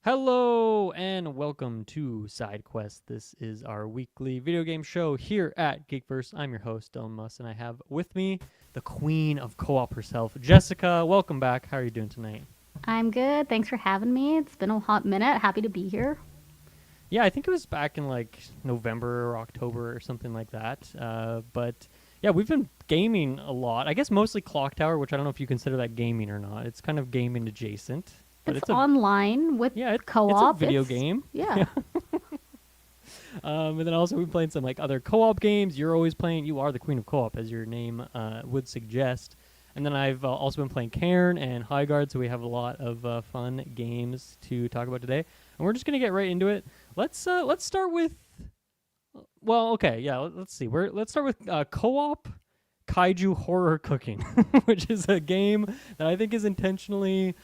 Hello and welcome to Sidequest. This is our weekly video game show here at Geekverse. I'm your host, Dylan Muss, and I have with me the queen of co-op herself, Jessica. Welcome back. How are you doing tonight? I'm good. Thanks for having me. It's been a hot minute. Happy to be here. Yeah, I think it was back in like November or October or something like that. But yeah, we've been gaming a lot. I guess mostly Clocktower, which I don't know if you consider that gaming or not. It's kind of gaming adjacent, but It's online with it's a co-op. video game. Yeah. And then also we've been playing some like other co-op games. You're always playing. You are the queen of co-op, as your name would suggest. And then I've also been playing Cairn and Highguard, so we have a lot of fun games to talk about today. And we're just gonna get right into it. Let's start with. Well, okay, yeah. Let's see. Let's start with co-op Kaiju horror cooking, which is a game that I think is intentionally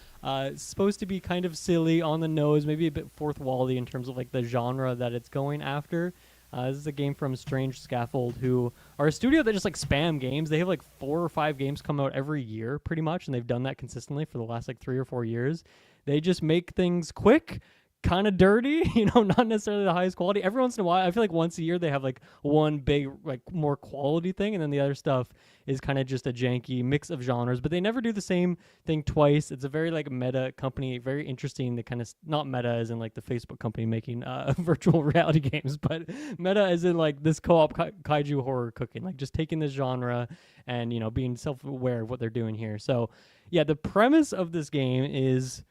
supposed to be kind of silly, on the nose, maybe a bit fourth wall-y in terms of like the genre that it's going after. This is a game from Strange Scaffold, who are a studio that just like spam games. They have like 4 or 5 games come out every year, pretty much, and they've done that consistently for the last like 3 or 4 years. They just make things quick, kind of dirty, not necessarily the highest quality. Every once in a while, I feel like once a year they have like one big, like more quality thing, and then the other stuff is kind of just a janky mix of genres, but they never do the same thing twice. It's a very like meta company, very interesting. They kind of, not meta as in like the Facebook company making virtual reality games, but meta as in like this co-op kaiju horror cooking, like just taking this genre and, being self-aware of what they're doing here. So yeah, the premise of this game is,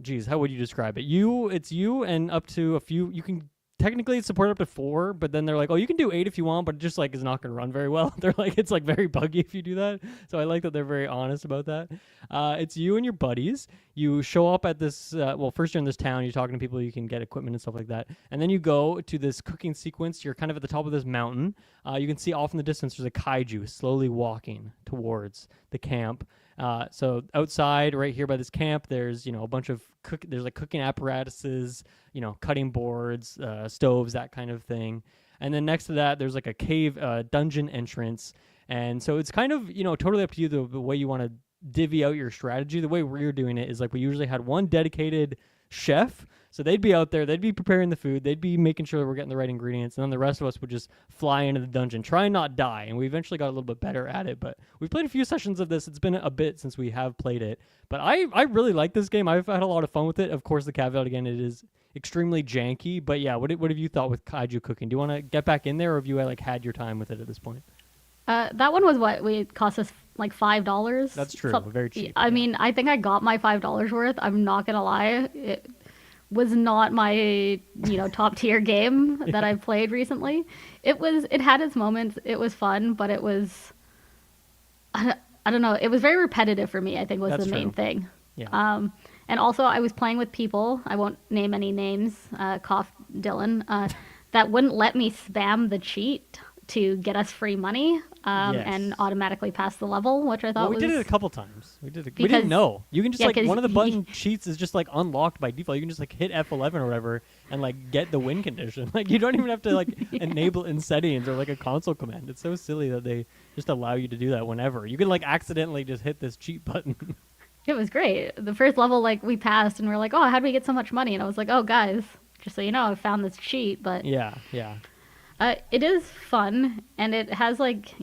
geez, how would you describe it? It's you and up to a few. You can technically support up to 4, but then they're like, oh, you can do 8 if you want, but it just like is not going to run very well. They're like, it's like very buggy if you do that. So I like that they're very honest about that. It's you and your buddies. You show up at this. First you're in this town. You're talking to people. You can get equipment and stuff like that. And then you go to this cooking sequence. You're kind of at the top of this mountain. You can see off in the distance there's a kaiju slowly walking towards the camp. So outside, right here by this camp, there's a bunch of there's like cooking apparatuses, cutting boards, stoves, that kind of thing. And then next to that, there's like a cave, dungeon entrance. And so it's kind of totally up to you the way you want to divvy out your strategy. The way we're doing it is like we usually had one dedicated chef. So they'd be out there, they'd be preparing the food, they'd be making sure that we're getting the right ingredients, and then the rest of us would just fly into the dungeon, try and not die. And we eventually got a little bit better at it, but we've played a few sessions of this. It's been a bit since we have played it, but I really like this game. I've had a lot of fun with it. Of course, the caveat again, it is extremely janky, but yeah, what have you thought with kaiju cooking? Do you want to get back in there, or have you like had your time with it at this point? That one was it cost us like $5. That's true, very cheap. I mean, I think I got my $5 worth. I'm not gonna lie. It was not my top tier game that I've played recently. It had its moments. It was fun, but it was I don't know. It was very repetitive for me, I think, was That's the main true. thing. Yeah. And also I was playing with people, I won't name any names, cough Dylan, that wouldn't let me spam the cheat to get us free money Yes. and automatically pass the level, which I thought we was... did it a couple times. We Because- didn't know. You can just yeah, like 'cause one of the button cheats is just like unlocked by default. You can just like hit F11 or whatever and like get the win condition. Like you don't even have to like enable in settings or like a console command. It's so silly that they just allow you to do that whenever. You can like accidentally just hit this cheat button. It was great. The first level, like, we passed and we are like, oh, how did we get so much money? And I was like, oh, guys, just so you know, I found this cheat. But yeah. it is fun, and it has like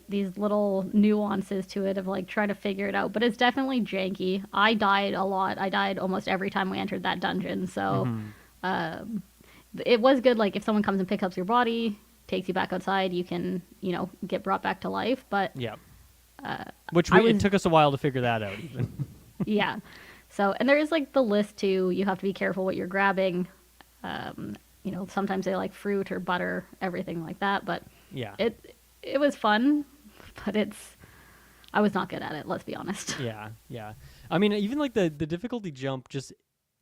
these little nuances to it of like trying to figure it out. But it's definitely janky. I died a lot. I died almost every time we entered that dungeon. So it was good. Like if someone comes and picks up your body, takes you back outside, you can get brought back to life. But Yeah. Which it took us a while to figure that out even. yeah. So, and there is like the list too. You have to be careful what you're grabbing. Sometimes they like fruit or butter, everything like that. But Yeah. it was fun, but I was not good at it. Let's be honest. Yeah. I mean, even like the difficulty jump, just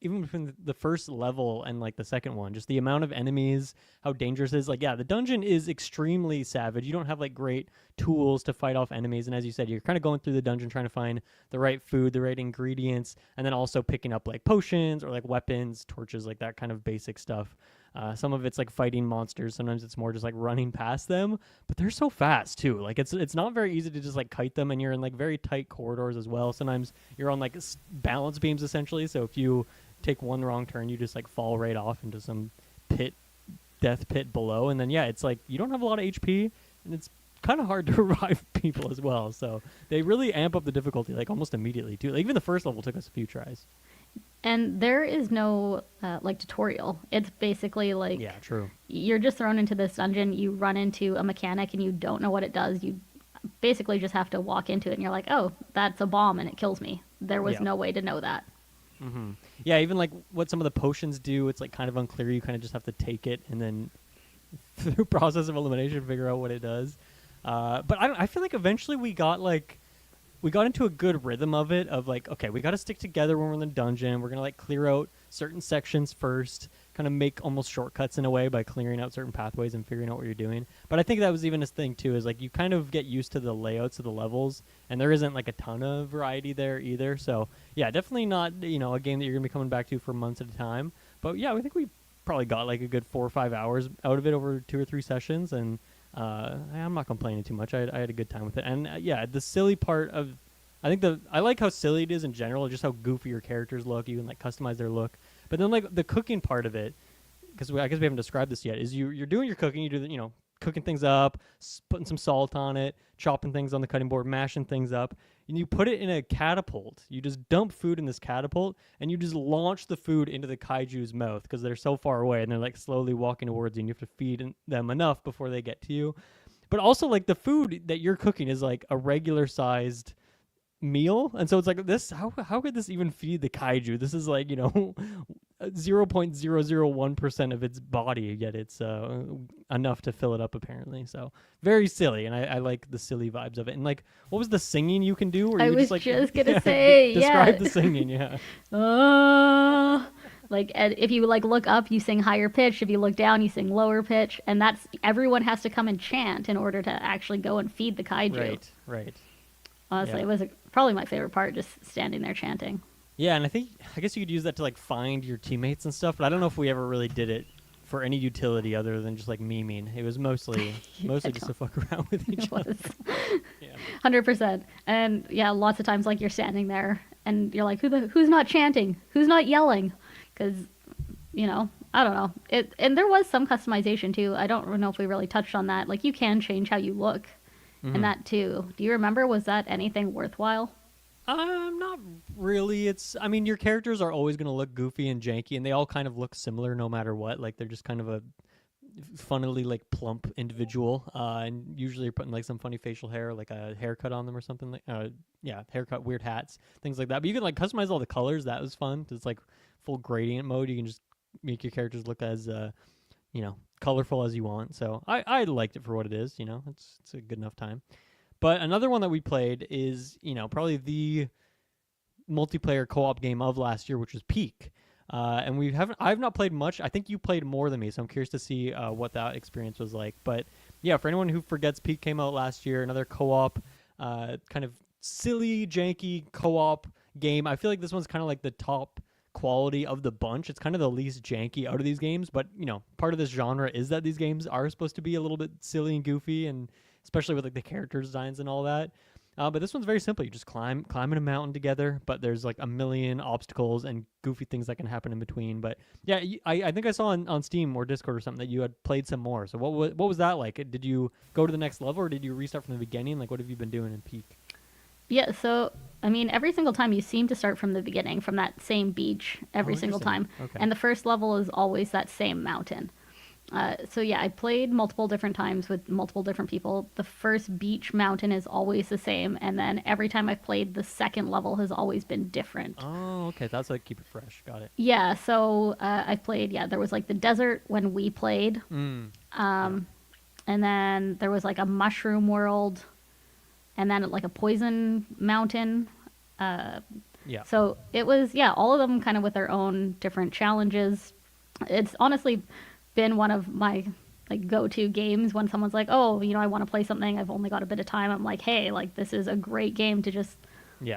even between the first level and like the second one, just the amount of enemies, how dangerous it is. Like, yeah, the dungeon is extremely savage. You don't have like great tools to fight off enemies. And as you said, you're kind of going through the dungeon trying to find the right food, the right ingredients, and then also picking up like potions or like weapons, torches, like that kind of basic stuff. Some of it's like fighting monsters. Sometimes it's more just like running past them, but they're so fast too. Like it's not very easy to just like kite them, and you're in like very tight corridors as well. Sometimes you're on like balance beams essentially. So if you take one wrong turn, you just like fall right off into some death pit below, and then it's like you don't have a lot of HP, and it's kind of hard to revive people as well. So they really amp up the difficulty like almost immediately too. Like, even the first level took us a few tries. And there is no like tutorial. It's basically like true. You're just thrown into this dungeon. You run into a mechanic and you don't know what it does. You basically just have to walk into it, and you're like, oh, that's a bomb and it kills me. There was no way to know that. Mm-hmm. Yeah, even like what some of the potions do, it's like kind of unclear. You kind of just have to take it and then through process of elimination figure out what it does. But I feel like eventually we got into a good rhythm of it, of like, okay, we got to stick together when we're in the dungeon. We're going to like clear out certain sections first, kind of make almost shortcuts in a way by clearing out certain pathways and figuring out what you're doing. But I think that was even a thing too, is like you kind of get used to the layouts of the levels, and there isn't like a ton of variety there either. So yeah, definitely not, a game that you're going to be coming back to for months at a time. But yeah, I think we probably got like a good 4 or 5 hours out of it over 2 or 3 sessions, and I'm not complaining too much. I had a good time with it. And the silly part of, I like how silly it is in general, just how goofy your characters look. You can like customize their look. But then like the cooking part of it, because I guess we haven't described this yet, is you're doing your cooking. You do the, cooking things up, putting some salt on it, chopping things on the cutting board, mashing things up, and you put it in a catapult. You just dump food in this catapult, and you just launch the food into the kaiju's mouth because they're so far away, and they're like slowly walking towards you, and you have to feed them enough before they get to you. But also, like, the food that you're cooking is like a regular sized meal, and so it's like, this, how could this even feed the kaiju? This is like 0.001% of its body, yet it's enough to fill it up apparently. So very silly, and I like the silly vibes of it. And like, what was the singing you can do? I was just gonna say, describe the singing. Like, if you like look up, you sing higher pitch. If you look down, you sing lower pitch, and that's, everyone has to come and chant in order to actually go and feed the kaiju. Right. Honestly, it was probably my favorite part, just standing there chanting. Yeah, and I guess you could use that to like find your teammates and stuff, but I don't know if we ever really did it for any utility other than just like memeing. It was mostly just to fuck around with each other. Yeah. 100%. And yeah, lots of times like you're standing there and you're like, who's not chanting? Who's not yelling? Because, I don't know. And there was some customization too. I don't know if we really touched on that. Like, you can change how you look and that too. Do you remember, was that anything worthwhile? Not really. Your characters are always going to look goofy and janky, and they all kind of look similar no matter what. Like, they're just kind of a funnily like plump individual, and usually you're putting like some funny facial hair, like a haircut on them or something. Like, haircut, weird hats, things like that. But you can like customize all the colors. That was fun. It's like full gradient mode. You can just make your characters look as colorful as you want. So I liked it for what it is. It's a good enough time. But another one that we played is, probably the multiplayer co-op game of last year, which was Peak. And I've not played much. I think you played more than me, so I'm curious to see what that experience was like. But yeah, for anyone who forgets, Peak came out last year, another co-op, kind of silly, janky co-op game. I feel like this one's kind of like the top quality of the bunch. It's kind of the least janky out of these games, but part of this genre is that these games are supposed to be a little bit silly and goofy, and especially with like the character designs and all that. But this one's very simple. You just climbing a mountain together, but there's like a million obstacles and goofy things that can happen in between. But yeah, I think I saw on Steam or Discord or something that you had played some more. So what was that like? Did you go to the next level, or did you restart from the beginning? Like, what have you been doing in Peak? Yeah, so every single time you seem to start from the beginning, from that same beach every single time. Okay. And the first level is always that same mountain. So yeah, I played multiple different times with multiple different people. The first beach mountain is always the same, and then every time I've played, the second level has always been different. Oh, okay. That's like keep it fresh. Got it. Yeah, so I've played, there was like the desert when we played. Yeah. And then there was like a mushroom world, and then like a poison mountain. So it was, all of them kind of with their own different challenges. It's honestly been one of my like go-to games when someone's like, oh, I want to play something, I've only got a bit of time. I'm like, hey, like, this is a great game to just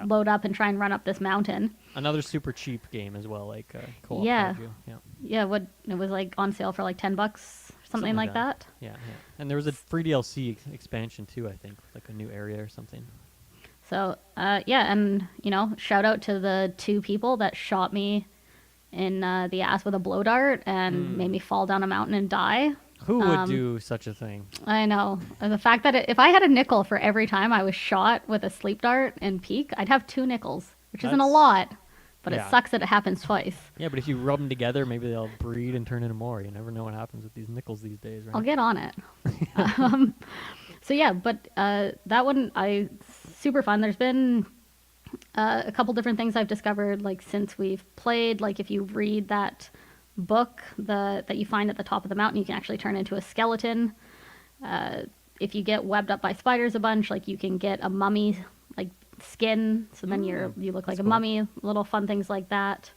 load up and try and run up this mountain. Another super cheap game as well, like co-op. What it was like on sale for like $10, something like that. Yeah. And there was a free DLC expansion too, I think, like a new area or something. So and shout out to the 2 people that shot me in the ass with a blow dart and made me fall down a mountain and die. Who would do such a thing? I know. And the fact that if I had a nickel for every time I was shot with a sleep dart in Peak, I'd have 2 nickels, which isn't a That's- lot, but yeah. it sucks that it happens twice. Yeah, but if you rub them together, maybe they'll breed and turn into more. You never know what happens with these nickels these days, right? I'll get on it. So yeah, but that one super fun. There's been a couple different things I've discovered like since we've played. Like if you read that book that you find at the top of the mountain, you can actually turn into a skeleton. If you get webbed up by spiders a bunch, like you can get a mummy like skin, so then you look like a cool. mummy. Little fun things like that.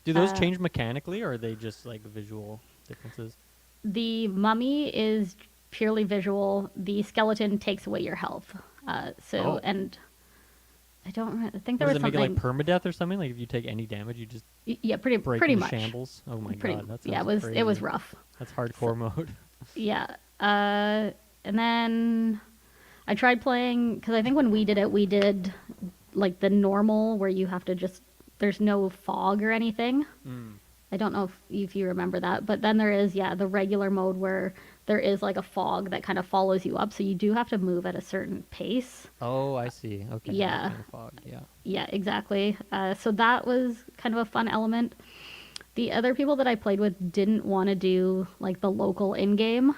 Do those change mechanically, or are they just like visual differences? The mummy is purely visual. The skeleton takes away your health. And I think there Does was it make something. it like permadeath or something? Like if you take any damage, you just Yeah, pretty break much. shambles. Oh my god, that's yeah. It was rough. That's hardcore mode. Yeah. And then I tried playing because I think when we did like the normal where you have to just there's no fog or anything. I don't know if you remember that, but then there is the regular mode where there is like a fog that kind of follows you up, so you do have to move at a certain pace. Oh, I see. Okay. Yeah. Kind of fog. Yeah. Yeah, exactly. So that was kind of a fun element. The other people that I played with didn't want to do like the local in-game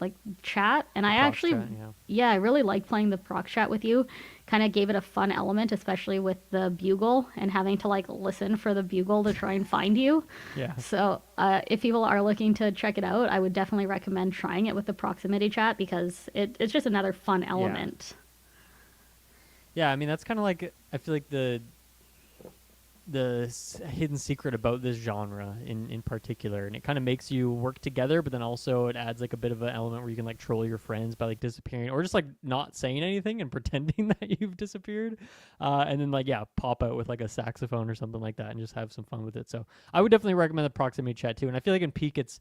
like chat, and I Proc actually chat, I really liked playing the proc chat with you. Kind of gave it a fun element, especially with the bugle and having to like listen for the bugle to try and find you. Yeah. So if people are looking to check it out, I would definitely recommend trying it with the proximity chat because it's just another fun element. Yeah, I mean that's kind of like I feel like the hidden secret about this genre in particular, and it kind of makes you work together, but then also it adds like a bit of an element where you can like troll your friends by like disappearing or just like not saying anything and pretending that you've disappeared, and then like pop out with like a saxophone or something like that and just have some fun with it. So I would definitely recommend the proximity chat too, and I feel like in Peak it's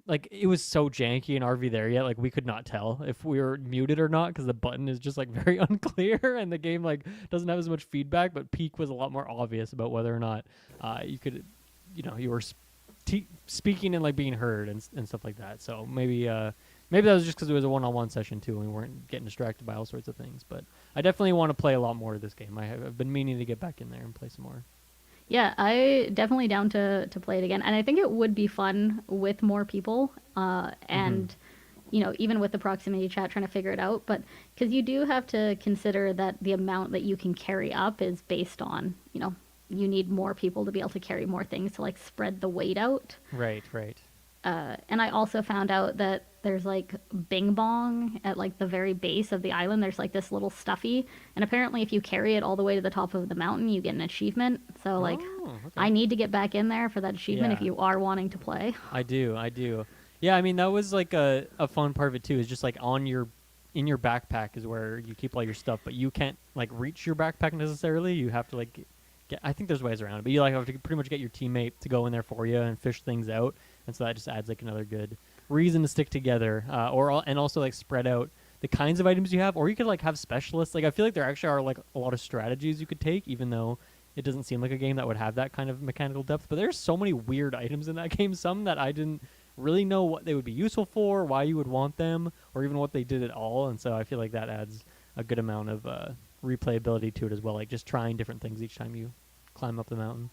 like it was so janky in RV there yet, like we could not tell if we were muted or not because the button is just like very unclear and the game like doesn't have as much feedback. But Peak was a lot more obvious about whether or not you could, you were speaking and like being heard and stuff like that. So maybe that was just because it was a one-on-one session too, and we weren't getting distracted by all sorts of things. But I definitely want to play a lot more of this game. I've been meaning to get back in there and play some more. Yeah, I definitely down to play it again, and I think it would be fun with more people, and even with the proximity chat, trying to figure it out. But because you do have to consider that the amount that you can carry up is based on, you need more people to be able to carry more things to like spread the weight out. Right. And I also found out that there's like Bing Bong at like the very base of the island. There's like this little stuffy, and apparently if you carry it all the way to the top of the mountain, you get an achievement. So like, okay. I need to get back in there for that achievement Yeah. if you are wanting to play. I do. Yeah, I mean that was like a fun part of it too. Is just like in your backpack is where you keep all your stuff, but you can't like reach your backpack necessarily. You have to like get. I think there's ways around it, but you like have to pretty much get your teammate to go in there for you and fish things out, and so that just adds like another good reason to stick together, and also like spread out the kinds of items you have, or you could like have specialists. Like I feel like there actually are like a lot of strategies you could take, even though it doesn't seem like a game that would have that kind of mechanical depth. But there's so many weird items in that game, some that I didn't really know what they would be useful for, why you would want them, or even what they did at all. And so I feel like that adds a good amount of replayability to it as well, like just trying different things each time you climb up the mountain.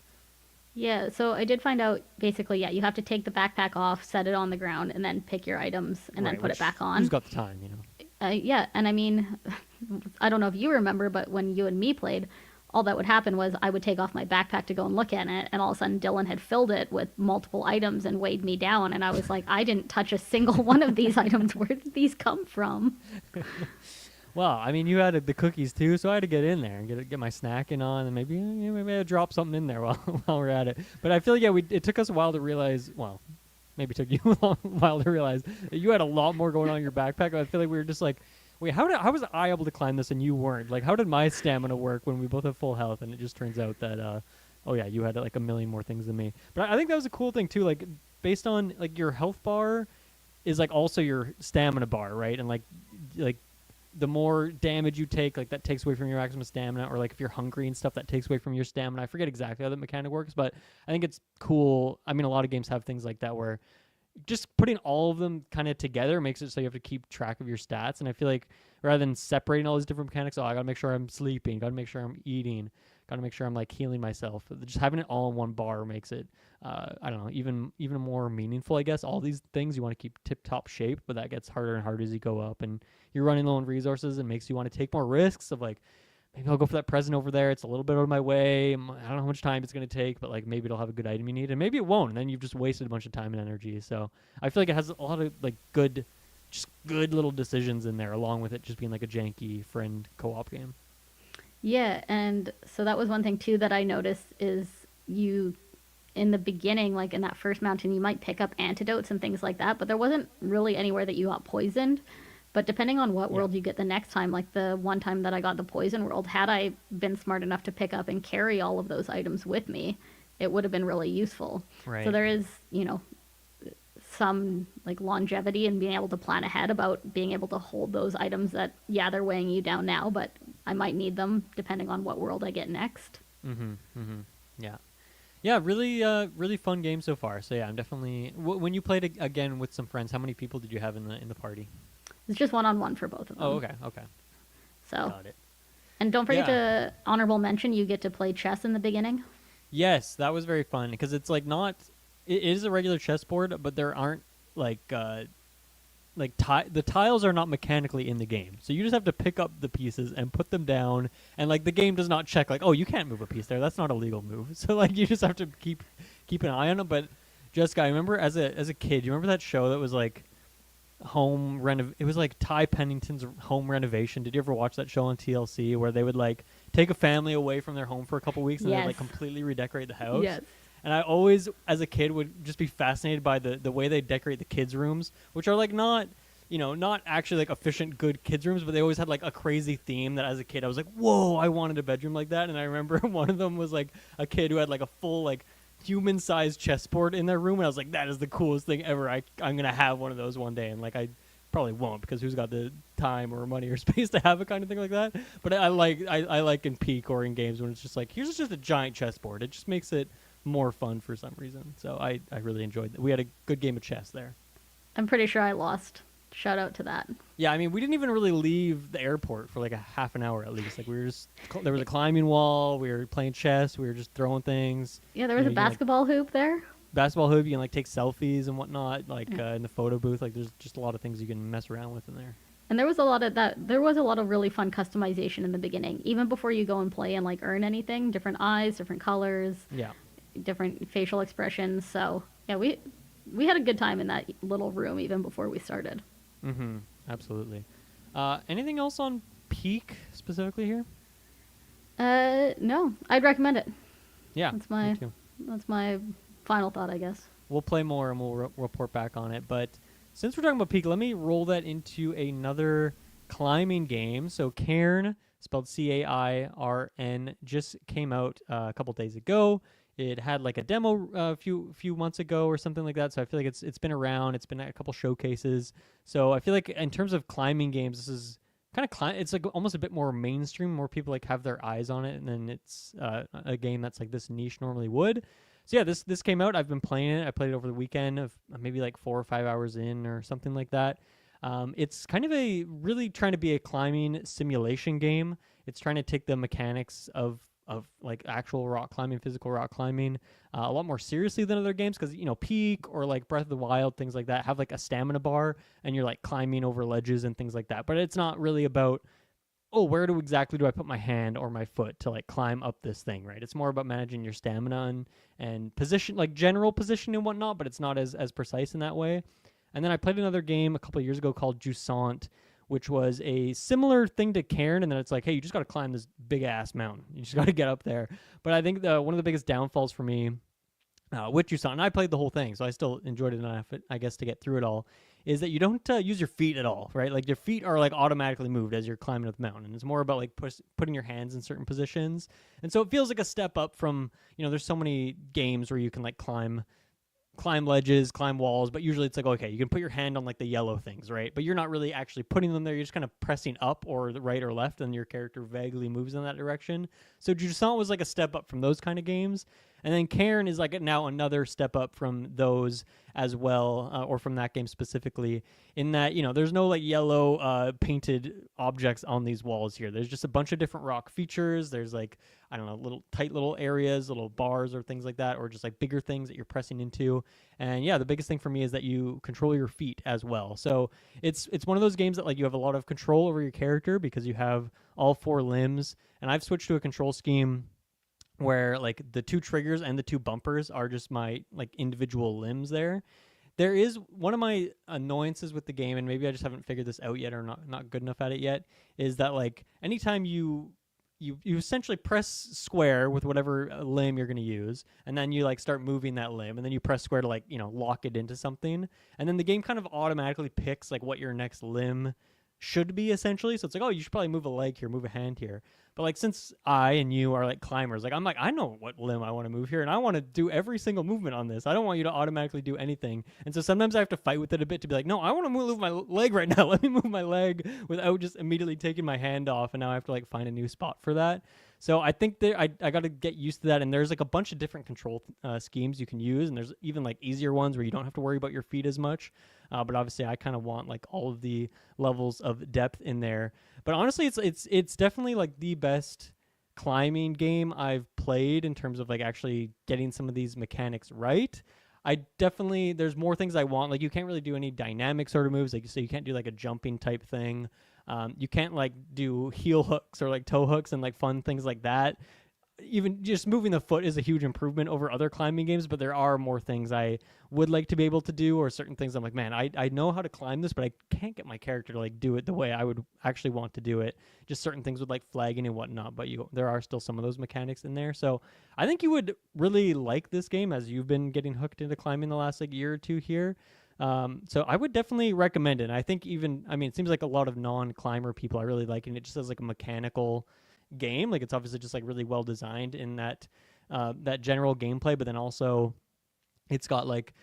Yeah, so I did find out basically, you have to take the backpack off, set it on the ground, and then pick your items and then put it back on. Who's got the time, Yeah, and I mean, I don't know if you remember, but when you and me played, all that would happen was I would take off my backpack to go and look at it, and all of a sudden Dylan had filled it with multiple items and weighed me down, and I was like, I didn't touch a single one of these items. Where did these come from? Well, I mean, you had the cookies too, so I had to get in there and get my snacking on, and maybe I'll drop something in there while we're at it. But I feel like it took us a while to realize. Well, maybe it took you a while to realize that you had a lot more going on in your backpack. I feel like we were just like, wait, how was I able to climb this and you weren't? Like, how did my stamina work when we both have full health? And it just turns out that, you had like a million more things than me. But I think that was a cool thing too. Like, based on like your health bar is like also your stamina bar, right? And like the more damage you take, like that takes away from your maximum stamina, or like if you're hungry and stuff, that takes away from your stamina. I forget exactly how that mechanic works, but I think it's cool. I mean, a lot of games have things like that where just putting all of them kind of together makes it so you have to keep track of your stats. And I feel like rather than separating all these different mechanics, I gotta make sure I'm sleeping, gotta make sure I'm eating, gotta make sure I'm like healing myself. Just having it all in one bar makes it, I don't know, even more meaningful, I guess. All these things you want to keep tip top shape, but that gets harder and harder as you go up, and you're running low on resources, and makes you want to take more risks of like, maybe I'll go for that present over there. It's a little bit out of my way. I don't know how much time it's going to take, but like maybe it'll have a good item you need, and maybe it won't, and then you've just wasted a bunch of time and energy. So I feel like it has a lot of like good little decisions in there, along with it just being like a janky friend co-op game. Yeah, and so that was one thing too that I noticed is you in the beginning, like in that first mountain, you might pick up antidotes and things like that, but there wasn't really anywhere that you got poisoned. But depending on what world you get the next time, like the one time that I got the poison world, had I been smart enough to pick up and carry all of those items with me, it would have been really useful. Right. So there is, some like longevity and being able to plan ahead about being able to hold those items that, they're weighing you down now, but I might need them depending on what world I get next. Yeah. Yeah, really fun game so far. So yeah, I'm definitely. When you played again with some friends, how many people did you have in the party? It's just 1-on-1 for both of them. Oh, okay. So, got it. And don't forget to honorable mention, you get to play chess in the beginning. Yes, that was very fun because it's like not. It is a regular chessboard, but there aren't the tiles are not mechanically in the game, so you just have to pick up the pieces and put them down, and like the game does not check like, oh, you can't move a piece there, that's not a legal move. So like you just have to keep an eye on it. But Jessica, I remember as a kid, you remember that show that was like it was like Ty Pennington's Home Renovation. Did you ever watch that show on TLC where they would like take a family away from their home for a couple weeks and they'd like completely redecorate the house? Yes. And I always, as a kid, would just be fascinated by the way they decorate the kids' rooms, which are like not actually like efficient, good kids' rooms, but they always had like a crazy theme that as a kid I was like, whoa, I wanted a bedroom like that. And I remember one of them was like a kid who had like a full like human-sized chessboard in their room, and I was like, that is the coolest thing ever. I'm gonna have one of those one day, and like I probably won't because who's got the time or money or space to have a kind of thing like that. But I like in Peak or in games when it's just like, here's just a giant chessboard. It just makes it more fun for some reason. So I really enjoyed that. We had a good game of chess there. I'm pretty sure I lost. Shout out to that. Yeah, I mean, we didn't even really leave the airport for like a half an hour at least. Like we were just, there was a climbing wall, we were playing chess, we were just throwing things. Yeah, there was a basketball hoop there. Basketball hoop, you can like take selfies and whatnot, like in the photo booth. Like there's just a lot of things you can mess around with in there. And there was a lot of that. There was a lot of really fun customization in the beginning, even before you go and play and like earn anything. Different eyes, different colors. Yeah. Different facial expressions. So yeah, we had a good time in that little room even before we started. Absolutely. Anything else on Peak specifically here? No, I'd recommend it. Yeah, that's my final thought, I guess. We'll play more and we'll report back on it. But since we're talking about Peak, let me roll that into another climbing game. So Cairn, spelled Cairn, just came out a couple days ago. It had like a demo a few months ago or something like that. So I feel like it's been around. It's been at a couple showcases. So I feel like in terms of climbing games, this is kind of it's like almost a bit more mainstream. More people like have their eyes on it, and then it's a game that's like this niche normally would. So yeah, this came out. I've been playing it. I played it over the weekend of maybe like 4 or 5 hours in or something like that. It's kind of really trying to be a climbing simulation game. It's trying to take the mechanics of like actual rock climbing, physical rock climbing, a lot more seriously than other games, because Peak or like Breath of the Wild, things like that have like a stamina bar and you're like climbing over ledges and things like that. But it's not really about, oh, where exactly do I put my hand or my foot to like climb up this thing, right? It's more about managing your stamina and position, like general position and whatnot, but it's not as precise in that way. And then I played another game a couple of years ago called Jusant, which was a similar thing to Cairn, and then it's like, hey, you just got to climb this big-ass mountain. You just got to get up there. But I think one of the biggest downfalls for me with Jusant, and I played the whole thing, so I still enjoyed it enough, I guess, to get through it all, is that you don't use your feet at all, right? Like, your feet are, like, automatically moved as you're climbing up the mountain. It's more about, like, putting your hands in certain positions. And so it feels like a step up from, there's so many games where you can, like, climb climb ledges, climb walls, but usually it's like, okay, you can put your hand on like the yellow things, right? But you're not really actually putting them there. You're just kind of pressing up or the right or left, and your character vaguely moves in that direction. So Jusant was like a step up from those kind of games. And then Cairn is like now another step up from those as well, or from that game specifically, in that, there's no like yellow painted objects on these walls here. There's just a bunch of different rock features. There's like, I don't know, little tight little areas, little bars or things like that, or just like bigger things that you're pressing into. And yeah, the biggest thing for me is that you control your feet as well. So it's one of those games that like you have a lot of control over your character because you have all 4 limbs. And I've switched to a control scheme where like the 2 triggers and the 2 bumpers are just my like individual limbs there. There is one of my annoyances with the game, and maybe I just haven't figured this out yet or not good enough at it yet, is that like anytime you essentially press square with whatever limb you're going to use, and then you like start moving that limb, and then you press square to like, lock it into something, and then the game kind of automatically picks like what your next limb should be essentially. So it's like, oh, you should probably move a leg here, move a hand here. But like, since I and you are like climbers, like I'm like, I know what limb I want to move here, and I want to do every single movement on this. I don't want you to automatically do anything. And so sometimes I have to fight with it a bit to be like, no, I want to move my leg right now. Let me move my leg without just immediately taking my hand off. And now I have to like find a new spot for that. So I think that I got to get used to that. And there's like a bunch of different control schemes you can use. And there's even like easier ones where you don't have to worry about your feet as much. But obviously I kind of want like all of the levels of depth in there. But honestly, it's definitely like the best climbing game I've played in terms of like actually getting some of these mechanics right. There's more things I want. Like you can't really do any dynamic sort of moves. Like so you can't do like a jumping type thing. You can't like do heel hooks or like toe hooks and like fun things like that. Even just moving the foot is a huge improvement over other climbing games, but there are more things I would like to be able to do, or certain things I'm like, man, I know how to climb this, but I can't get my character to like do it the way I would actually want to do it. Just certain things with like flagging and whatnot, but there are still some of those mechanics in there. So I think you would really like this game as you've been getting hooked into climbing the last like year or two here. So I would definitely recommend it. And I think it seems like a lot of non-climber people are really liking it just as like a mechanical game. Like it's obviously just like really well designed in that general gameplay, but then also it's got like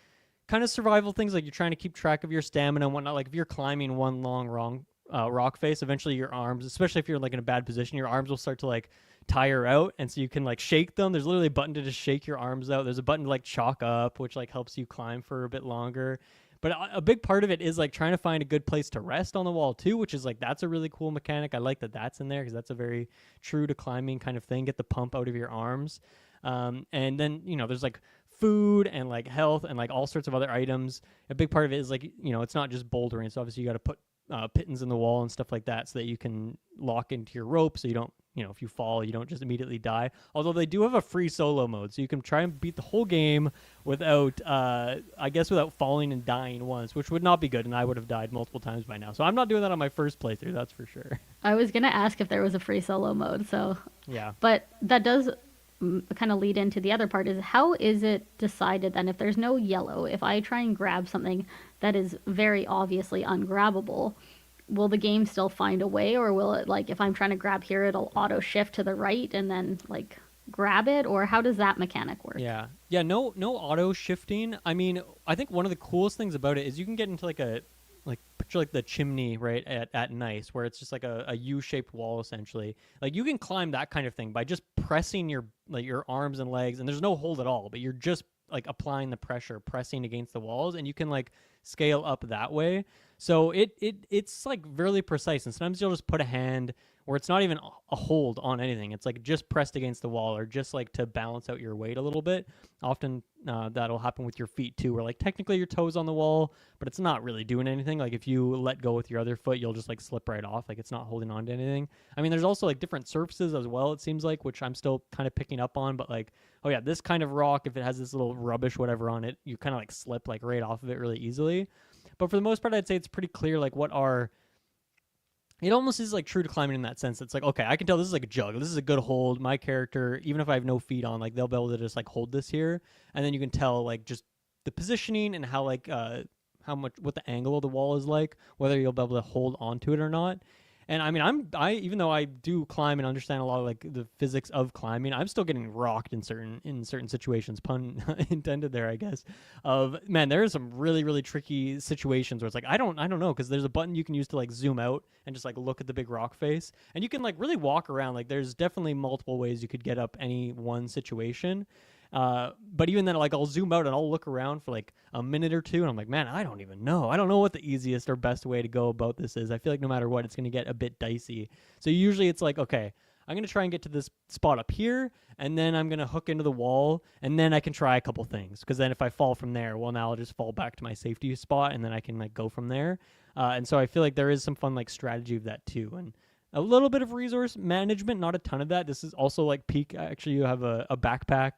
kind of survival things, like you're trying to keep track of your stamina and whatnot. Like if you're climbing one long rock face, eventually your arms, especially if you're like in a bad position, your arms will start to like tire out, and so you can like shake them. There's literally a button to just shake your arms out. There's a button to like chalk up, which like helps you climb for a bit longer. But a big part of it is like trying to find a good place to rest on the wall too, which is like, that's a really cool mechanic. I like that that's in there because that's a very true to climbing kind of thing. Get the pump out of your arms. And then, there's like food and like health and like all sorts of other items. A big part of it is like, it's not just bouldering. So obviously you got to put pittons in the wall and stuff like that so that you can lock into your rope so you don't, if you fall, you don't just immediately die. Although they do have a free solo mode, so you can try and beat the whole game without falling and dying once, which would not be good, and I would have died multiple times by now. So I'm not doing that on my first playthrough, that's for sure. I was going to ask if there was a free solo mode, so... Yeah. But that does kind of lead into the other part, is how is it decided then, if there's no yellow, if I try and grab something that is very obviously ungrabbable, will the game still find a way, or will it, like, if I'm trying to grab here, it'll auto shift to the right and then like grab it, or how does that mechanic work? Yeah, no auto shifting. I mean, I think one of the coolest things about it is you can get into like picture like the chimney right at Nice, where it's just like a U-shaped wall essentially. Like you can climb that kind of thing by just pressing your arms and legs, and there's no hold at all, but you're just like applying the pressure, pressing against the walls, and you can like scale up that way. So it's like really precise, and sometimes you'll just put a hand where it's not even a hold on anything. It's like just pressed against the wall, or just like to balance out your weight a little bit. Often that'll happen with your feet too, where like technically your toes on the wall, but it's not really doing anything. Like if you let go with your other foot, you'll just like slip right off. Like it's not holding on to anything. I mean, there's also like different surfaces as well, it seems like, which I'm still kind of picking up on. But like, oh yeah, this kind of rock, if it has this little rubbish whatever on it, you kind of like slip like right off of it really easily. But for the most part, I'd say it's pretty clear like it almost is like true to climbing in that sense. It's like, okay, I can tell this is like a jug. This is a good hold. My character, even if I have no feet on, like they'll be able to just like hold this here. And then you can tell like just the positioning and how like what the angle of the wall is like, whether you'll be able to hold onto it or not. And I mean, I even though I do climb and understand a lot of like the physics of climbing, I'm still getting rocked in certain situations. Pun intended there, I guess. Of man, there are some really tricky situations where it's like I don't know because there's a button you can use to like zoom out and just like look at the big rock face, and you can like really walk around. Like there's definitely multiple ways you could get up any one situation. But even then, like I'll zoom out and I'll look around for like a minute or two, and I'm like, man, I don't even know. I don't know what the easiest or best way to go about this is. I feel like no matter what, it's going to get a bit dicey. So usually it's like, okay, I'm going to try and get to this spot up here, and then I'm going to hook into the wall, and then I can try a couple things. Because then if I fall from there, well, now I'll just fall back to my safety spot, and then I can like go from there. And so I feel like there is some fun like strategy of that too. And a little bit of resource management, not a ton of that. This is also like peak. Actually, you have a backpack.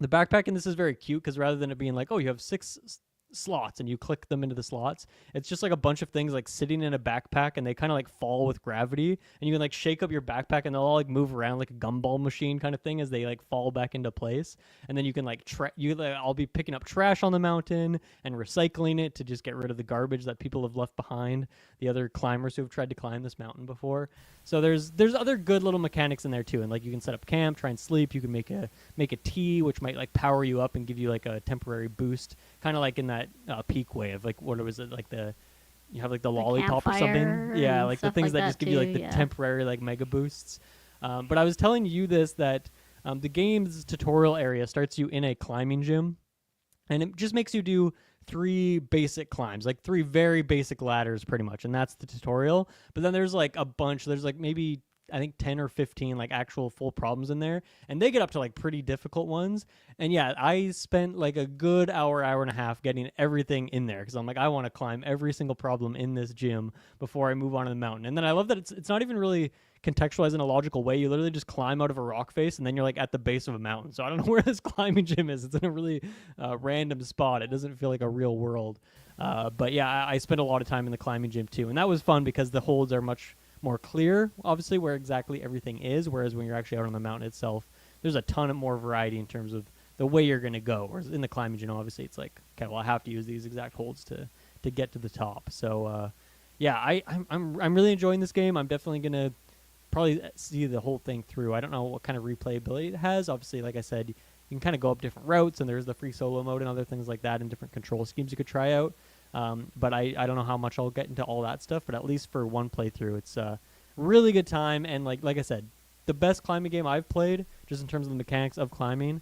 The backpack in this is very cute because rather than it being like, oh, you have 6 slots and you click them into the slots, it's just like a bunch of things like sitting in a backpack, and they kind of like fall with gravity, and you can like shake up your backpack and they'll all like move around like a gumball machine kind of thing as they like fall back into place. And then you can like I'll be picking up trash on the mountain and recycling it to just get rid of the garbage that people have left behind, the other climbers who have tried to climb this mountain before. So there's other good little mechanics in there too. And like you can set up camp, try and sleep. You can make a tea, which might like power you up and give you like a temporary boost, kind of like in that peak way of like, what was it, like you have like the lollipop or something. Yeah, like the things like that just give you like the temporary like mega boosts. But I was telling you this, that the game's tutorial area starts you in a climbing gym, and it just makes you do 3 basic climbs, like 3 very basic ladders pretty much, and that's the tutorial. But then there's like a bunch, there's like maybe I think 10 or 15 like actual full problems in there, and they get up to like pretty difficult ones. And yeah, I spent like a good hour and a half getting everything in there because I'm like, I want to climb every single problem in this gym before I move on to the mountain. And then I love that it's not even really contextualized in a logical way. You literally just climb out of a rock face, and then you're like at the base of a mountain. So I don't know where this climbing gym is. It's in a really random spot. It doesn't feel like a real world. But yeah, I spent a lot of time in the climbing gym too, and that was fun because the holds are much more clear, obviously, where exactly everything is, whereas when you're actually out on the mountain itself, there's a ton of more variety in terms of the way you're going to go. Whereas in the climbing gym, obviously, it's like, okay, well, I have to use these exact holds to get to the top. So, yeah, I'm really enjoying this game. I'm definitely going to probably see the whole thing through. I don't know what kind of replayability it has. Obviously, like I said, you can kind of go up different routes, and there's the free solo mode and other things like that, and different control schemes you could try out. But I don't know how much I'll get into all that stuff, but at least for one playthrough, it's a really good time. And like I said, the best climbing game I've played, just in terms of the mechanics of climbing,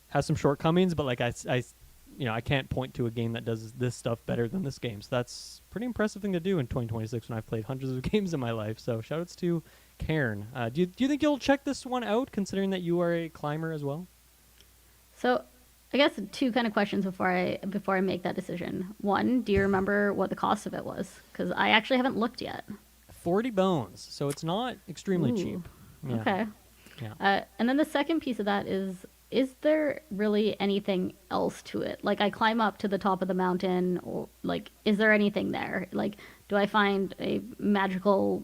has some shortcomings, but like I can't point to a game that does this stuff better than this game. So that's a pretty impressive thing to do in 2026 when I've played hundreds of games in my life. So shoutouts to Cairn. Do you think you'll check this one out, considering that you are a climber as well? So I guess 2 kind of questions before I make that decision. One, do you remember what the cost of it was? Because I actually haven't looked yet. 40 bones, so it's not extremely cheap. Yeah. Okay. Yeah. And then the second piece of that is there really anything else to it? Like, I climb up to the top of the mountain, or like, is there anything there? Like, do I find a magical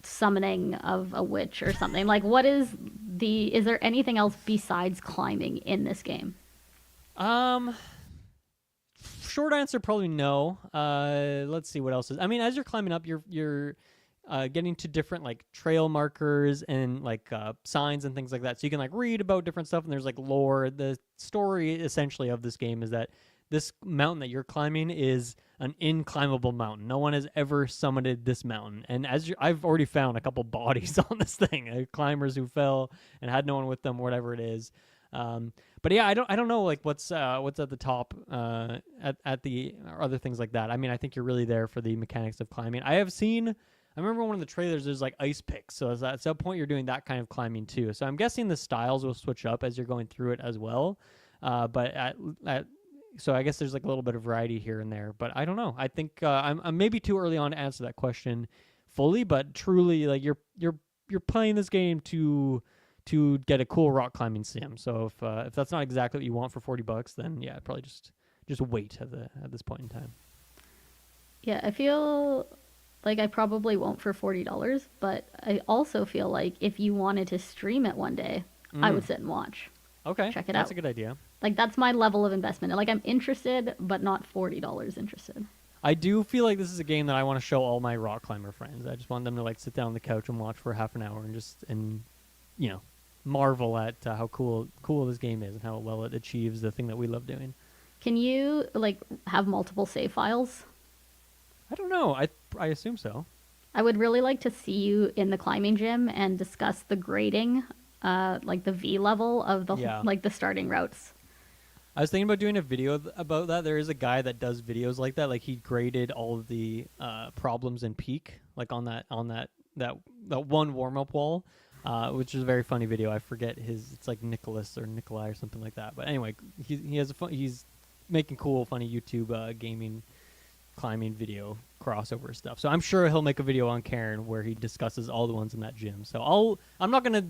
summoning of a witch or something? Like, is there anything else besides climbing in this game? Short answer, probably no. Let's see what else is. I mean, as you're climbing up, you're getting to different like trail markers and like signs and things like that. So you can like read about different stuff, and there's like lore. The story essentially of this game is that this mountain that you're climbing is an inclimbable mountain. No one has ever summited this mountain. And I've already found a couple bodies on this thing, climbers who fell and had no one with them, whatever it is. But yeah, I don't know like what's at the top at the or other things like that. I mean, I think you're really there for the mechanics of climbing. I remember one of the trailers, there's like ice picks. So at some point you're doing that kind of climbing too. So I'm guessing the styles will switch up as you're going through it as well. But so I guess there's like a little bit of variety here and there, but I don't know. I think I'm maybe too early on to answer that question fully, but truly, like you're playing this game to get a cool rock climbing sim. So if that's not exactly what you want for $40, then yeah, probably just wait at this point in time. Yeah, I feel like I probably won't for $40, but I also feel like if you wanted to stream it one day, I would sit and watch. Okay, check it out. That's a good idea. Like, that's my level of investment. Like, I'm interested, but not $40 interested. I do feel like this is a game that I want to show all my rock climber friends. I just want them to like sit down on the couch and watch for half an hour and you know, marvel at how cool this game is and how well it achieves the thing that we love doing. Can you like have multiple save files? I don't know. I assume so. I would really like to see you in the climbing gym and discuss the grading, like the V level of like the starting routes. I was thinking about doing a video about that. There is a guy that does videos like that. Like he graded all of the problems in Peak, like on that one warm up wall, which is a very funny video. I forget it's like Nicholas or Nikolai or something like that. But anyway, he's making cool, funny YouTube gaming climbing video crossover stuff. So I'm sure he'll make a video on Cairn where he discusses all the ones in that gym. So I'm not gonna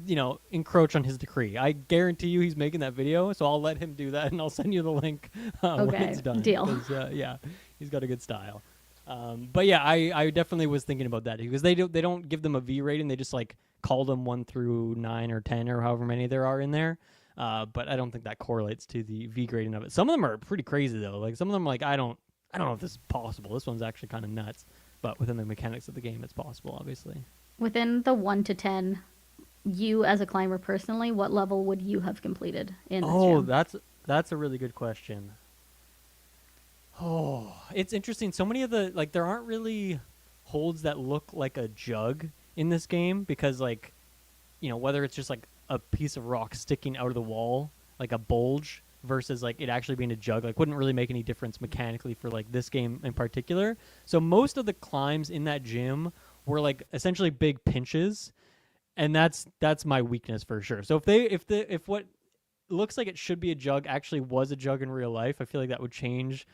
encroach on his decree. I guarantee you he's making that video. So I'll let him do that, and I'll send you the link when it's done. Deal. Yeah, he's got a good style. But yeah, I definitely was thinking about that because they don't give them a V rating. They just like call them 1 through 9 or 10 or however many there are in there. But I don't think that correlates to the V grading of it. Some of them are pretty crazy though. Like some of them, like I don't know if this is possible. This one's actually kind of nuts, but within the mechanics of the game, it's possible, obviously. Within the 1 to 10, you as a climber personally, what level would you have completed in this gym? That's a really good question. Oh, it's interesting. So many of the there aren't really holds that look like a jug in this game because whether it's just like a piece of rock sticking out of the wall, like a bulge, versus like it actually being a jug, wouldn't really make any difference mechanically for like this game in particular. So most of the climbs in that gym were like essentially big pinches, and that's my weakness for sure. So if what looks like it should be a jug actually was a jug in real life, I feel like that would change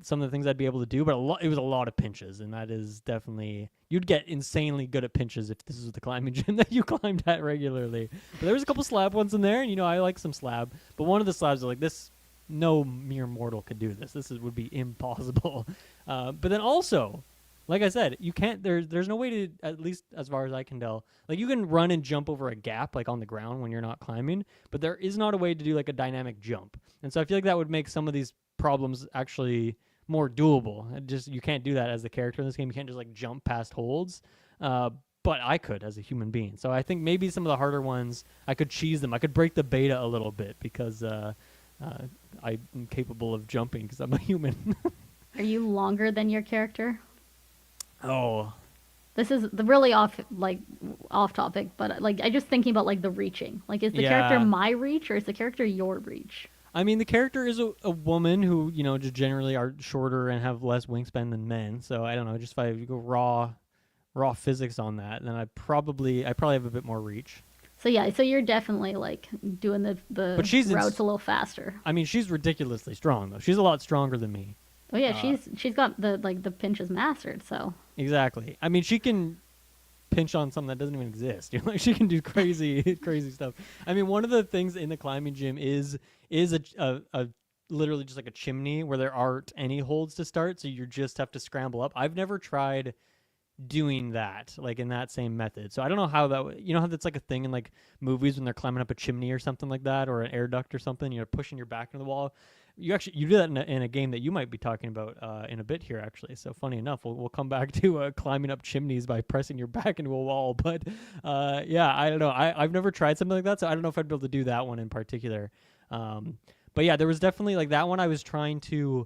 some of the things I'd be able to do. But it was a lot of pinches, and that is definitely, you'd get insanely good at pinches if this is the climbing gym that you climbed at regularly. But there was a couple slab ones in there, and I like some slab. But one of the slabs is like this. No mere mortal could do this. Would be impossible. But then also, like I said, you can't. There's no way to, at least as far as I can tell, like you can run and jump over a gap like on the ground when you're not climbing, but there is not a way to do like a dynamic jump. And so I feel like that would make some of these problems actually more doable. You can't do that as the character in this game. You can't just like jump past holds. But I could as a human being. So I think maybe some of the harder ones, I could cheese them. I could break the beta a little bit because I'm capable of jumping because I'm a human. Are you longer than your character? Oh, this is really off topic, but like I just thinking about like the reaching. Like, is the character my reach or is the character your reach? I mean, the character is a woman who just generally are shorter and have less wingspan than men. So I don't know. Just if I go raw physics on that, then I probably have a bit more reach. So yeah, so you're definitely like doing the routes a little faster. I mean, she's ridiculously strong though. She's a lot stronger than me. Oh yeah, she's got the pinches mastered. So exactly. I mean, she can pinch on something that doesn't even exist. She can do crazy stuff. I mean, one of the things in the climbing gym is a literally just like a chimney where there aren't any holds to start, so you just have to scramble up. I've never tried doing that like in that same method, so I don't know how that how that's like a thing in like movies when they're climbing up a chimney or something like that, or an air duct or something, pushing your back into the wall. You do that in a game that you might be talking about in a bit here, actually. So funny enough, we'll come back to climbing up chimneys by pressing your back into a wall. But yeah, I don't know. I've never tried something like that, so I don't know if I'd be able to do that one in particular. But yeah, there was definitely like that one. I was trying to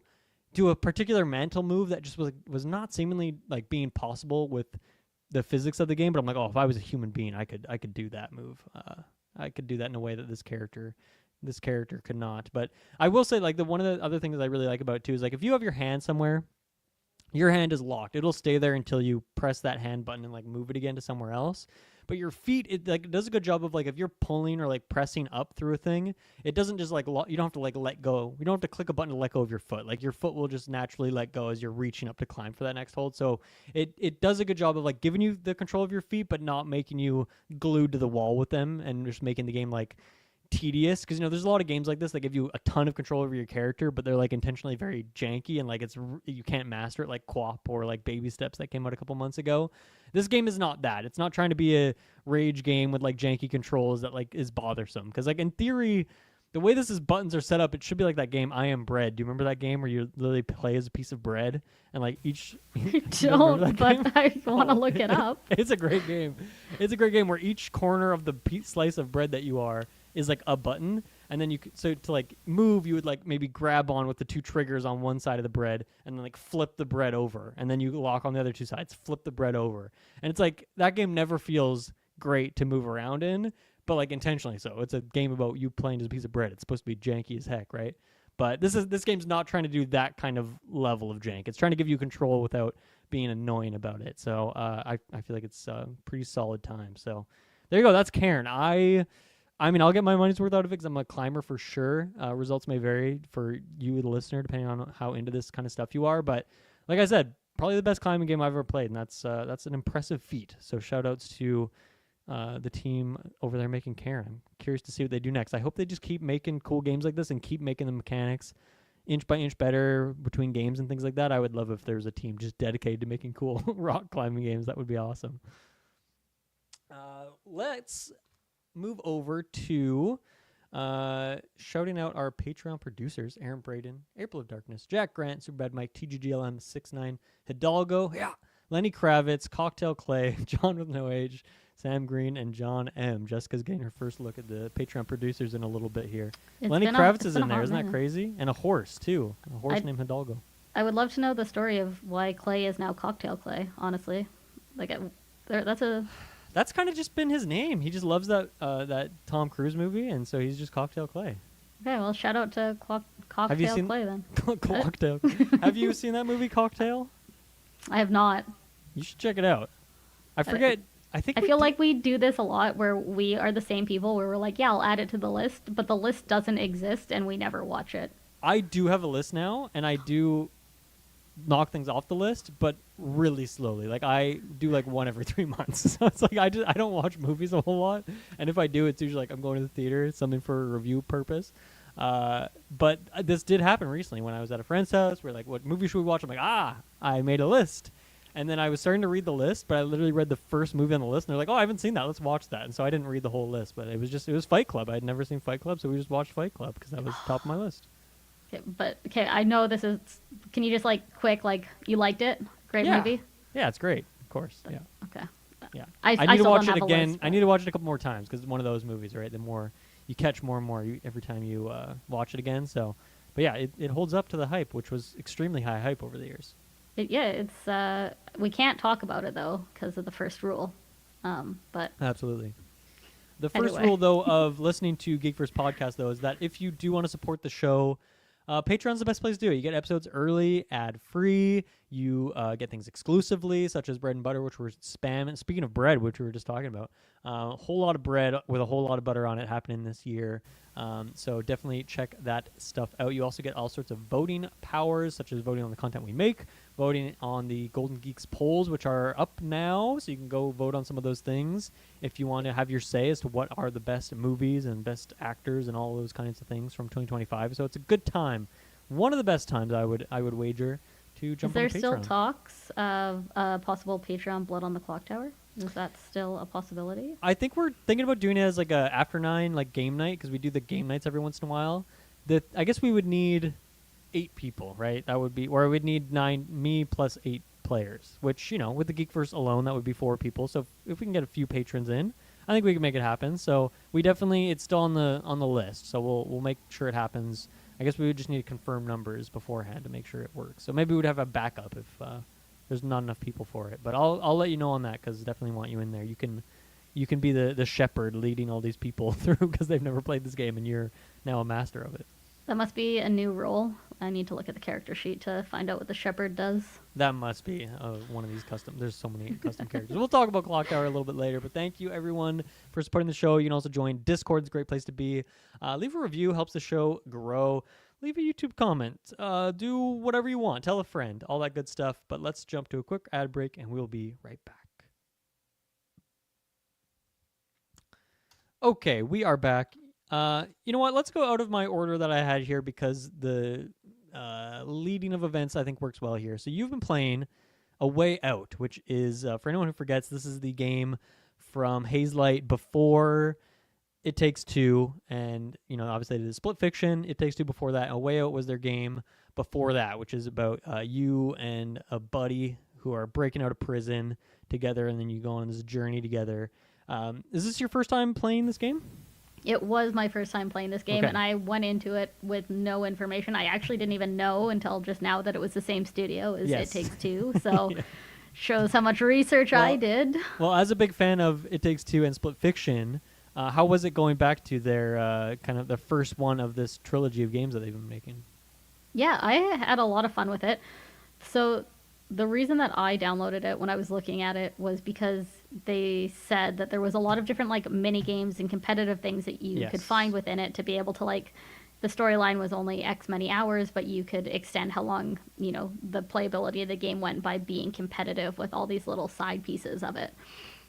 do a particular mantle move that just was not seemingly like being possible with the physics of the game. But I'm like, oh, if I was a human being, I could do that move. I could do that in a way that this character could not. But I will say, like, one of the other things I really like about it too is like if you have your hand somewhere, your hand is locked. It'll stay there until you press that hand button and like move it again to somewhere else. But your feet, it like does a good job of like if you're pulling or like pressing up through a thing, it doesn't just like you don't have to like let go. You don't have to click a button to let go of your foot. Like your foot will just naturally let go as you're reaching up to climb for that next hold. So it does a good job of like giving you the control of your feet, but not making you glued to the wall with them and just making the game like tedious, because there's a lot of games like this that give you a ton of control over your character, but they're like intentionally very janky and like you can't master it, like QWOP or like Baby Steps that came out a couple months ago. This game is not that. It's not trying to be a rage game with like janky controls that like is bothersome, because like in theory the way buttons are set up, it should be like that game I Am Bread. Do you remember that game where you literally play as a piece of bread and like each? Don't, but I want to look it up. It's a great game. It's a great game where each corner of the slice of bread that you are is like a button, and then so to like move, you would like maybe grab on with the 2 triggers on one side of the bread, and then like flip the bread over, and then you lock on the other 2 sides, flip the bread over, and it's like that game never feels great to move around in, but like intentionally so. It's a game about you playing as a piece of bread. It's supposed to be janky as heck, right? But this game's not trying to do that kind of level of jank. It's trying to give you control without being annoying about it. So I feel like it's a pretty solid time. So there you go. That's Cairn. I mean, I'll get my money's worth out of it because I'm a climber for sure. Results may vary for you, the listener, depending on how into this kind of stuff you are. But like I said, probably the best climbing game I've ever played, and that's an impressive feat. So shout outs to the team over there making Cairn. I'm curious to see what they do next. I hope they just keep making cool games like this and keep making the mechanics inch by inch better between games and things like that. I would love if there was a team just dedicated to making cool rock climbing games. That would be awesome. Let's move over to shouting out our Patreon producers: Aaron Braden, April of Darkness, Jack Grant, Superbad Mike, TGGLM69, Hidalgo, Lenny Kravitz, Cocktail Clay, John with No Age, Sam Green, and John M. Jessica's getting her first look at the Patreon producers in a little bit here. Lenny Kravitz is in there. Isn't that crazy? And a horse, too. A horse named Hidalgo. I would love to know the story of why Clay is now Cocktail Clay, honestly. That's kind of just been his name. He just loves that Tom Cruise movie, and so he's just Cocktail Clay. Okay, well, shout out to Cocktail Clay then. Cocktail. Have you seen that movie, Cocktail? I have not. You should check it out. I forget. I feel like we do this a lot where we are the same people where we're like, yeah, I'll add it to the list, but the list doesn't exist and we never watch it. I do have a list now, and I do knock things off the list, but really slowly. Like I do like one every 3 months. So it's like I don't watch movies a whole lot, and if I do, it's usually like I'm going to the theater, something for a review purpose. But this did happen recently when I was at a friend's house. We're like, what movie should we watch? I'm like, I made a list. And then I was starting to read the list, but I literally read the first movie on the list, and they're like, oh, I haven't seen that. Let's watch that. And so I didn't read the whole list, but it was Fight Club. I had never seen Fight Club, so we just watched Fight Club because that was top of my list. Okay, I know this is. Can you just quick, you liked it? Great movie? Yeah, it's great. Of course. Yeah. Okay. Yeah. I need to watch it again. List, I need to watch it a couple more times because it's one of those movies, right? The more you catch more and more every time you watch it again. So, but yeah, it holds up to the hype, which was extremely high hype over the years. It's we can't talk about it though because of the first rule. But absolutely. The first rule though of listening to Geek First Podcast though is that if you do want to support the show, Patreon's the best place to do it. You get episodes early, ad-free. You get things exclusively, such as bread and butter, which we're spamming. Speaking of bread, which we were just talking about, a whole lot of bread with a whole lot of butter on it happening this year. So definitely check that stuff out. You also get all sorts of voting powers, such as voting on the content we make, voting on the Golden Geeks polls, which are up now, so you can go vote on some of those things if you want to have your say as to what are the best movies and best actors and all those kinds of things from 2025. So it's a good time. One of the best times, I would wager, to jump on Patreon. Is there still talks of possible Patreon Blood on the Clocktower? Is that still a possibility? I think we're thinking about doing it as like a after 9 game night because we do the game nights every once in a while. I guess we would need 8 people, right? That would be, or we'd need 9, me plus 8 players, which, with the Geekverse alone, that would be 4 people. So if we can get a few patrons in, I think we can make it happen. So it's still on the list. So we'll make sure it happens. I guess we would just need to confirm numbers beforehand to make sure it works. So maybe we'd have a backup if there's not enough people for it. But I'll let you know on that because definitely want you in there. You can be the shepherd leading all these people through because they've never played this game and you're now a master of it. That must be a new role. I need to look at the character sheet to find out what the shepherd does. That must be one of these custom. There's so many custom characters. We'll talk about Clocktower a little bit later, but thank you everyone for supporting the show. You can also join Discord. It's a great place to be. Leave a review, helps the show grow. Leave a YouTube comment. Do whatever you want. Tell a friend. All that good stuff. But let's jump to a quick ad break, and we'll be right back. Okay, we are back. You know what? Let's go out of my order that I had here because the leading of events I think works well here. So you've been playing A Way Out, which is, for anyone who forgets, this is the game from Hazelight before It Takes Two, and obviously they did Split Fiction. It Takes Two before that. A Way Out was their game before that, which is about you and a buddy who are breaking out of prison together, and then you go on this journey together. Is this your first time playing this game? It was my first time playing this game, Okay. and I went into it with no information. I actually didn't even know until just now that it was the same studio as Yes. It Takes Two. So Yeah. shows how much research I Well- did. Well, as a big fan of It Takes Two and Split Fiction, how was it going back to their kind of the first one of this trilogy of games that they've been making? Yeah, I had a lot of fun with it. So the reason that I downloaded it when I was looking at it was because they said that there was a lot of different like mini games and competitive things that you could Yes. find within it to be able to like the storyline was only X many hours, but you could extend how long, the playability of the game went by being competitive with all these little side pieces of it.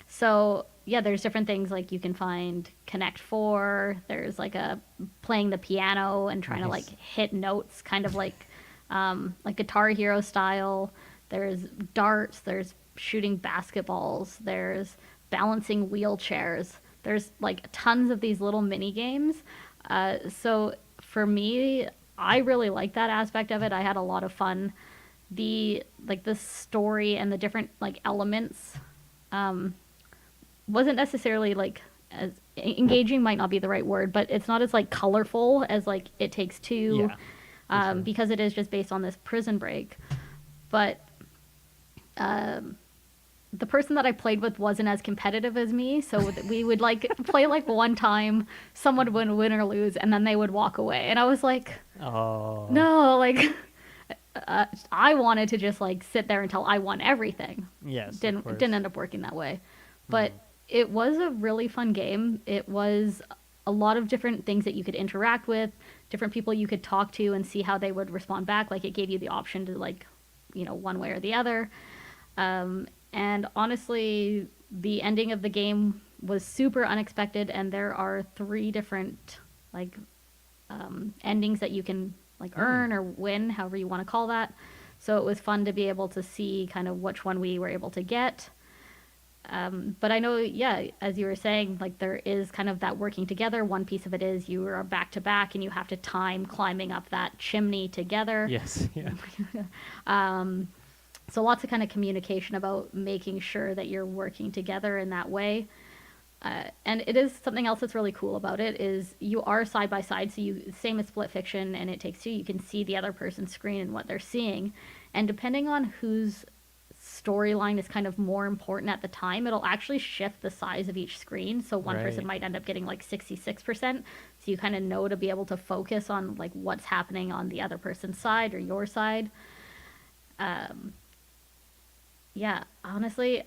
So yeah, there's different things like you can find Connect Four. There's like a playing the piano and trying to Nice. like hit notes, kind of like Guitar Hero style. There's darts. There's shooting basketballs. There's balancing wheelchairs. There's like tons of these little mini games. So for me, I really like that aspect of it. I had a lot of fun. The story and the different like elements wasn't necessarily like as engaging, might not be the right word, but it's not as like colorful as like It Takes Two, Yeah, for sure. because it is just based on this prison break. But the person that I played with wasn't as competitive as me, so we would like play like one time, someone would win or lose, and then they would walk away, and I was like, Oh. no, like I wanted to just like sit there until I won everything. Yes. Didn't of course. didn't end up working that way, but it was a really fun game. It was a lot of different things that you could interact with, different people you could talk to and see how they would respond back. Like it gave you the option to like, one way or the other. And honestly, the ending of the game was super unexpected, and there are 3 different like endings that you can like earn or win, however you want to call that. So it was fun to be able to see kind of which one we were able to get. But I know, yeah, as you were saying, like there is kind of that working together. One piece of it is you are back to back and you have to time climbing up that chimney together. Yes. Yeah. So lots of kind of communication about making sure that you're working together in that way. And it is something else that's really cool about it is you are side by side. So you, same as Split Fiction and It Takes Two, you can see the other person's screen and what they're seeing. And depending on whose storyline is kind of more important at the time, it'll actually shift the size of each screen. So one person Right. might end up getting like 66%. So you kind of know to be able to focus on like what's happening on the other person's side or your side. Yeah, honestly,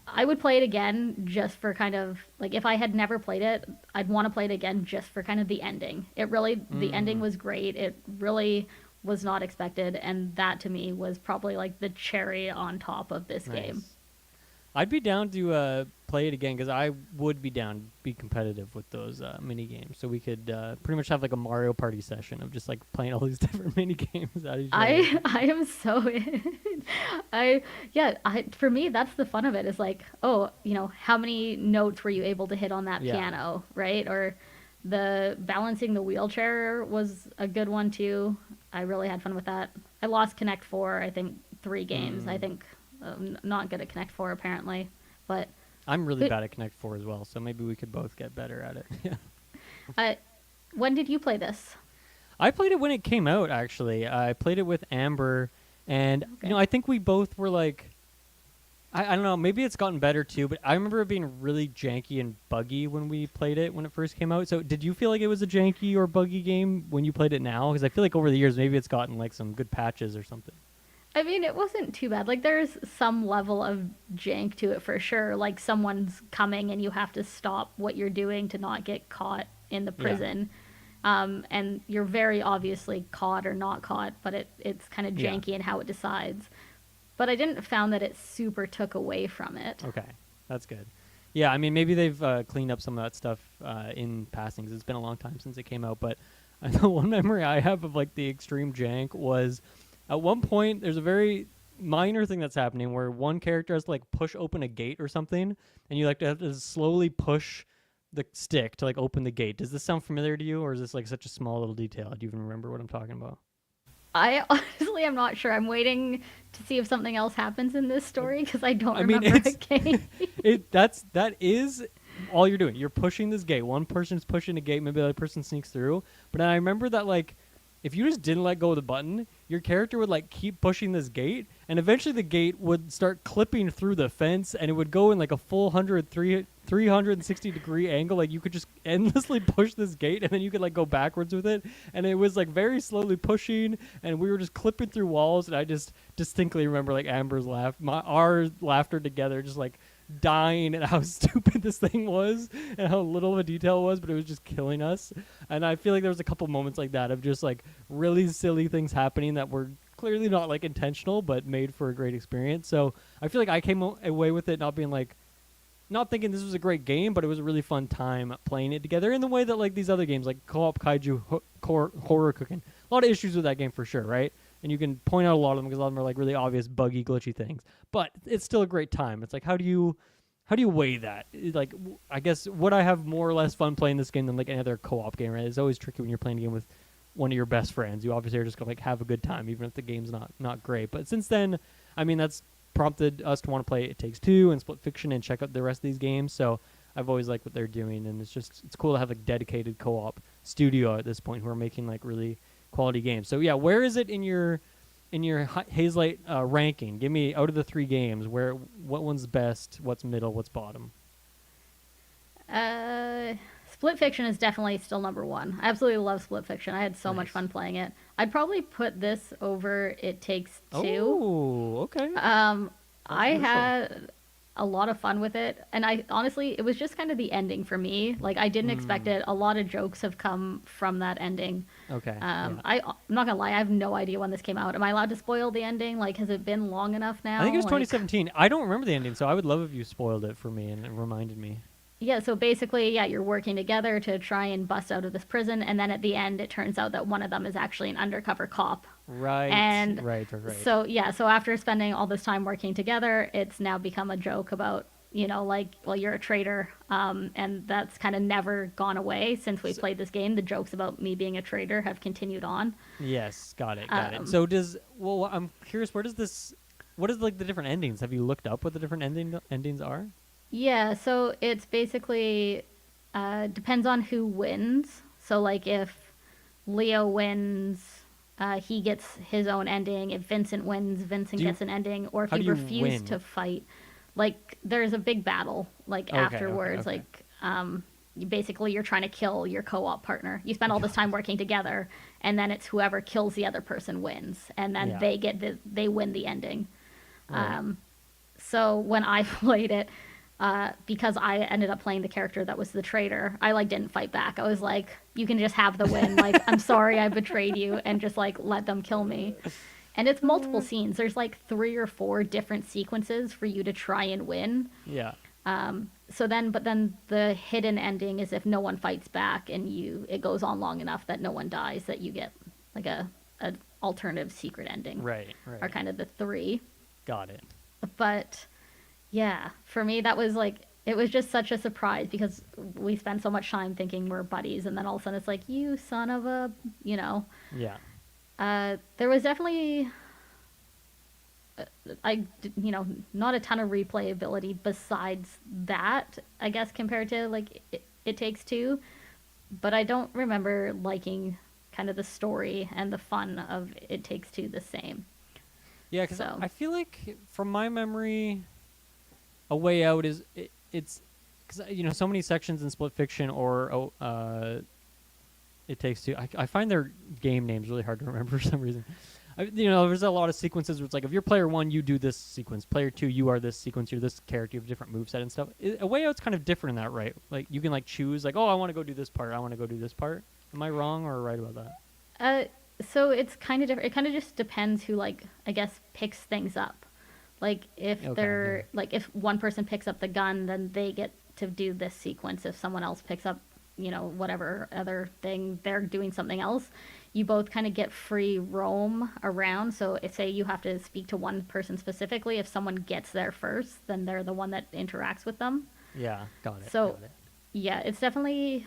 I would play it again just for kind of like if I had never played it, I'd want to play it again just for kind of the ending. The ending was great. It really was not expected, and that to me was probably like the cherry on top of this game. Nice. I'd be down to play it again because I would be down to be competitive with those mini games. So we could pretty much have like a Mario Party session of just like playing all these different mini games out of each other. I am so for me that's the fun of it is like, oh, how many notes were you able to hit on that Yeah. piano, right? Or the balancing the wheelchair was a good one too. I really had fun with that. I lost Connect 4, I think 3 games. I think not good at Connect 4 apparently, but I'm really bad at Connect 4 as well, so maybe we could both get better at it. Yeah. when did you play this? I played it when it came out, actually. I played it with Amber, and Okay. I think we both were like, I don't know, maybe it's gotten better too, but I remember it being really janky and buggy when we played it when it first came out. So did you feel like it was a janky or buggy game when you played it now? Because I feel like over the years, maybe it's gotten like some good patches or something. I mean, it wasn't too bad. Like, there's some level of jank to it for sure. Like, someone's coming and you have to stop what you're doing to not get caught in the prison. And you're very obviously caught or not caught, but it's kind of janky in how it decides. But I didn't found that it super took away from it. Okay, that's good. Yeah, I mean, maybe they've cleaned up some of that stuff in passings. It's been a long time since it came out, but the one memory I have of like the extreme jank was at one point there's a very minor thing that's happening where one character has to like push open a gate or something, and you like to have to slowly push the stick to like open the gate. Does this sound familiar to you, or is this like such a small little detail? Do you even remember what I'm talking about? I honestly am not sure. I'm waiting to see if something else happens in this story because I don't I mean, remember it's again. that is all you're doing. You're pushing this gate. One person's pushing the gate. Maybe the other person sneaks through. But I remember that like, if you just didn't let go of the button, your character would like keep pushing this gate, and eventually the gate would start clipping through the fence, and it would go in like a full 360-degree angle. Like you could just endlessly push this gate, and then you could like go backwards with it, and it was like very slowly pushing, and we were just clipping through walls, and I just distinctly remember like Amber's laugh, our laughter together, just like dying at how stupid this thing was and how little of a detail it was, but it was just killing us. And I feel like there was a couple moments like that of just like really silly things happening that were clearly not like intentional but made for a great experience. So I feel like I came away with it not being like, not thinking this was a great game, but it was a really fun time playing it together in the way that like these other games like co-op kaiju horror cooking, a lot of issues with that game for sure, right? And you can point out a lot of them because a lot of them are like really obvious buggy glitchy things, but it's still a great time. It's like, how do you weigh that? Like, I guess would I have more or less fun playing this game than like any other co-op game, right? It's always tricky when you're playing a game with one of your best friends. You obviously are just gonna like have a good time even if the game's not great. But since then, I mean, that's prompted us to want to play It Takes Two and Split Fiction and check out the rest of these games. So I've always liked what they're doing, and it's cool to have a dedicated co-op studio at this point who are making like really quality games. So yeah, where is it in your Hazelight ranking? Give me, out of the 3 games, what one's best, what's middle, what's bottom? Split Fiction is definitely still number 1. I absolutely love Split Fiction. I had so much Nice. fun playing it. I'd probably put this over It Takes Two. Oh, okay. I wonderful. had a lot of fun with it, and I honestly, it was just kind of the ending for me. Like I didn't expect it. A lot of jokes have come from that ending. Okay. I'm Yeah. not gonna lie, I have no idea when this came out. Am I allowed to spoil the ending? Like, has it been long enough now? I think it was Like, 2017. I don't remember the ending, so I would love if you spoiled it for me and reminded me. yeah, so basically, yeah, you're working together to try and bust out of this prison, and then at the end, it turns out that one of them is actually an undercover cop. Right. And right. So yeah, so after spending all this time working together, it's now become a joke about, like, well, you're a traitor, and that's kind of never gone away since we played this game. The jokes about me being a traitor have continued on. Yes, got it. So I'm curious, what is like the different endings? Have you looked up what the different endings are? Yeah, so it's basically depends on who wins. So like if Leo wins, he gets his own ending. If Vincent wins, Vincent gets an ending. Or if how he do you refuses win? to fight, like there's a big battle like Okay, afterwards. okay. Like basically you're trying to kill your co-op partner. You spend all this time working together, and then it's whoever kills the other person wins, and then Yeah. they win the ending. Right. So when I played it, because I ended up playing the character that was the traitor, I like didn't fight back. I was like, you can just have the win. Like, I'm sorry I betrayed you, and just like let them kill me. And it's multiple scenes. There's like 3 or 4 different sequences for you to try and win. Yeah. But then the hidden ending is if no one fights back and it goes on long enough that no one dies, that you get like a alternative secret ending. Right. Are kind of the 3. Got it. But yeah, for me that was like, it was just such a surprise because we spend so much time thinking we're buddies, and then all of a sudden it's like, you son of a, Yeah. there was definitely not a ton of replayability besides that, I guess, compared to like it Takes Two, but I don't remember liking kind of the story and the fun of It Takes Two the same. Yeah, because So. I feel like from my memory, A Way Out it's because so many sections in Split Fiction or It Takes Two. I find their game names really hard to remember for some reason. There's a lot of sequences where it's like, if you're player 1, you do this sequence. Player 2, you are this sequence. You're this character. You have a different moveset and stuff. A Way Out's kind of different in that, right? Like you can like choose like, oh, I want to go do this part. I want to go do this part. Am I wrong or right about that? So it's kind of different. It kind of just depends who, like, I guess, picks things up. Like if if one person picks up the gun, then they get to do this sequence. If someone else picks up, whatever other thing, they're doing something else. You both kind of get free roam around. So if, say, you have to speak to one person specifically, if someone gets there first, then they're the one that interacts with them. Yeah, got it. So got it. Yeah, it's definitely.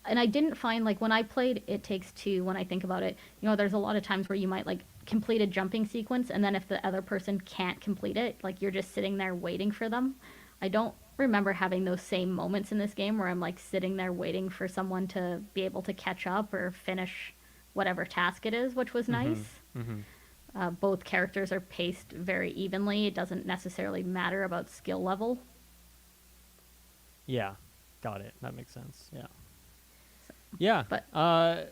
And I didn't find like when I played It Takes Two, when I think about it, there's a lot of times where you might like complete a jumping sequence, and then if the other person can't complete it, like you're just sitting there waiting for them. I don't remember having those same moments in this game where I'm like sitting there waiting for someone to be able to catch up or finish whatever task it is, which was nice. Mm-hmm. Both characters are paced very evenly. It doesn't necessarily matter about skill level. Yeah, got it. That makes sense. Yeah. Yeah. But A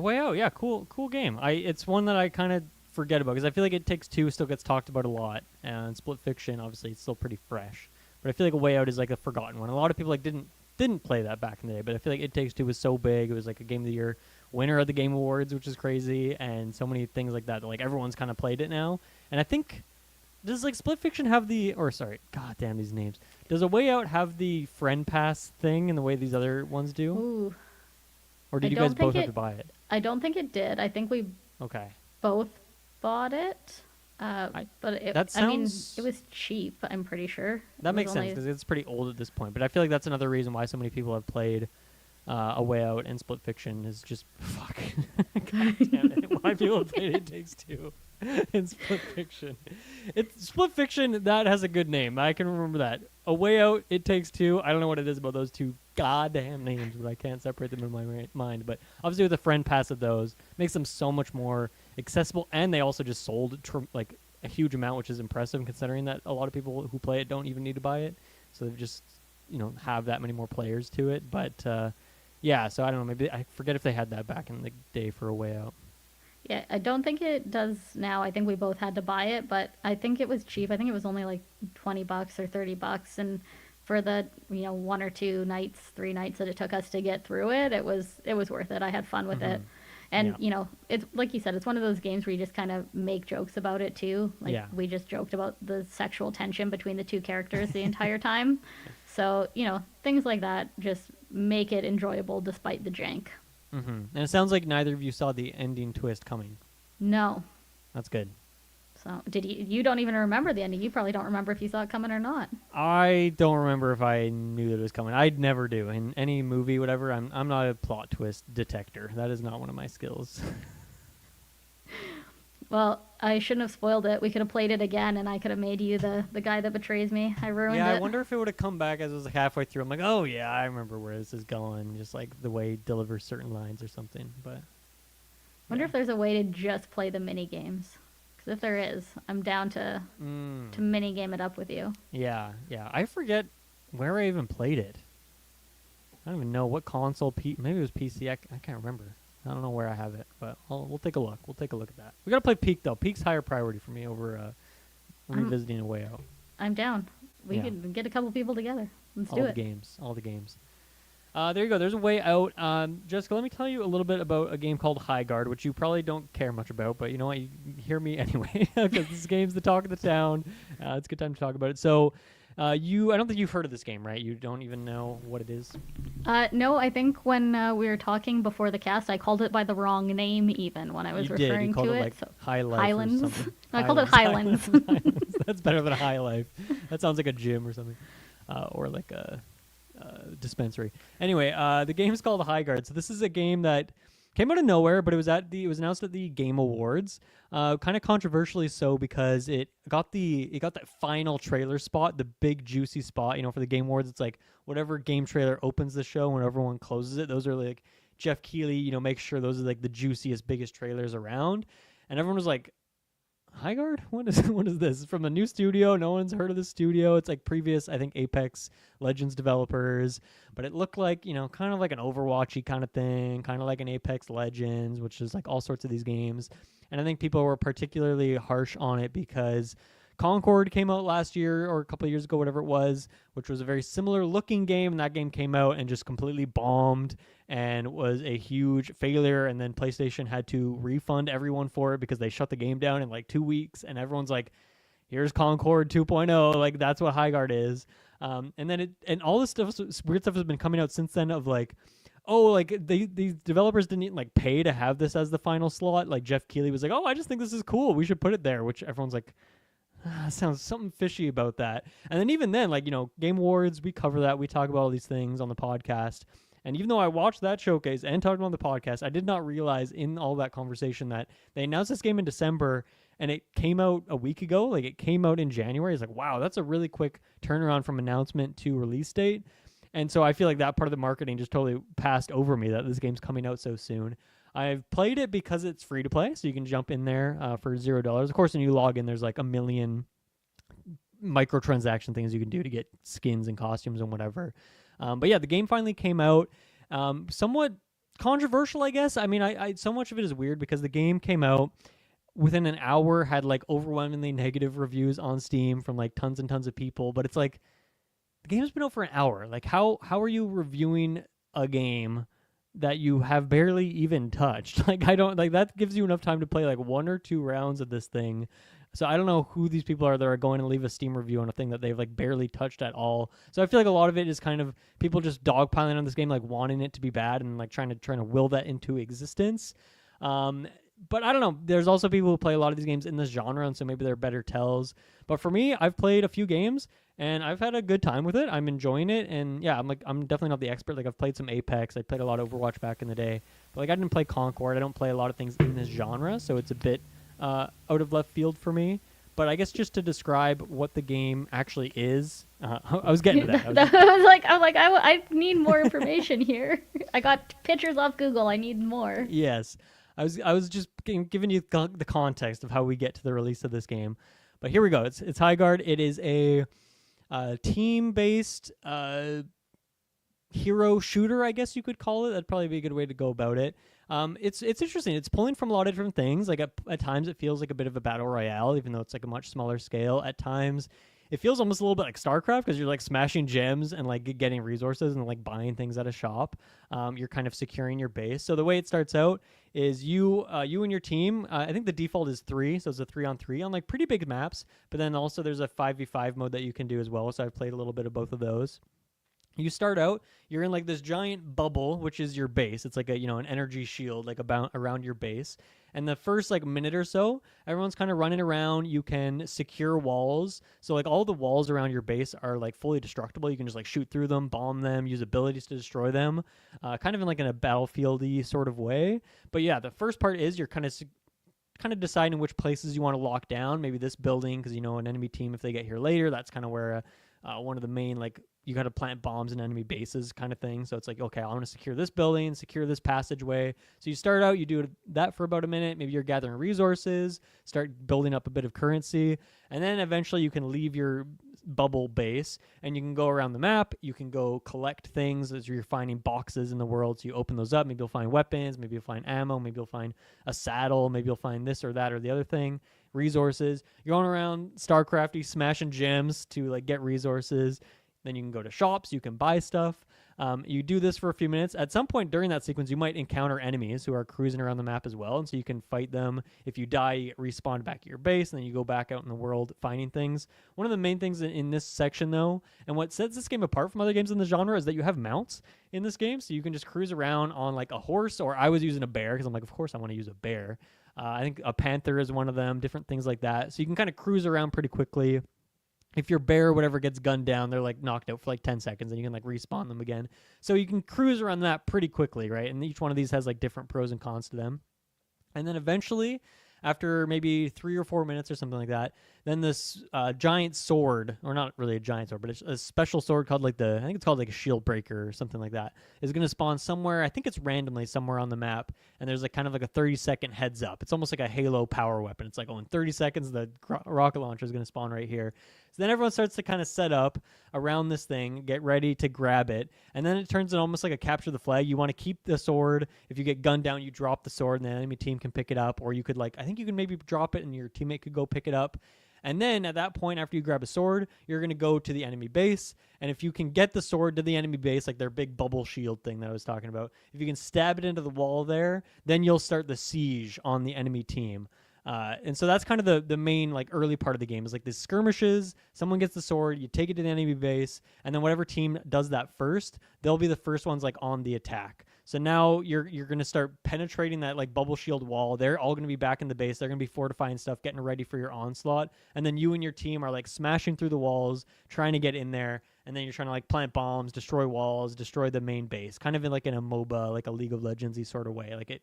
Way Out. Yeah, cool game. It's one that I kind of forget about because I feel like It Takes Two still gets talked about a lot, and Split Fiction obviously it's still pretty fresh. But I feel like A Way Out is like a forgotten one. A lot of people like didn't play that back in the day, but I feel like It Takes Two was so big. It was like a Game of the Year winner at the Game Awards, which is crazy, and so many things like that. Like everyone's kind of played it now, and I think does like Split Fiction have the god damn these names. Does A Way Out have the friend pass thing in the way these other ones do? ooh, Or did I you guys don't both think have to buy it? I don't think it did. I think we Okay. both bought it. But I mean, it was cheap. I'm pretty sure That makes sense because it's pretty old at this point. But I feel like that's another reason why so many people have played A Way Out and Split Fiction is just fuck. God damn it! Why people have played It Takes Two and Split Fiction? It's Split Fiction that has a good name. I can remember that. A Way Out, It Takes Two. I don't know what it is about those two goddamn names, but I can't separate them in my mind. But obviously, with the friend pass of those, makes them so much more accessible, and they also just sold like a huge amount, which is impressive considering that a lot of people who play it don't even need to buy it, so they've just have that many more players to it. But yeah, so I don't know, maybe I forget if they had that back in the day for A Way Out. Yeah, I don't think it does now. I think we both had to buy it, but I think it was cheap. I think it was only like $20 or $30, and for the 1 or 2 nights, 3 nights that it took us to get through it, it was worth it. I had fun with it. And it's like you said, it's one of those games where you just kind of make jokes about it too. Like we just joked about the sexual tension between the two characters the entire time. So things like that just make it enjoyable despite the jank. And it sounds like neither of you saw the ending twist coming. No. That's good. So did you don't even remember the ending. You probably don't remember if you saw it coming or not. I don't remember if I knew that it was coming. I'd never do. In any movie, whatever, I'm not a plot twist detector. That is not one of my skills. Well, I shouldn't have spoiled it. We could have played it again, and I could have made you the guy that betrays me. I ruined it. Yeah, I wonder if it would have come back as it was like halfway through. I'm like, oh yeah, I remember where this is going. Just like the way it delivers certain lines or something. But wonder if there's a way to just play the mini games. Because if there is, I'm down to mini game it up with you. Yeah. I forget where I even played it. I don't even know what console. Maybe it was PC. I can't remember. I don't know where I have it, but we'll take a look. We'll take a look at that. We gotta play Peak though. Peak's higher priority for me over revisiting A Way Out. I'm down. We could get a couple people together. Let's do it. All the games. There you go. There's A Way Out. Jessica, let me tell you a little bit about a game called Highguard, which you probably don't care much about, but you know what? You hear me anyway, because this game's the talk of the town. It's a good time to talk about it. So, I don't think you've heard of this game, right? You don't even know what it is? No, I think when we were talking before the cast, I called it by the wrong name even when I was referring to it. Like so Highlands. I called it Highlands. That's better than High Life. That sounds like a gym or something, or like a dispensary. Anyway, the game is called Highguard. So this is a game that came out of nowhere, but it was announced at the Game Awards. Kind of controversially so because it got that final trailer spot, the big juicy spot. For the Game Awards, it's like whatever game trailer opens the show and everyone closes it. Those are like Jeff Keighley. Make sure those are like the juiciest, biggest trailers around. And everyone was like, Highguard? What is this? From a new studio. No one's heard of this studio. It's like previous, I think, Apex Legends developers. But it looked like, kind of like an Overwatchy kind of thing, kind of like an Apex Legends, which is like all sorts of these games. And I think people were particularly harsh on it because Concord came out last year or a couple of years ago, whatever it was, which was a very similar looking game. And that game came out and just completely bombed and was a huge failure. And then PlayStation had to refund everyone for it because they shut the game down in like 2 weeks. And everyone's like, here's Concord 2.0. Like, that's what Highguard is. And then all this stuff, weird stuff has been coming out since then of like, these developers didn't like pay to have this as the final slot. Like Jeff Keighley was like, oh, I just think this is cool. We should put it there, which everyone's like, sounds something fishy about that. And then even then, like, Game Awards, we cover that. We talk about all these things on the podcast. And even though I watched that showcase and talked about on the podcast, I did not realize in all that conversation that they announced this game in December and it came out a week ago. Like, it came out in January. It's like, wow, that's a really quick turnaround from announcement to release date. And so I feel like that part of the marketing just totally passed over me, that this game's coming out so soon. I've played it because it's free to play, so you can jump in there for $0. Of course, when you log in, there's like a million microtransaction things you can do to get skins and costumes and whatever. But yeah, the game finally came out. Somewhat controversial, I guess. I mean, I so much of it is weird because the game came out within an hour, had like overwhelmingly negative reviews on Steam from like tons and tons of people. But it's like, the game's been out for an hour. Like, how are you reviewing a game that you have barely even touched? Like, I don't, like, that gives you enough time to play like 1 or 2 rounds of this thing. So I don't know who these people are that are going to leave a Steam review on a thing that they've like barely touched at all. So I feel like a lot of it is kind of people just dogpiling on this game, like wanting it to be bad and like trying to will that into existence. But I don't know. There's also people who play a lot of these games in this genre, and so maybe they're better tells. But for me, I've played a few games, and I've had a good time with it. I'm enjoying it, and yeah, I'm definitely not the expert. Like, I've played some Apex. I played a lot of Overwatch back in the day. But like, I didn't play Concord. I don't play a lot of things in this genre, so it's a bit out of left field for me. But I guess just to describe what the game actually is, I was getting to that. I need more information here. I got pictures off Google. I need more. Yes. I was just giving you the context of how we get to the release of this game. But here we go. It's Highguard. It is a team-based hero shooter, I guess you could call it. That'd probably be a good way to go about it. It's interesting. It's pulling from a lot of different things. Like at times it feels like a bit of a battle royale, even though it's like a much smaller scale. At times it feels almost a little bit like StarCraft because you're like smashing gems and like getting resources and like buying things at a shop. You're kind of securing your base. So the way it starts out is you and your team. I think the default is 3, so it's a 3-on-3 on like pretty big maps. But then also there's a 5v5 mode that you can do as well. So I've played a little bit of both of those. You start out, you're in like this giant bubble, which is your base. It's like an energy shield like about around your base. And the first like minute or so, everyone's kind of running around. You can secure walls. So like all the walls around your base are like fully destructible. You can just like shoot through them, bomb them, use abilities to destroy them, kind of in like in a battlefieldy sort of way. But yeah, the first part is you're kind of deciding which places you want to lock down. Maybe this building, because an enemy team, if they get here later, that's kind of where one of the main like you got to plant bombs in enemy bases kind of thing. So it's like, okay, I want to secure this building, secure this passageway. So you start out, you do that for about a minute. Maybe you're gathering resources, start building up a bit of currency. And then eventually you can leave your bubble base and you can go around the map. You can go collect things as you're finding boxes in the world. So you open those up. Maybe you'll find weapons. Maybe you'll find ammo. Maybe you'll find a saddle. Maybe you'll find this or that or the other thing. Resources. You're going around StarCrafty smashing gems to like get resources. Then you can go to shops, you can buy stuff. You do this for a few minutes. At some point during that sequence, you might encounter enemies who are cruising around the map as well, and so you can fight them. If you die, you get respawned back at your base, and then you go back out in the world finding things. One of the main things in this section, though, and what sets this game apart from other games in the genre is that you have mounts in this game, so you can just cruise around on like a horse, or I was using a bear, because I'm like, of course I want to use a bear. I think a panther is one of them, different things like that. So you can kind of cruise around pretty quickly. If your bear or whatever gets gunned down, they're like knocked out for like 10 seconds and you can like respawn them again. So you can cruise around that pretty quickly, right? And each one of these has like different pros and cons to them. And then eventually, after maybe 3 or 4 minutes or something like that, then this giant sword, or not really a giant sword, but it's a special sword called like I think it's called like a shield breaker or something like that, is going to spawn somewhere. I think it's randomly somewhere on the map. And there's like kind of like a 30-second heads up. It's almost like a Halo power weapon. It's like, oh, in 30 seconds, the rocket launcher is going to spawn right here. So then everyone starts to kind of set up around this thing, get ready to grab it. And then it turns into almost like a capture the flag. You want to keep the sword. If you get gunned down, you drop the sword and the enemy team can pick it up. Or you could I think you can maybe drop it and your teammate could go pick it up. And then at that point, after you grab a sword, you're going to go to the enemy base. And if you can get the sword to the enemy base, like their big bubble shield thing that I was talking about, if you can stab it into the wall there, then you'll start the siege on the enemy team. And so that's kind of the main like early part of the game is like these skirmishes. Someone gets the sword, you take it to the enemy base, and then whatever team does that first, they'll be the first ones like on the attack. So now you're going to start penetrating that like bubble shield wall. They're all going to be back in the base. They're going to be fortifying stuff, getting ready for your onslaught. And then you and your team are like smashing through the walls, trying to get in there. And then you're trying to like plant bombs, destroy walls, destroy the main base, kind of in like in a MOBA, like a League of Legends-y sort of way. Like it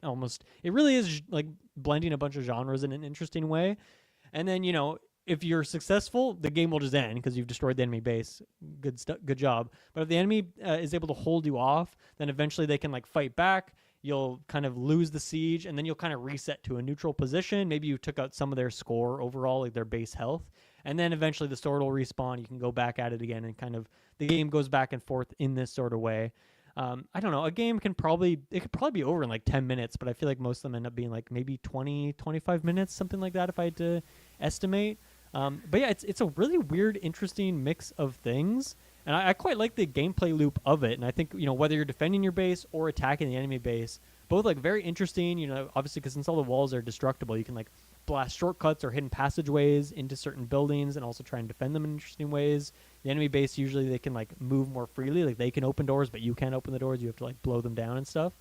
really is like blending a bunch of genres in an interesting way. And then, if you're successful, the game will just end because you've destroyed the enemy base. Good job. But if the enemy is able to hold you off, then eventually they can like fight back. You'll kind of lose the siege, and then you'll kind of reset to a neutral position. Maybe you took out some of their score overall, like their base health, and then eventually the sword will respawn. You can go back at it again, and kind of the game goes back and forth in this sort of way. I don't know. A game could probably be over in like 10 minutes, but I feel like most of them end up being like maybe 20, 25 minutes, something like that, if I had to estimate. But yeah, it's a really weird, interesting mix of things, and I quite like the gameplay loop of it. And I think whether you're defending your base or attacking the enemy base, both like very interesting. Obviously because since all the walls are destructible, you can like blast shortcuts or hidden passageways into certain buildings, and also try and defend them in interesting ways. The enemy base usually they can like move more freely, like they can open doors, but you can't open the doors. You have to like blow them down and stuff.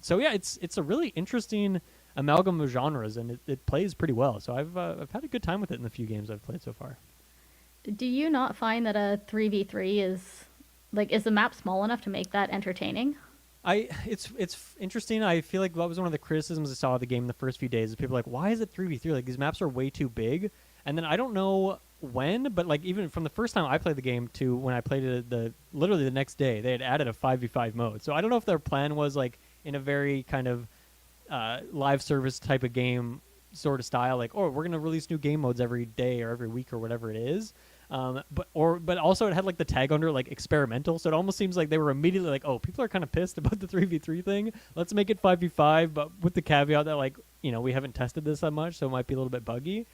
So yeah, it's a really interesting amalgam of genres, and it plays pretty well. So I've had a good time with it in the few games I've played so far. Do you not find that a 3v3 is the map small enough to make that entertaining? It's interesting. I feel like that was one of the criticisms I saw of the game the first few days. Is people like, why is it 3v3? Like these maps are way too big. And then I don't know when, but like even from the first time I played the game to when I played it literally the next day, they had added a 5v5 mode. So I don't know if their plan was like in a very kind of live service type of game sort of style, like, oh, we're gonna release new game modes every day or every week or whatever it is. But also it had like the tag under like experimental, so it almost seems like they were immediately like, oh, people are kind of pissed about the 3v3 thing. Let's make it 5v5, but with the caveat that like we haven't tested this that much, so it might be a little bit buggy.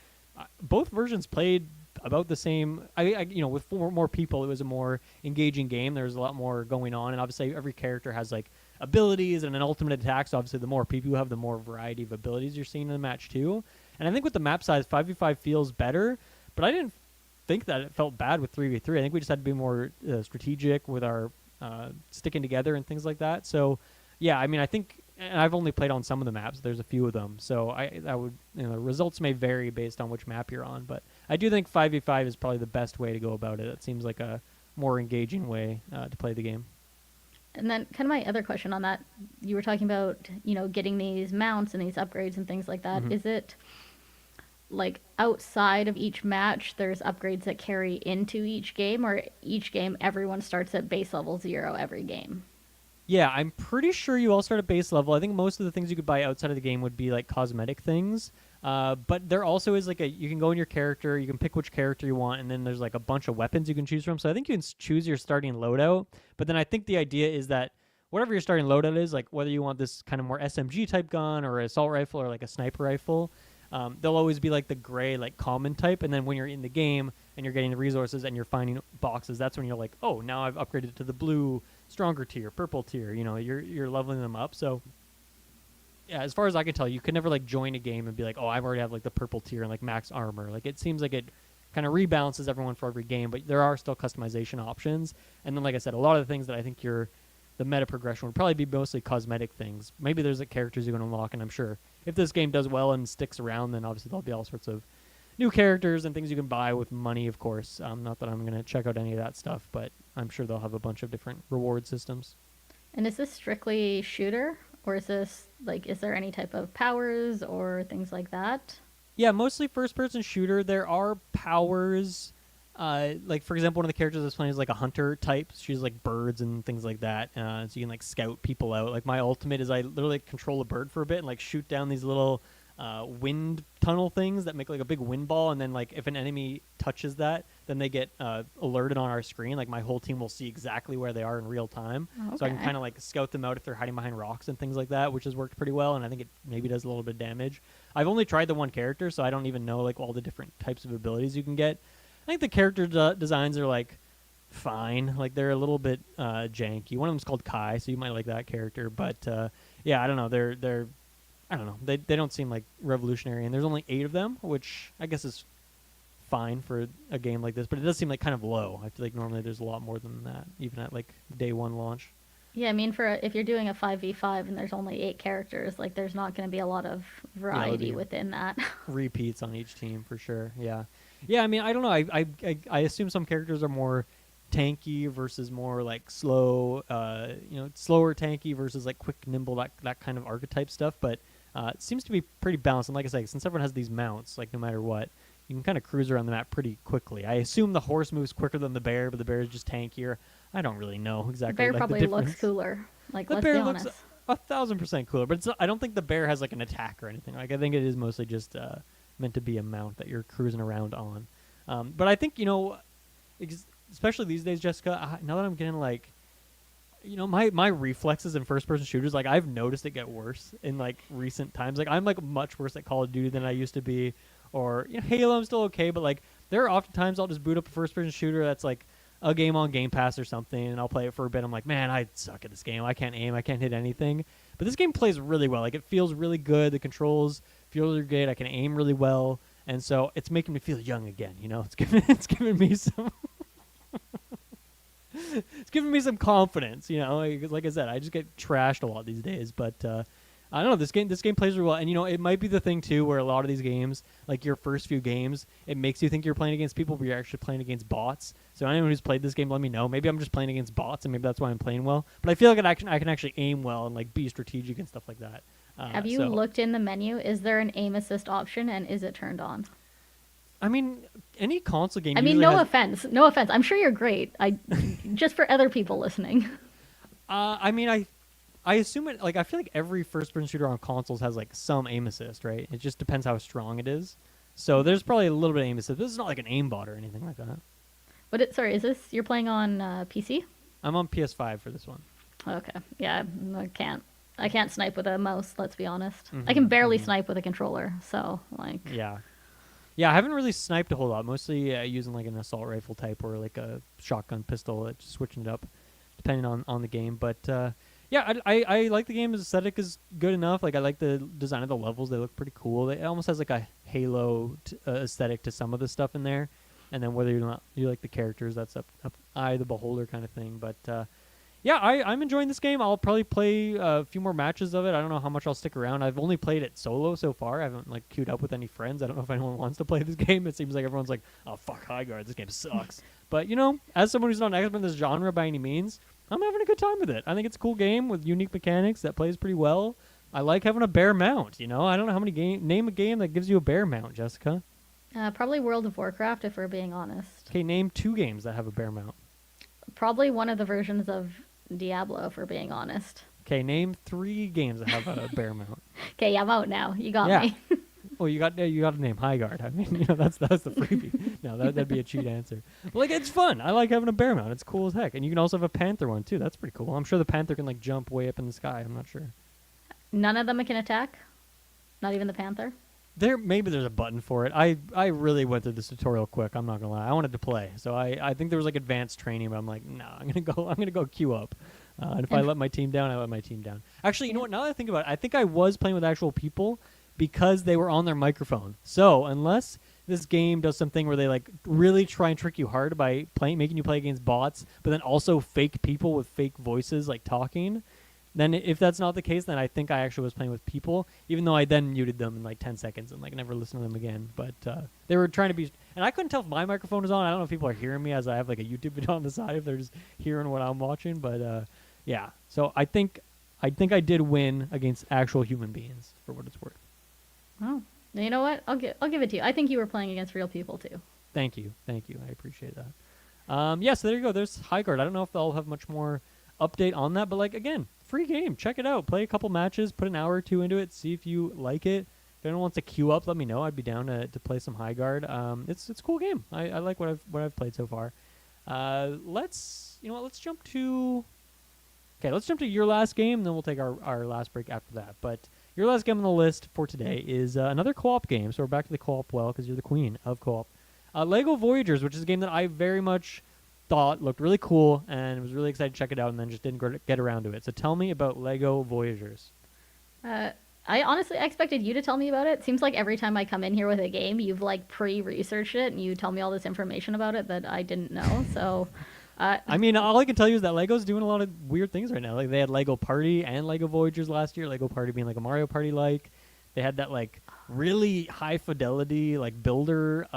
Both versions played about the same. With 4 more people, it was a more engaging game. There was a lot more going on, and obviously every character has like abilities and an ultimate attack. So obviously the more people you have, the more variety of abilities you're seeing in the match too. And I think with the map size, 5v5 feels better, but I didn't think that it felt bad with 3v3. I think we just had to be more strategic with our sticking together and things like that. So yeah, I mean, I think, and I've only played on some of the maps. There's a few of them, so results may vary based on which map you're on. But I do think 5v5 is probably the best way to go about it. It seems like a more engaging way to play the game. And then kind of my other question on that, you were talking about, getting these mounts and these upgrades and things like that. Mm-hmm. Is it like outside of each match, there's upgrades that carry into each game, or each game everyone starts at base level 0 every game? Yeah, I'm pretty sure you all start at base level. I think most of the things you could buy outside of the game would be like cosmetic things. But there also is like you can go in your character, you can pick which character you want, and then there's like a bunch of weapons you can choose from. So I think you can choose your starting loadout. But then I think the idea is that whatever your starting loadout is, like whether you want this kind of more SMG type gun or assault rifle or like a sniper rifle, they'll always be like the gray, like common type. And then when you're in the game and you're getting the resources and you're finding boxes, that's when you're like, oh, now I've upgraded to the blue, stronger tier, purple tier. You're leveling them up. So yeah, as far as I can tell, you could never like join a game and be like, oh, I already have like the purple tier and like max armor. Like it seems like it kind of rebalances everyone for every game, but there are still customization options. And then, like I said, a lot of the things that I think the meta progression would probably be mostly cosmetic things. Maybe there's like characters you can unlock, and I'm sure if this game does well and sticks around, then obviously there'll be all sorts of new characters and things you can buy with money, of course. Not that I'm going to check out any of that stuff, but I'm sure they'll have a bunch of different reward systems. And is this strictly shooter? Or is this, is there any type of powers or things like that? Yeah, mostly first-person shooter. There are powers. Like, for example, one of the characters I was playing is like a hunter type. She's like birds and things like that. So you can like scout people out. Like my ultimate is I literally control a bird for a bit and like shoot down these little wind tunnel things that make like a big wind ball. And then like if an enemy touches that, then they get alerted on our screen. Like my whole team will see exactly where they are in real time. Okay. So I can kind of like scout them out if they're hiding behind rocks and things like that, which has worked pretty well. And I think it maybe does a little bit of damage. I've only tried the one character, so I don't even know like all the different types of abilities you can get. I think the character designs are like fine. Like they're a little bit janky. One of them's called Kai, so you might like that character. But yeah, I don't know. They're I don't know. They don't seem like revolutionary, and there's only 8 of them, which I guess is fine for a game like this. But it does seem like kind of low. I feel like normally there's a lot more than that, even at like day 1 launch. Yeah, I mean, if you're doing a 5v5 and there's only 8 characters, like there's not going to be a lot of Yeah, it would variety be within that. repeats on each team for sure. Yeah, yeah. I mean, I don't know. I assume some characters are more tanky versus more like slow. Slower tanky versus like quick, nimble. That kind of archetype stuff. But it seems to be pretty balanced. And like I said, since everyone has these mounts, like no matter what, you can kind of cruise around the map pretty quickly. I assume the horse moves quicker than the bear, but the bear is just tankier. I don't really know exactly. Bear like, probably the difference. looks cooler. Like, The let's bear be looks honest. 1,000% cooler, but I don't think the bear has like an attack or anything. Like I think it is mostly just meant to be a mount that you're cruising around on. But I think especially these days, Jessica. Now that I'm getting like, my reflexes in first-person shooters, like I've noticed it get worse in like recent times. Like I'm like much worse at Call of Duty than I used to be, or Halo I'm still okay, but like there are often times I'll just boot up a first-person shooter that's like a game on Game Pass or something, and I'll play it for a bit. I'm like, man, I suck at this game. I can't aim. I can't hit anything. But this game plays really well. Like it feels really good. The controls feel really good. I can aim really well, and so it's making me feel young again. It's giving me some. It's giving me some confidence, Like I said, I just get trashed a lot these days, but I don't know. This game plays really well, and it might be the thing too, where a lot of these games, like your first few games, it makes you think you're playing against people, but you're actually playing against bots. So anyone who's played this game, let me know. Maybe I'm just playing against bots, and maybe that's why I'm playing well. But I feel like I can actually aim well and like be strategic and stuff like that. Have you looked in the menu? Is there an aim assist option, and is it turned on? I mean, any console game. I mean, no offense. No offense. I'm sure you're great. Just for other people listening. I mean, I assume it. Like, I feel like every first-person shooter on consoles has like some aim assist, right? It just depends how strong it is. So there's probably a little bit of aim assist. This is not like an aimbot or anything like that. But sorry, you're playing on PC? I'm on PS5 for this one. Okay. Yeah, I can't snipe with a mouse. Let's be honest. I can barely snipe with a controller. So like. Yeah. Yeah, I haven't really sniped a whole lot. Mostly using like an assault rifle type or like a shotgun pistol, just switching it up depending on the game. But yeah, I like the game. The aesthetic is good enough. Like I like the design of the levels. They look pretty cool. It almost has like a Halo aesthetic to some of the stuff in there. And then whether you like the characters, that's up eye the beholder kind of thing. But yeah, I'm enjoying this game. I'll probably play a few more matches of it. I don't know how much I'll stick around. I've only played it solo so far. I haven't like queued up with any friends. I don't know if anyone wants to play this game. It seems like everyone's like, oh, fuck Highguard. This game sucks. But, as someone who's not an expert in this genre by any means, I'm having a good time with it. I think it's a cool game with unique mechanics that plays pretty well. I like having a bear mount, I don't know how many name a game that gives you a bear mount, Jessica. Probably World of Warcraft, if we're being honest. Okay, name 2 games that have a bear mount. Probably one of the versions of Diablo, if we're being honest. Okay, name 3 games that have a bear mount. Okay, I'm out now. You got me. Well, you got to name Highguard. I mean, that's the freebie. No, that'd be a cheat answer. But, like, it's fun. I like having a bear mount. It's cool as heck. And you can also have a panther one too. That's pretty cool. I'm sure the panther can like jump way up in the sky. I'm not sure. None of them can attack. Not even the panther. Maybe there's a button for it. I really went through this tutorial quick. I'm not gonna lie. I wanted to play, so I think there was like advanced training, but I'm like, no, I'm gonna go queue up. And if I let my team down, I let my team down. Actually, you know what? Now that I think about it, I think I was playing with actual people because they were on their microphone. So unless this game does something where they like really try and trick you hard by making you play against bots, but then also fake people with fake voices like talking. Then if that's not the case, then I think I actually was playing with people, even though I then muted them in like 10 seconds and like never listened to them again. But they were trying to be, and I couldn't tell if my microphone was on. I don't know if people are hearing me as I have like a YouTube video on the side, if they're just hearing what I'm watching. But yeah, so I think I did win against actual human beings for what it's worth. Oh, you know what? I'll give it to you. I think you were playing against real people too. Thank you. I appreciate that. Yeah, so there you go. There's Highguard. I don't know if they'll have much more update on that, but like again, free game. Check it out. Play a couple matches. Put an hour or 2 into it. See if you like it. If anyone wants to queue up, let me know. I'd be down to play some Highguard. It's a cool game. I like what I've played so far. Let's jump to your last game, then we'll take our last break after that. But your last game on the list for today is another co-op game. So we're back to the co-op because you're the queen of co-op. Lego Voyagers, which is a game that I very much thought looked really cool and was really excited to check it out, and then just didn't get around to it. So tell me about Lego Voyagers. I honestly expected you to tell me about it. Seems like every time I come in here with a game, you've like pre-researched it and you tell me all this information about it that I didn't know. So I mean, all I can tell you is that Lego's doing a lot of weird things right now. Like they had Lego Party and Lego Voyagers last year. Lego Party being like a Mario Party like. They had that like really high fidelity like builder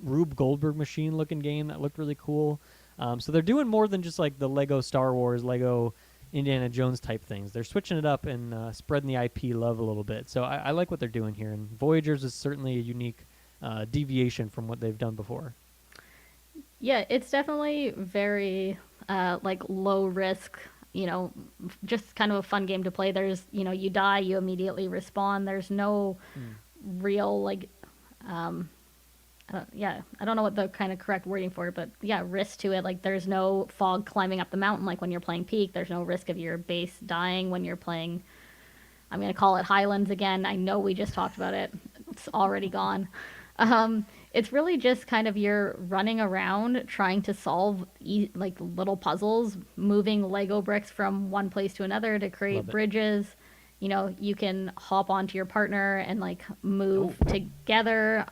Rube Goldberg machine looking game that looked really cool. So they're doing more than just like the Lego Star Wars, Lego Indiana Jones type things. They're switching it up and spreading the IP love a little bit. So I like what they're doing here. And Voyagers is certainly a unique deviation from what they've done before. Yeah, it's definitely very like low risk, just kind of a fun game to play. There's, you die, you immediately respawn. There's no real like I don't know what the kind of correct wording for it, but yeah, risk to it. Like there's no fog climbing up the mountain like when you're playing Peak. There's no risk of your base dying when you're playing, I'm going to call it Highlands again. I know we just talked about it. It's already gone. It's really just kind of you're running around trying to solve like little puzzles, moving Lego bricks from one place to another to create bridges. You can hop onto your partner and like move together,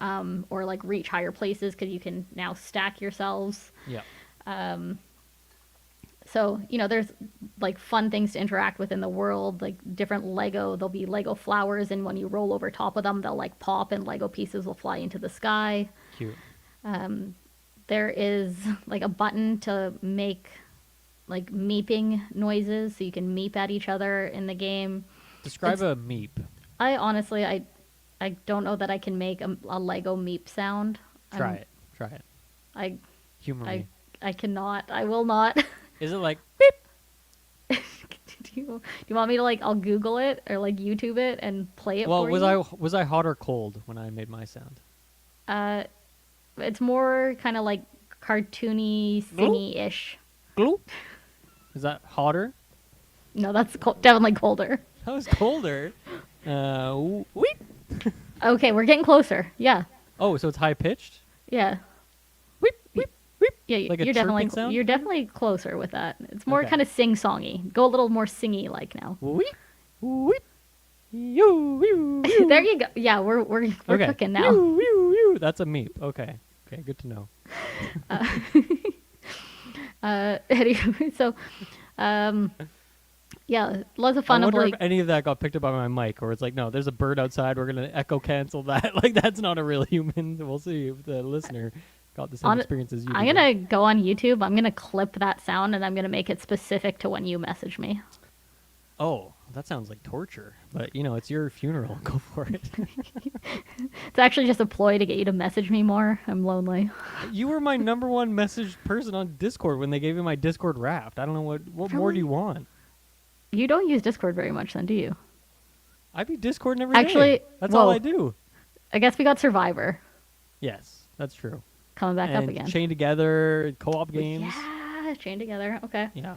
or like reach higher places because you can now stack yourselves. Yeah. So, there's like fun things to interact with in the world, like different Lego. There'll be Lego flowers, and when you roll over top of them, they'll like pop and Lego pieces will fly into the sky. Cute. There is like a button to make like meeping noises, so you can meep at each other in the game. Describe a meep. I honestly, I don't know that I can make a Lego meep sound. Try it. Humor me. I cannot. I will not. Is it like beep? Do you want me to like? I'll Google it or like YouTube it and play it for you? Well, was I hot or cold when I made my sound? It's more kind of like cartoony, singy-ish. Glue? Is that hotter? No, that's definitely colder. That was colder. Weep. Okay, we're getting closer. Yeah. Oh, so it's high pitched? Yeah. Weep, weep, weep. Yeah, like you're definitely closer with that. It's more kind of sing-songy. Go a little more singy-like now. Weep, weep. Yoo. There you go. Yeah, we're cooking now. Yoo. That's a meep. Okay, good to know. Anyway, so, yeah, lots of fun. I wonder if any of that got picked up by my mic, or it's like, no, there's a bird outside. We're gonna echo cancel that. Like that's not a real human. We'll see if the listener got the same experience as you. I'm gonna go on YouTube. I'm gonna clip that sound, and I'm gonna make it specific to when you message me. Oh, that sounds like torture. But it's your funeral. Go for it. It's actually just a ploy to get you to message me more. I'm lonely. You were my number one message person on Discord when they gave me my Discord Wrapped. I don't know what more do you want. You don't use Discord very much then, do you? I be Discording every day. That's all I do. I guess we got Survivor. Yes, that's true. Coming back up again. Chain Together, co-op games. Yeah, Chain Together. Okay. Yeah.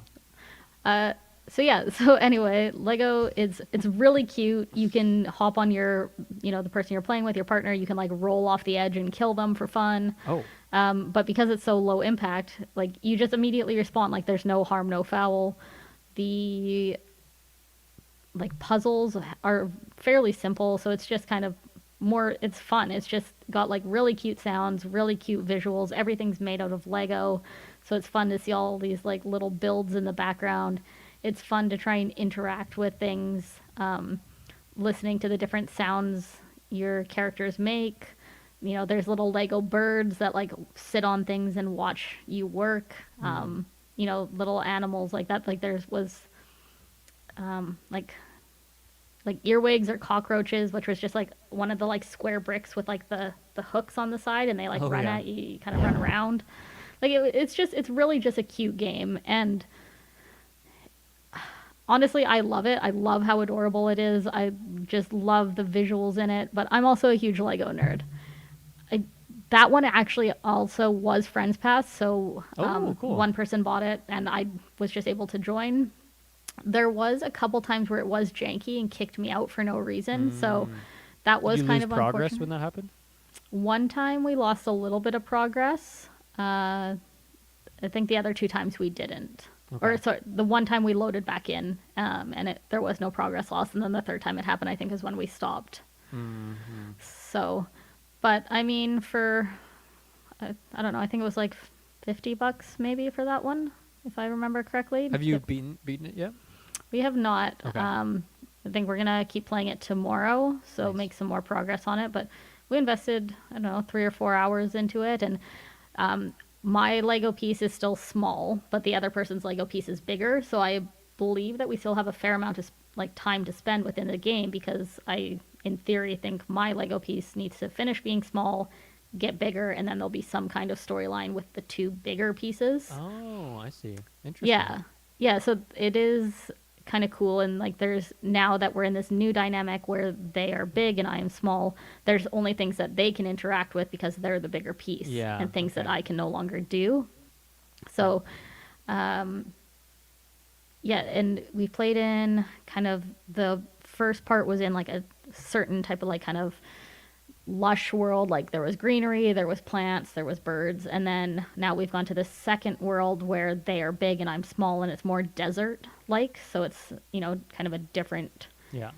So anyway, Lego it's really cute. You can hop on your, the person you're playing with, your partner. You can like roll off the edge and kill them for fun. Oh. But because it's so low impact, like you just immediately respawn. Like there's no harm, no foul. The like puzzles are fairly simple, so it's just kind of more, it's fun. It's just got like really cute sounds, really cute visuals. Everything's made out of Lego, so it's fun to see all these like little builds in the background. It's fun to try and interact with things, listening to the different sounds your characters make. There's little Lego birds that like sit on things and watch you work. Little animals like that. Like there was like earwigs or cockroaches, which was just like one of the like square bricks with like the hooks on the side, and they like run at you. You kind of run around. Like it's really just a cute game, and honestly, I love it. I love how adorable it is. I just love the visuals in it. But I'm also a huge Lego nerd. That one actually also was Friends Pass, so cool. One person bought it, and I was just able to join. There was a couple times where it was janky and kicked me out for no reason, so that was kind of progress unfortunate. when that happened? One time we lost a little bit of progress. I think the other two times we didn't. Okay. Or sorry, the one time we loaded back in, and there was no progress lost, and then the third time it happened, I think, is when we stopped. So... But, I mean, for, I don't know, I think it was like $50 maybe for that one, if I remember correctly. Have you beaten it yet? We have not. Okay. I think we're gonna keep playing it tomorrow, so Nice. make some more progress on it. But we invested, I don't know, 3 or 4 hours into it, and my Lego piece is still small, but the other person's Lego piece is bigger. So I believe that we still have a fair amount of like time to spend within the game, because I, in theory, think my Lego piece needs to finish being small, get bigger, and then there'll be some kind of storyline with the two bigger pieces. Oh, I see. Interesting. Yeah. Yeah, so it is kind of cool, and like there's, now that we're in this new dynamic where they are big and I am small, there's only things that they can interact with because they're the bigger piece. Yeah, And things that okay. I can no longer do. So yeah, and we played in kind of, the first part was in like a certain type of like kind of lush world, like there was greenery, there was plants, there was birds, and then now we've gone to the second world where they are big and I'm small, and it's more desert like, so it's, you know, kind of a different Yeah.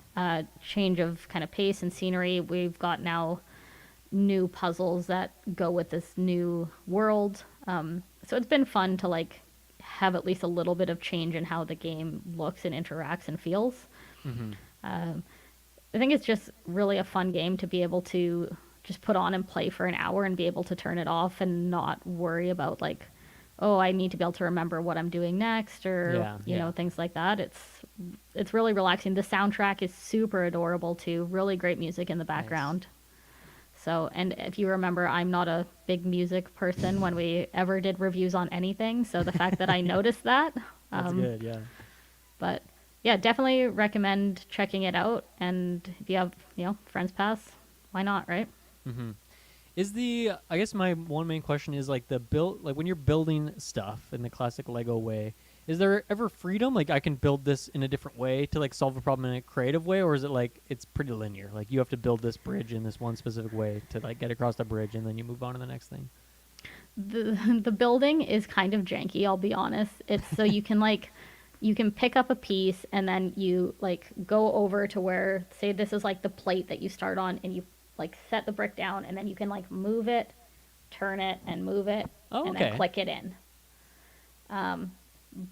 change of kind of pace and scenery. We've got now new puzzles that go with this new world, so it's been fun to like have at least a little bit of change in how the game looks and interacts and feels. Mm-hmm. I think it's just really a fun game to be able to just put on and play for an hour and be able to turn it off and not worry about like, oh, I need to be able to remember what I'm doing next, or you know, things like that. It's really relaxing. The soundtrack is super adorable too. Really great music in the background. So, and if you remember, I'm not a big music person when we ever did reviews on anything. So the fact that I noticed that, That's good. Yeah. but yeah, definitely recommend checking it out. And if you have, you know, Friends Pass, why not, right? Mm-hmm. Is the, I guess my one main question is like the build, like when you're building stuff in the classic Lego way, is there ever freedom? Like I can build this in a different way to like solve a problem in a creative way, or is it like it's pretty linear? Like you have to build this bridge in this one specific way to like get across the bridge, and then you move on to the next thing. The building is kind of janky, I'll be honest. It's so you can like, you can pick up a piece and then you like go over to where, say this is like the plate that you start on, and you like set the brick down, and then you can like move it, turn it, and move it, Oh, and okay. then click it in.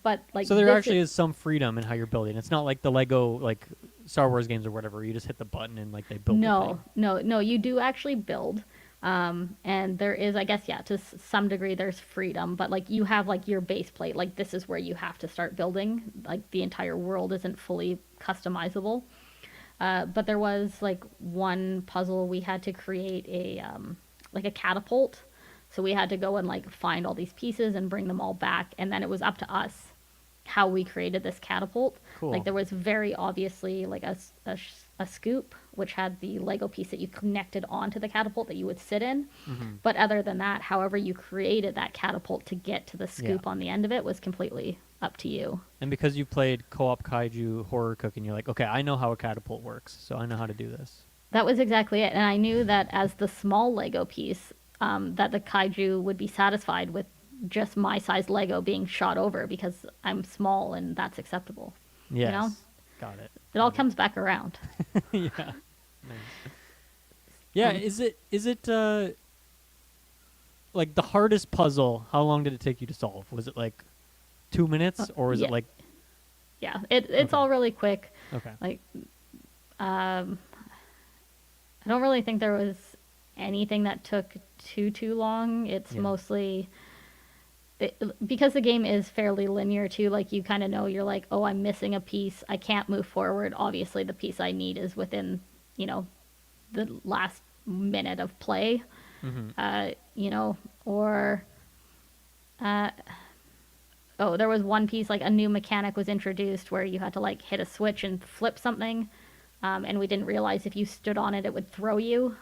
But like, So there this actually is some freedom in how you're building. It's not like the Lego like Star Wars games or whatever. You just hit the button and like they build. No, no, you do actually build. And there is, I guess, yeah, to some degree there's freedom, but like you have like your base plate, like this is where you have to start building. Like the entire world isn't fully customizable. But there was like one puzzle we had to create a like a catapult. So we had to go and like find all these pieces and bring them all back, and then it was up to us how we created this catapult. Cool. Like there was very obviously like a scoop which had the Lego piece that you connected onto the catapult that you would sit in. Mm-hmm. But other than that, however you created that catapult to get to the scoop on the end of it was completely up to you. And because you played co-op Kaiju horror cooking, you're like, okay, I know how a catapult works, so I know how to do this. That was exactly it. And I knew that as the small Lego piece, that the Kaiju would be satisfied with just my size Lego being shot over, because I'm small and that's acceptable. Yes. You know? Got it. It all comes back around. Yeah. Nice. Yeah, is it like the hardest puzzle, how long did it take you to solve? Was it like 2 minutes, or was yeah. it like Yeah, it's Okay. all really quick. Okay. Like, I don't really think there was anything that took too long. It's mostly because the game is fairly linear too. Like you kind of know, you're like, oh, I'm missing a piece. I can't move forward. Obviously, the piece I need is within, you know, the last minute of play. Mm-hmm. You know, or oh, there was one piece, like a new mechanic was introduced where you had to like hit a switch and flip something, and we didn't realize if you stood on it, it would throw you.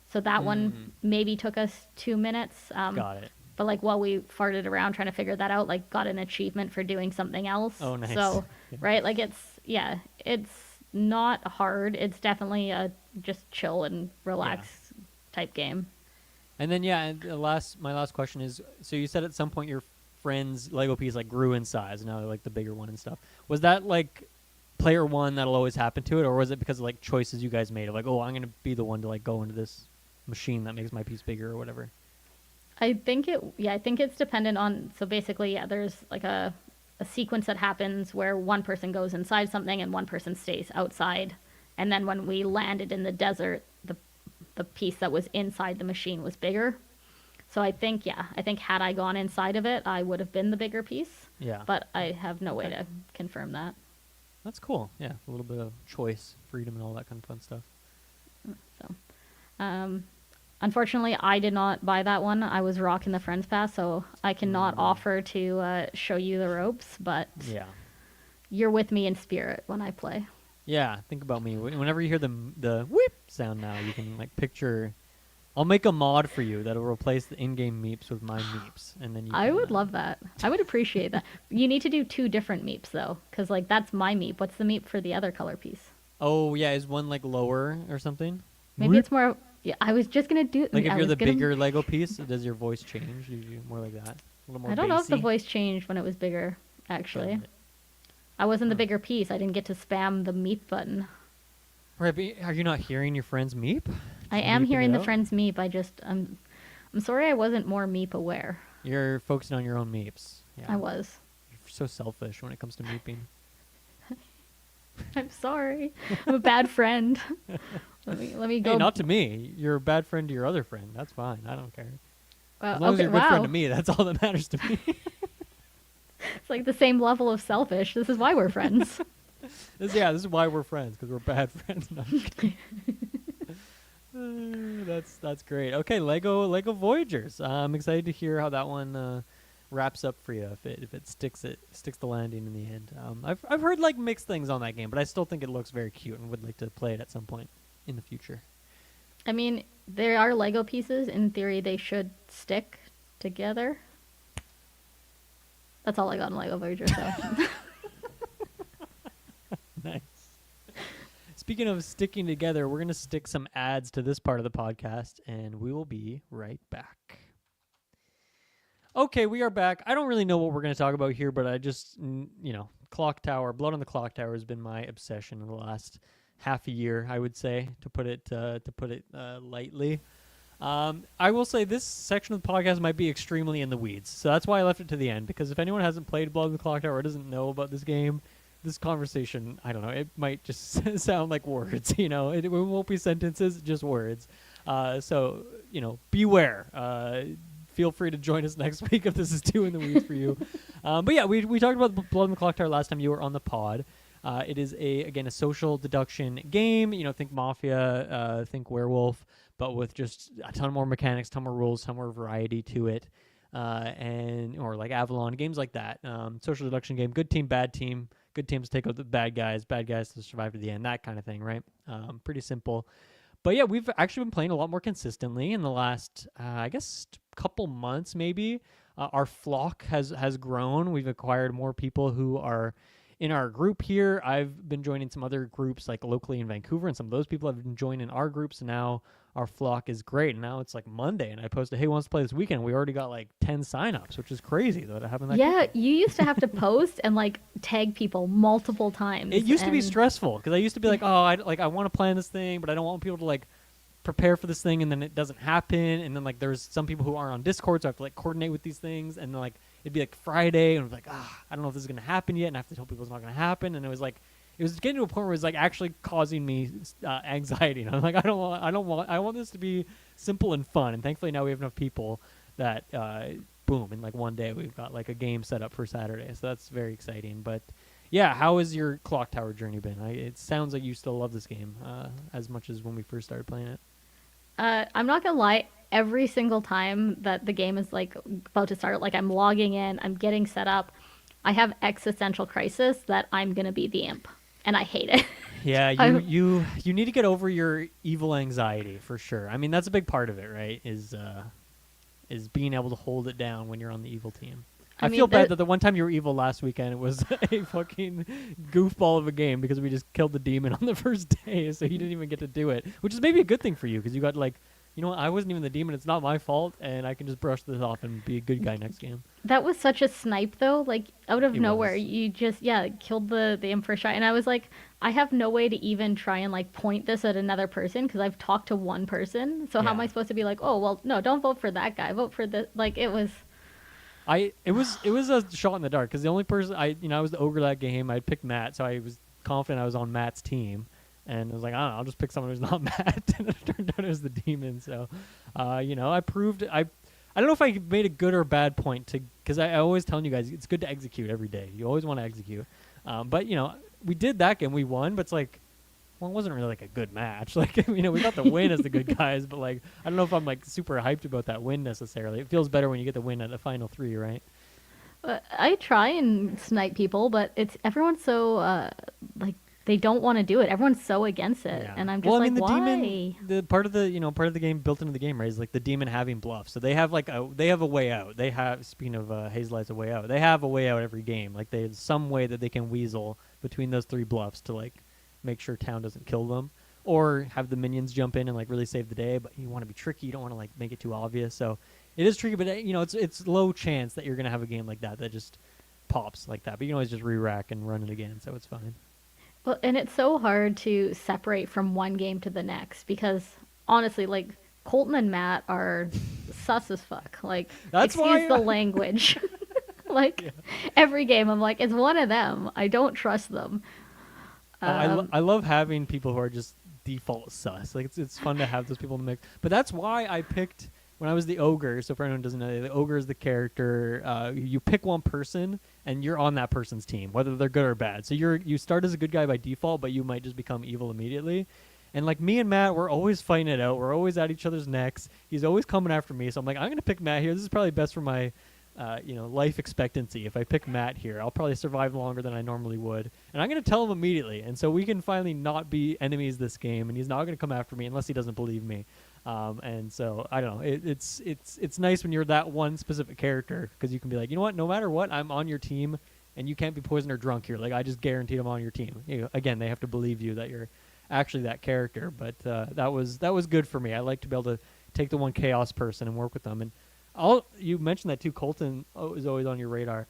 So that one maybe took us 2 minutes. Got it. But like while we farted around trying to figure that out, like got an achievement for doing something else. Oh, nice. So, Yeah. right, like it's not hard. It's definitely a just chill and relax type game. And then and my last question is, so you said at some point your friend's Lego piece like grew in size, and now they're like the bigger one and stuff. Was that like player one that'll always happen to it, or was it because of like choices you guys made of like, oh, I'm gonna be the one to like go into this machine that makes my piece bigger or whatever? I think it's dependent on, so basically, yeah, there's like a sequence that happens where one person goes inside something and one person stays outside. And then when we landed in the desert, the piece that was inside the machine was bigger. So I think had I gone inside of it, I would have been the bigger piece. Yeah. But I have no way to confirm that. That's cool. Yeah, a little bit of choice, freedom, and all that kind of fun stuff. So, unfortunately, I did not buy that one. I was rocking the Friends Pass, so I cannot offer to show you the ropes, but Yeah. you're with me in spirit when I play. Yeah, think about me. Whenever you hear the whip sound now, you can like picture. I'll make a mod for you that'll replace the in-game meeps with my meeps, and then you. I can, would love that. I would appreciate that. You need to do 2 different meeps, though, because, like, that's my meep. What's the meep for the other color piece? Oh yeah, is one like lower or something? Maybe it's more... Yeah, I was just going to do... Like if I you're was the gonna, bigger Lego piece, does your voice change? Do you do more like that? A little more I don't know if the bassy? voice changed when it was bigger, actually. But- I wasn't the bigger piece. I didn't get to spam the meep button. Right, but are you not hearing your friend's meep? I Just am meeping hearing it the out? friend's meep. I'm sorry I wasn't more meep aware. You're focusing on your own meeps. Yeah. I was. You're so selfish when it comes to meeping. I'm sorry. I'm a bad friend. Let me go. Hey, not to me. You're a bad friend to your other friend. That's fine. I don't care. As long as okay, you're a good friend wow. to me, that's all that matters to me. It's like the same level of selfish. This is why we're friends. This is why we're friends, because we're bad friends. No, I'm just kidding. That's great. Okay, Lego Voyagers. I'm excited to hear how that one wraps up for you. If it sticks the landing in the end. I've heard like mixed things on that game, but I still think it looks very cute and would like to play it at some point in the future. I mean, there are Lego pieces. In theory, they should stick together. That's all I got in Lego Voyager, so. Nice. Speaking of sticking together, we're going to stick some ads to this part of the podcast, and we will be right back. Okay, we are back. I don't really know what we're going to talk about here, but I just, Clocktower, Blood on the Clocktower has been my obsession in the last half a year, I would say, to put it lightly. I will say this section of the podcast might be extremely in the weeds, so that's why I left it to the end, because if anyone hasn't played Blood on the Clocktower or doesn't know about this game, this conversation, I don't know, it might just sound like words, it won't be sentences, just words. So, beware. Feel free to join us next week if this is too in the weeds for you. But yeah, we talked about Blood on the Clocktower last time you were on the pod. It is a social deduction game. Think Mafia, think Werewolf, but with just a ton more mechanics, ton more rules, ton more variety to it. Or like Avalon, games like that. Social deduction game, good team, bad team. Good teams take out the bad guys to survive to the end, that kind of thing, right? Pretty simple. But yeah, we've actually been playing a lot more consistently in the last, I guess, couple months maybe. Our flock has grown. We've acquired more people who are in our group here. I've been joining some other groups like locally in Vancouver, and some of those people have been joining our groups. And now our flock is great. And now it's like Monday, and I posted, "Hey, wants to play this weekend?" We already got like 10 signups, which is crazy though to happen that Yeah, quickly. you used to have to post and like tag people multiple times. It used to be and- stressful because I used to be like, "Oh, I want to plan this thing, but I don't want people to like prepare for this thing, and then it doesn't happen." And then like there's some people who aren't on Discord, so I have to like coordinate with these things, and then like it'd be like Friday, and I'm like, I don't know if this is gonna happen yet, and I have to tell people it's not gonna happen, and it was getting to a point where it was like actually causing me anxiety, and I'm like, I want this to be simple and fun, and thankfully now we have enough people that boom, in like one day we've got like a game set up for Saturday, so that's very exciting. But yeah, how has your Clocktower journey been? It sounds like you still love this game as much as when we first started playing it. I'm not gonna lie. Every single time that the game is like about to start, like I'm logging in, I'm getting set up, I have existential crisis that I'm gonna be the imp, and I hate it. Yeah, you need to get over your evil anxiety for sure. I mean, that's a big part of it, right? Is being able to hold it down when you're on the evil team. I feel bad that the one time you were evil last weekend, it was a fucking goofball of a game because we just killed the demon on the first day, so you didn't even get to do it, which is maybe a good thing for you because you got like, I wasn't even the demon. It's not my fault, and I can just brush this off and be a good guy next game. That was such a snipe though, like out of It nowhere. was. You just killed the imp for a shot, and I was like, I have no way to even try and like point this at another person because I've talked to one person. So how am Yeah. I supposed to be like, oh well, no, don't vote for that guy. Vote for this. Like it was. It was a shot in the dark because the only person I was the ogre that game. I picked Matt, so I was confident I was on Matt's team, and I was like, I don't know, I'll just pick someone who's not Matt, and it turned out it was the demon. So, I proved I don't know if I made a good or bad point to because I always telling you guys it's good to execute every day. You always want to execute, but we did that game, we won, but it's like. Well, it wasn't really like a good match. Like, we got the win as the good guys, but like, I don't know if I'm like super hyped about that win necessarily. It feels better when you get the win at the final 3, right? I try and snipe people, but everyone's so like they don't want to do it. Everyone's so against it, Yeah. and I'm just Well, I like, mean, the why? demon, the part of the game built into the game, right, is like the demon having bluff. So they have they have a way out. They have, speaking of Hazelight's a way out. They have a way out every game. Like there's some way that they can weasel between those 3 bluffs to like make sure town doesn't kill them, or have the minions jump in and like really save the day. But you want to be tricky. You don't want to like make it too obvious. So it is tricky, but it's low chance that you're gonna have a game like that just pops like that. But you can always just re-rack and run it again, so it's fine. Well, and it's so hard to separate from one game to the next because honestly, like Colton and Matt are sus as fuck. Like, That's excuse why the language. Like Yeah. every game, I'm like, it's one of them. I don't trust them. I love having people who are just default sus. Like it's fun to have those people in the mix. But that's why I picked when I was the ogre. So for anyone who doesn't know, the ogre is the character. You pick one person and you're on that person's team, whether they're good or bad. So you start as a good guy by default, but you might just become evil immediately. And like me and Matt, we're always fighting it out. We're always at each other's necks. He's always coming after me. So I'm like, I'm gonna pick Matt here. This is probably best for my life expectancy. If I pick Matt here, I'll probably survive longer than I normally would. And I'm going to tell him immediately. And so we can finally not be enemies this game, and he's not going to come after me unless he doesn't believe me. And so, I don't know. It's nice when you're that one specific character because you can be like, you know what, no matter what, I'm on your team, and you can't be poisoned or drunk here. Like, I just guaranteed I'm on your team. Again, they have to believe you that you're actually that character. But that was good for me. I like to be able to take the one chaos person and work with them. And you mentioned that too. Colton is always on your radar.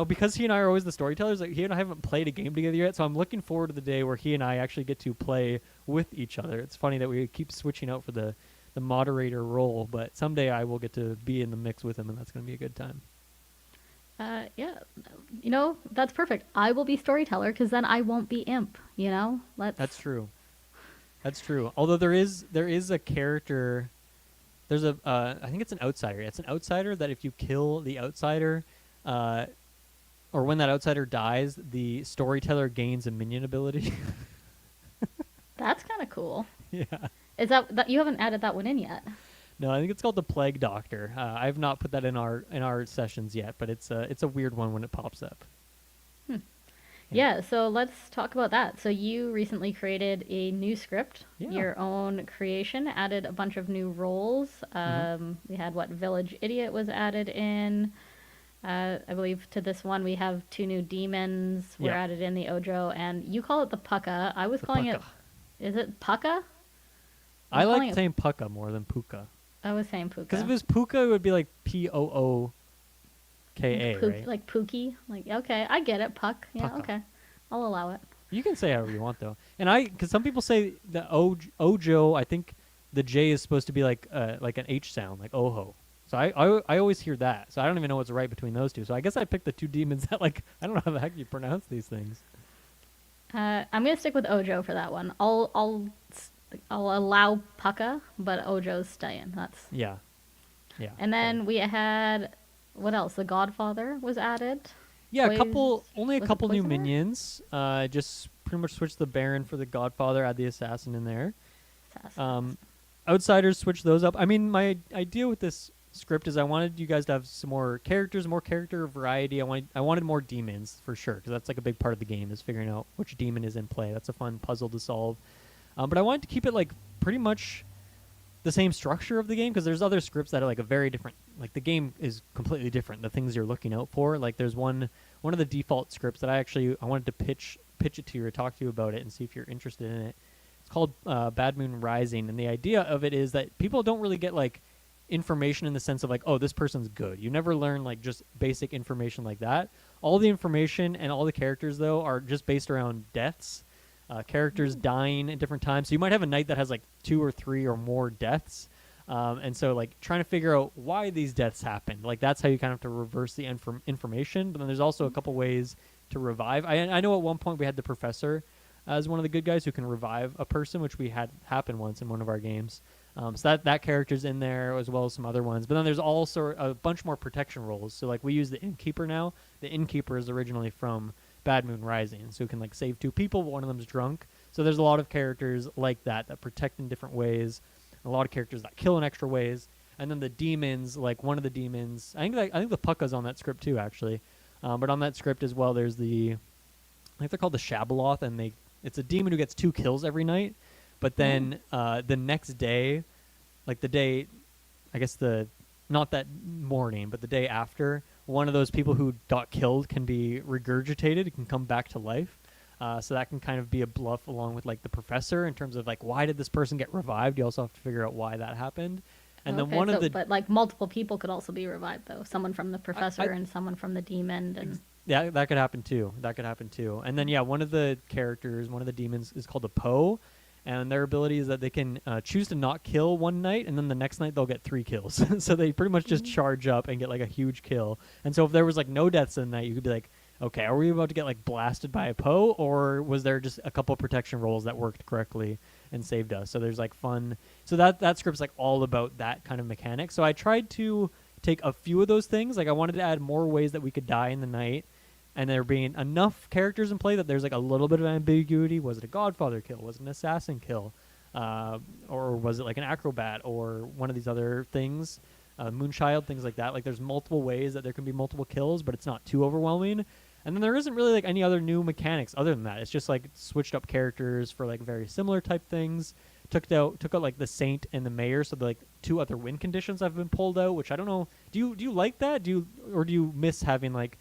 Because he and I are always the storytellers. Like he and I haven't played a game together yet, so I'm looking forward to the day where he and I actually get to play with each other. It's funny that we keep switching out for the moderator role, but someday I will get to be in the mix with him, and that's going to be a good time. Yeah, that's perfect. I will be storyteller because then I won't be imp. That's true. That's true. Although there is a character. There's I think it's an outsider. It's an outsider that if you kill the outsider, or when that outsider dies, the storyteller gains a minion ability. That's kind of cool. Yeah. Is that you haven't added that one in yet? No, I think it's called the Plague Doctor. I have not put that in our sessions yet, but it's a weird one when it pops up. Yeah, so let's talk about that. So you recently created a new script, Yeah. your own creation, added a bunch of new roles. We had Village Idiot was added in. I believe to this one we have 2 new demons were Yeah. added in, the Ojo, and you call it the Pucka. I was calling it, Pucka. is it Pucka? I calling like it- saying Pucka more than Puka. I was saying Puka. Because if it was Puka, it would be like Pooka, right? Like Pookie. Like, okay, I get it. Puck. Yeah, Pucka. okay. I'll allow it. You can say however you want, though. And because some people say the Ojo, I think the J is supposed to be like an H sound, like Oho. So I always hear that. So I don't even know what's right between those two. So I guess I picked the 2 demons that I don't know how the heck you pronounce these things. I'm gonna stick with Ojo for that one. I'll allow Pucka, but Ojo's staying. That's Yeah. Yeah. And then we had what else? The Godfather was added. Yeah, was only a it couple new Poisoner? minions. Just pretty much switched the Baron for the Godfather, add the Assassin in there. Outsiders, switch those up. I mean, my idea with this script is I wanted you guys to have some more characters, more character variety. I wanted more demons for sure, because that's like a big part of the game is figuring out which demon is in play. That's a fun puzzle to solve. But I wanted to keep it like pretty much the same structure of the game, because there's other scripts that are like a very different, like the game is completely different, the things you're looking out for. Like there's one of the default scripts that I wanted to pitch it to you or talk to you about it and see if you're interested in it. It's called Bad Moon Rising, and the idea of it is that people don't really get like information in the sense of like, oh, this person's good. You never learn like just basic information like that. All the information and all the characters though are just based around deaths. Characters dying at different times. So you might have a night that has like 2 or 3 or more deaths. And so like trying to figure out why these deaths happened. Like that's how you kind of have to reverse the information. But then there's also a couple ways to revive. I know at one point we had the professor as one of the good guys who can revive a person, which we had happen once in one of our games. So that character's in there as well as some other ones. But then there's also a bunch more protection roles. So like we use the innkeeper now. The innkeeper is originally from Bad Moon Rising, so who can like save 2 people, but one of them's drunk. So there's a lot of characters like that protect in different ways. A lot of characters that kill in extra ways. And then the demons, like one of the demons, I think the Pucka's on that script too, actually. But on that script as well, there's I think they're called the Shabaloth, and it's a demon who gets 2 kills every night. But then the next day, like the day, I guess not that morning, but the day after, one of those people who got killed can be regurgitated. It can come back to life. So that can kind of be a bluff along with like the professor in terms of like, why did this person get revived? You also have to figure out why that happened. And then but like multiple people could also be revived though. Someone from the professor and someone from the demon. And yeah, that could happen too. And then one of the characters, one of the demons is called a Poe. And their ability is that they can choose to not kill one night, and then the next night they'll get 3 kills. So they pretty much just charge up and get like a huge kill. And so if there was like no deaths in the night, you could be like, okay, are we about to get like blasted by a Poe, or was there just a couple protection rolls that worked correctly and saved us? So there's like fun. So that script's like all about that kind of mechanic. So I tried to take a few of those things. Like I wanted to add more ways that we could die in the night. And there being enough characters in play that there's like a little bit of ambiguity. Was it a Godfather kill? Was it an assassin kill? Or was it like an acrobat or one of these other things? Moonchild, things like that. Like there's multiple ways that there can be multiple kills, but it's not too overwhelming. And then there isn't really like any other new mechanics other than that. It's just like switched up characters for like very similar type things. Took out like the Saint and the Mayor, so the, like 2 other win conditions have been pulled out, which I don't know. Do you like that? Do you miss having like,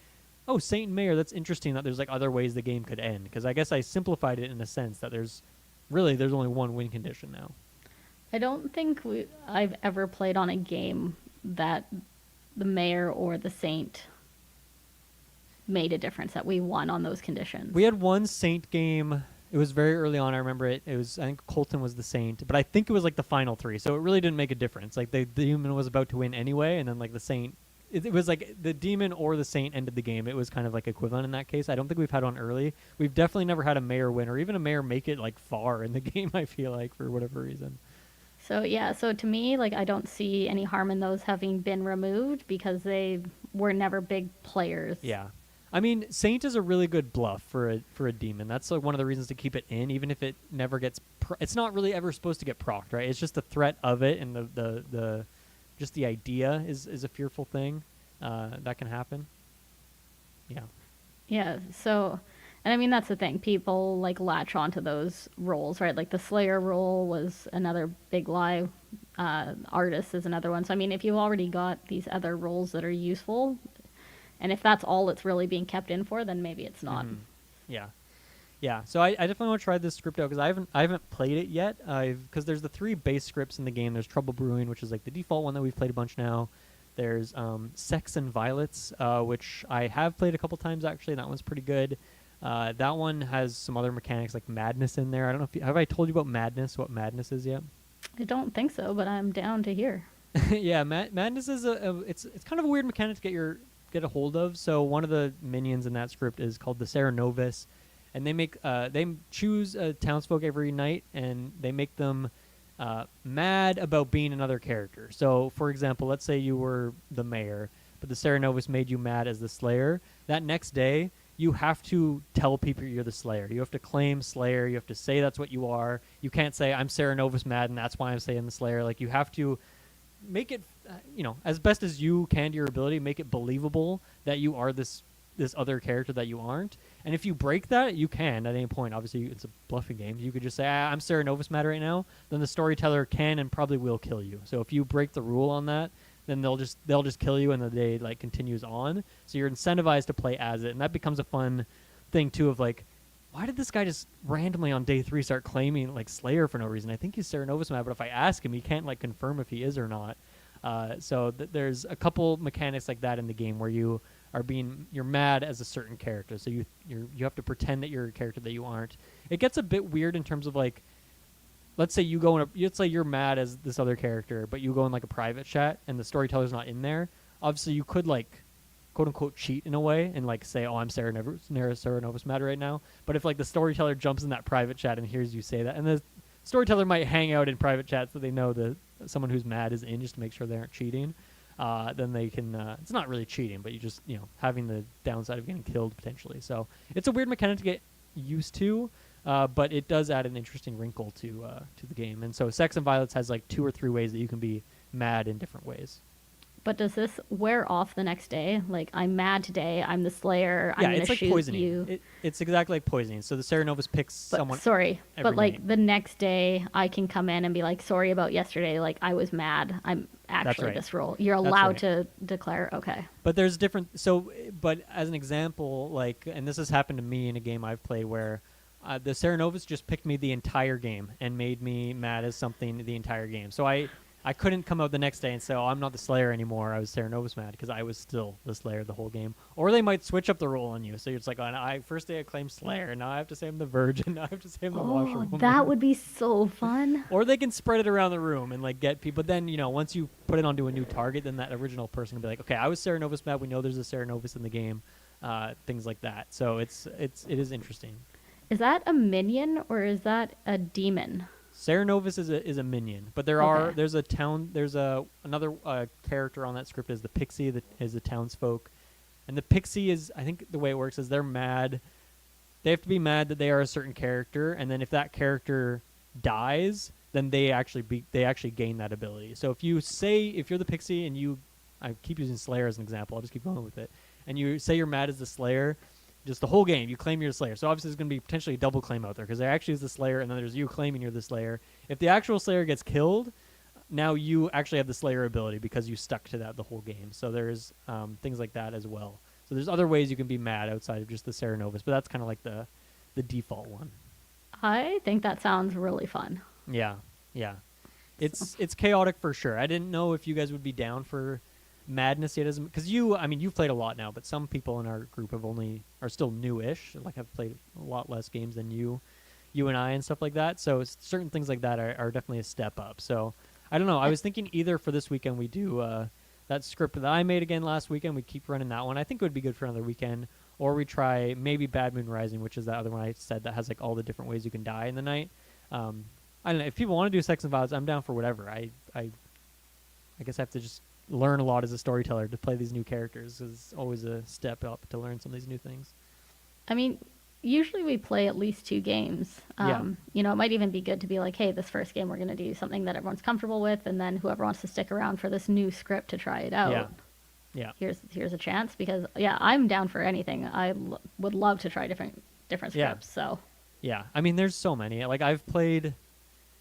oh, Saint and Mayor, that's interesting that there's like other ways the game could end? Because I guess I simplified it in a sense that there's only one win condition now. I don't think I've ever played on a game that the Mayor or the Saint made a difference, that we won on those conditions. We had one Saint game. It was very early on. I remember it. It was, I think Colton was the Saint, but I think it was like the final 3, so it really didn't make a difference. Like the demon was about to win anyway, and then like the Saint. It was like the demon or the Saint ended the game. It was kind of like equivalent in that case. I don't think we've had one early. We've definitely never had a Mayor win or even a Mayor make it like far in the game, I feel like, for whatever reason. So to me, like I don't see any harm in those having been removed because they were never big players. Yeah. I mean, Saint is a really good bluff for a demon. That's like one of the reasons to keep it in, even if it never gets it's not really ever supposed to get procced, right? It's just the threat of it, and the just the idea is a fearful thing that can happen. Yeah. Yeah. So, and I mean that's the thing. People like latch onto those roles, right? Like the Slayer role was another big lie. Artist is another one. So I mean, if you already got these other roles that are useful, and if that's all it's really being kept in for, then maybe it's not. Mm-hmm. Yeah. Yeah, so I definitely want to try this script out because I haven't played it yet. Because there's the 3 base scripts in the game. There's Trouble Brewing, which is like the default one that we've played a bunch now. There's Sex and Violets, which I have played a couple times actually. That one's pretty good. That one has some other mechanics like Madness in there. I don't know if have I told you about Madness? What Madness is yet? I don't think so, but I'm down to hear. Yeah, Madness is it's kind of a weird mechanic to get a hold of. So one of the minions in that script is called the Serenovus. And they choose townsfolk every night, and they make them mad about being another character. So, for example, let's say you were the Mayor, but the Serenovus made you mad as the Slayer. That next day, you have to tell people you're the Slayer. You have to claim Slayer. You have to say that's what you are. You can't say, I'm Serenovus mad, and that's why I'm saying the Slayer. Like, you have to make it, as best as you can to your ability, make it believable that you are this other character that you aren't. And if you break that, you can at any point. Obviously, it's a bluffing game. You could just say, I'm Serenovus mad right now. Then the storyteller can and probably will kill you. So if you break the rule on that, then they'll just kill you, and the day like continues on. So you're incentivized to play as it, and that becomes a fun thing too. Of like, why did this guy just randomly on day 3 start claiming like Slayer for no reason? I think he's Serenovus mad, but if I ask him, he can't like confirm if he is or not. So there's a couple mechanics like that in the game where you you're mad as a certain character. So you have to pretend that you're a character that you aren't. It gets a bit weird in terms of like, let's say let's say you're mad as this other character, but you go in like a private chat and the storyteller's not in there. Obviously, you could like, quote unquote, cheat in a way and like say, "Oh, I'm Sarah Novus mad right now." But if like the storyteller jumps in that private chat and hears you say that, and the storyteller might hang out in private chats so they know that someone who's mad is in, just to make sure they aren't cheating. Then they can. It's not really cheating, but you just having the downside of getting killed potentially. So it's a weird mechanic to get used to. But it does add an interesting wrinkle to the game. And so Sex and Violence has like 2 or 3 ways that you can be mad in different ways. But does this wear off the next day? Like, I'm mad today. I'm the Slayer. I'm it's gonna like shoot poisoning. you. It's exactly like poisoning. So the Sarah Novus picks someone. Sorry, but like night. the next day, I can come in and be like, "Sorry about yesterday. Like, I was mad. I'm actually right. this role." You're allowed to declare. Okay. But there's different. So, but as an example, like, and this has happened to me in a game I've played where. The Sarah Novus just picked me the entire game and made me mad as something the entire game. So I couldn't come out the next day and say, "Oh, I'm not the Slayer anymore. I was Sarah Novus mad," because I was still the Slayer the whole game. Or they might switch up the role on you. So it's like, first day I claimed Slayer, and now I have to say I'm the Virgin. Now I have to say I'm the Washerwoman. That would be so fun. Or they can spread it around the room and like get people. But then once you put it onto a new target, then that original person can be like, "Okay, I was Sarah Novus mad. We know there's a Sarah Novus in the game." Things like that. So it is interesting. Is that a minion or is that a demon? Sarah Novus is a minion, but there's another character on that script is the Pixie that is the townsfolk, and the Pixie is, I think the way it works is they're mad. They have to be mad that they are a certain character, and then if that character dies, then they actually gain that ability. So if you're the Pixie and I keep using Slayer as an example, I'll just keep going with it, and you say you're mad as the Slayer. Just the whole game, you claim you're the Slayer. So obviously there's going to be potentially a double claim out there because there actually is the Slayer, and then there's you claiming you're the Slayer. If the actual Slayer gets killed, now you actually have the Slayer ability because you stuck to that the whole game. So there's things like that as well. So there's other ways you can be mad outside of just the Sarah Novus, but that's kind of like the default one. I think that sounds really fun. Yeah. It's chaotic for sure. I didn't know if you guys would be down for madness yet, because you've played a lot now, but some people in our group are still newish, like have played a lot less games than you and I and stuff like that. So certain things like that are definitely a step up. So I don't know. I was thinking either for this weekend we do that script that I made again last weekend. We keep running that one. I think it would be good for another weekend, or we try maybe Bad Moon Rising, which is that other one I said that has like all the different ways you can die in the night. I don't know if people want to do Sex and Violence. I'm down for whatever. I guess I have to just learn a lot as a storyteller to play these new characters. Is always a step up to learn some of these new things. I mean, usually we play at least 2 games. It might even be good to be like, hey, this first game we're going to do something that everyone's comfortable with, and then whoever wants to stick around for this new script to try it out. Yeah. Here's a chance because I'm down for anything. I would love to try different scripts. So yeah, I mean, there's so many. Like I've played.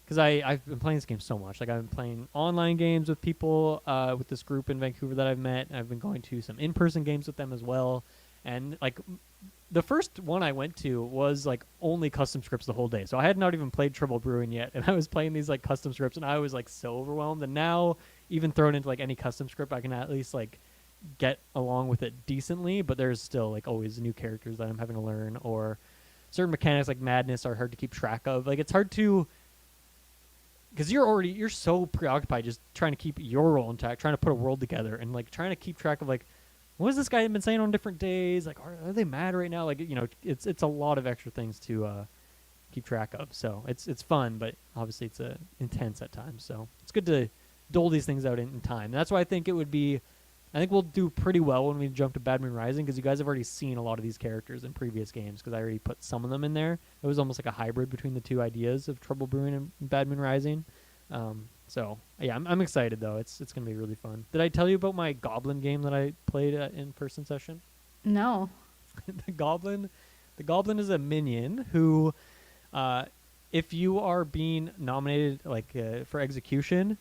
Because I've been playing this game so much. Like I've been playing online games with people, with this group in Vancouver that I've met. I've been going to some in-person games with them as well. And like the first one I went to was like only custom scripts the whole day. So I had not even played Trouble Brewing yet. And I was playing these like custom scripts and I was like so overwhelmed. And now even thrown into like any custom script, I can at least like get along with it decently. But there's still like always new characters that I'm having to learn, or certain mechanics like madness are hard to keep track of. Like it's hard to... Because you're so preoccupied just trying to keep your role intact, trying to put a world together, and like trying to keep track of like, what has this guy been saying on different days? Like, are they mad right now? Like, it's a lot of extra things to keep track of. So it's fun, but obviously it's intense at times. So it's good to dole these things out in time. And that's why I think we'll do pretty well when we jump to Bad Moon Rising, because you guys have already seen a lot of these characters in previous games, because I already put some of them in there. It was almost like a hybrid between the 2 ideas of Trouble Brewing and Bad Moon Rising. So yeah, I'm excited though. It's gonna be really fun. Did I tell you about my Goblin game that I played in-person session? No. The Goblin is a minion who, if you are being nominated for execution,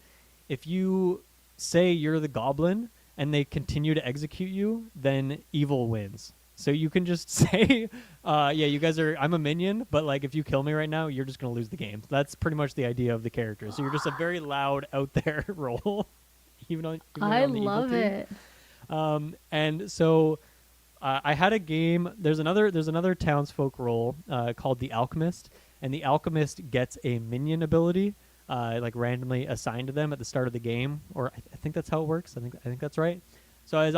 if you say you're the Goblin and they continue to execute you, then evil wins. So you can just say, you guys I'm a minion, but like if you kill me right now, you're just going to lose the game. That's pretty much the idea of the character. So you're just a very loud, out there role. even on the I evil love team. it. And so I had a game. There's another townsfolk role called the Alchemist, and the Alchemist gets a minion ability, like randomly assigned to them at the start of the game, or I think that's how it works. I think that's right. So I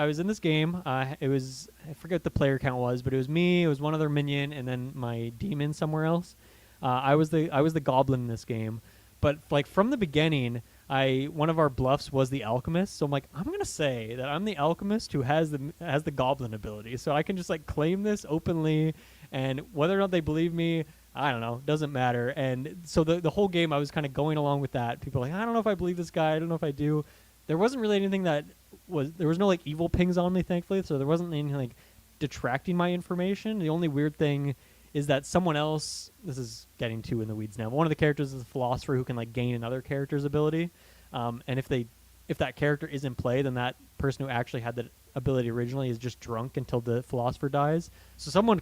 was in this game. It was, I forget what the player count was, but it was me. It was one other minion, and then my demon somewhere else. I was the goblin in this game, but like from the beginning, one of our bluffs was the alchemist. So I'm like, I'm gonna say that I'm the alchemist who has the goblin ability. So I can just like claim this openly, and whether or not they believe me, I don't know, doesn't matter. And so the whole game, I was kind of going along with that. People are like, I don't know if I believe this guy. I don't know if I do. There wasn't really anything there was no like evil pings on me, thankfully. So there wasn't anything like detracting my information. The only weird thing is that someone else, this is getting too in the weeds now, but one of the characters is a philosopher who can like gain another character's ability. And if that character is in play, then that person who actually had the ability originally is just drunk until the philosopher dies. So someone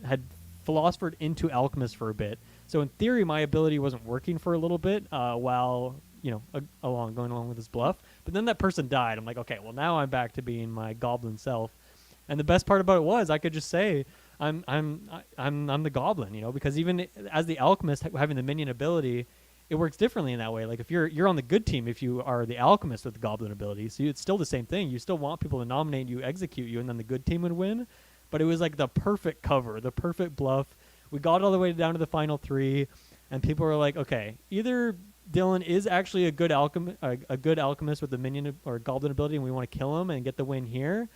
had philosophered into alchemist for a bit. So in theory, my ability wasn't working for a little bit while going along with this bluff. But then that person died. I'm like, okay, well now I'm back to being my goblin self. And the best part about it was I could just say I'm the goblin, because even as the alchemist having the minion ability, it works differently in that way. Like if you're on the good team, if you are the alchemist with the goblin ability, so it's still the same thing. You still want people to nominate you, execute you, and then the good team would win. But it was like the perfect cover, the perfect bluff. We got all the way down to the final 3, and people were like, okay, either Dylan is actually a good alchemist with the minion or goblin ability, and we want to kill him and get the win here,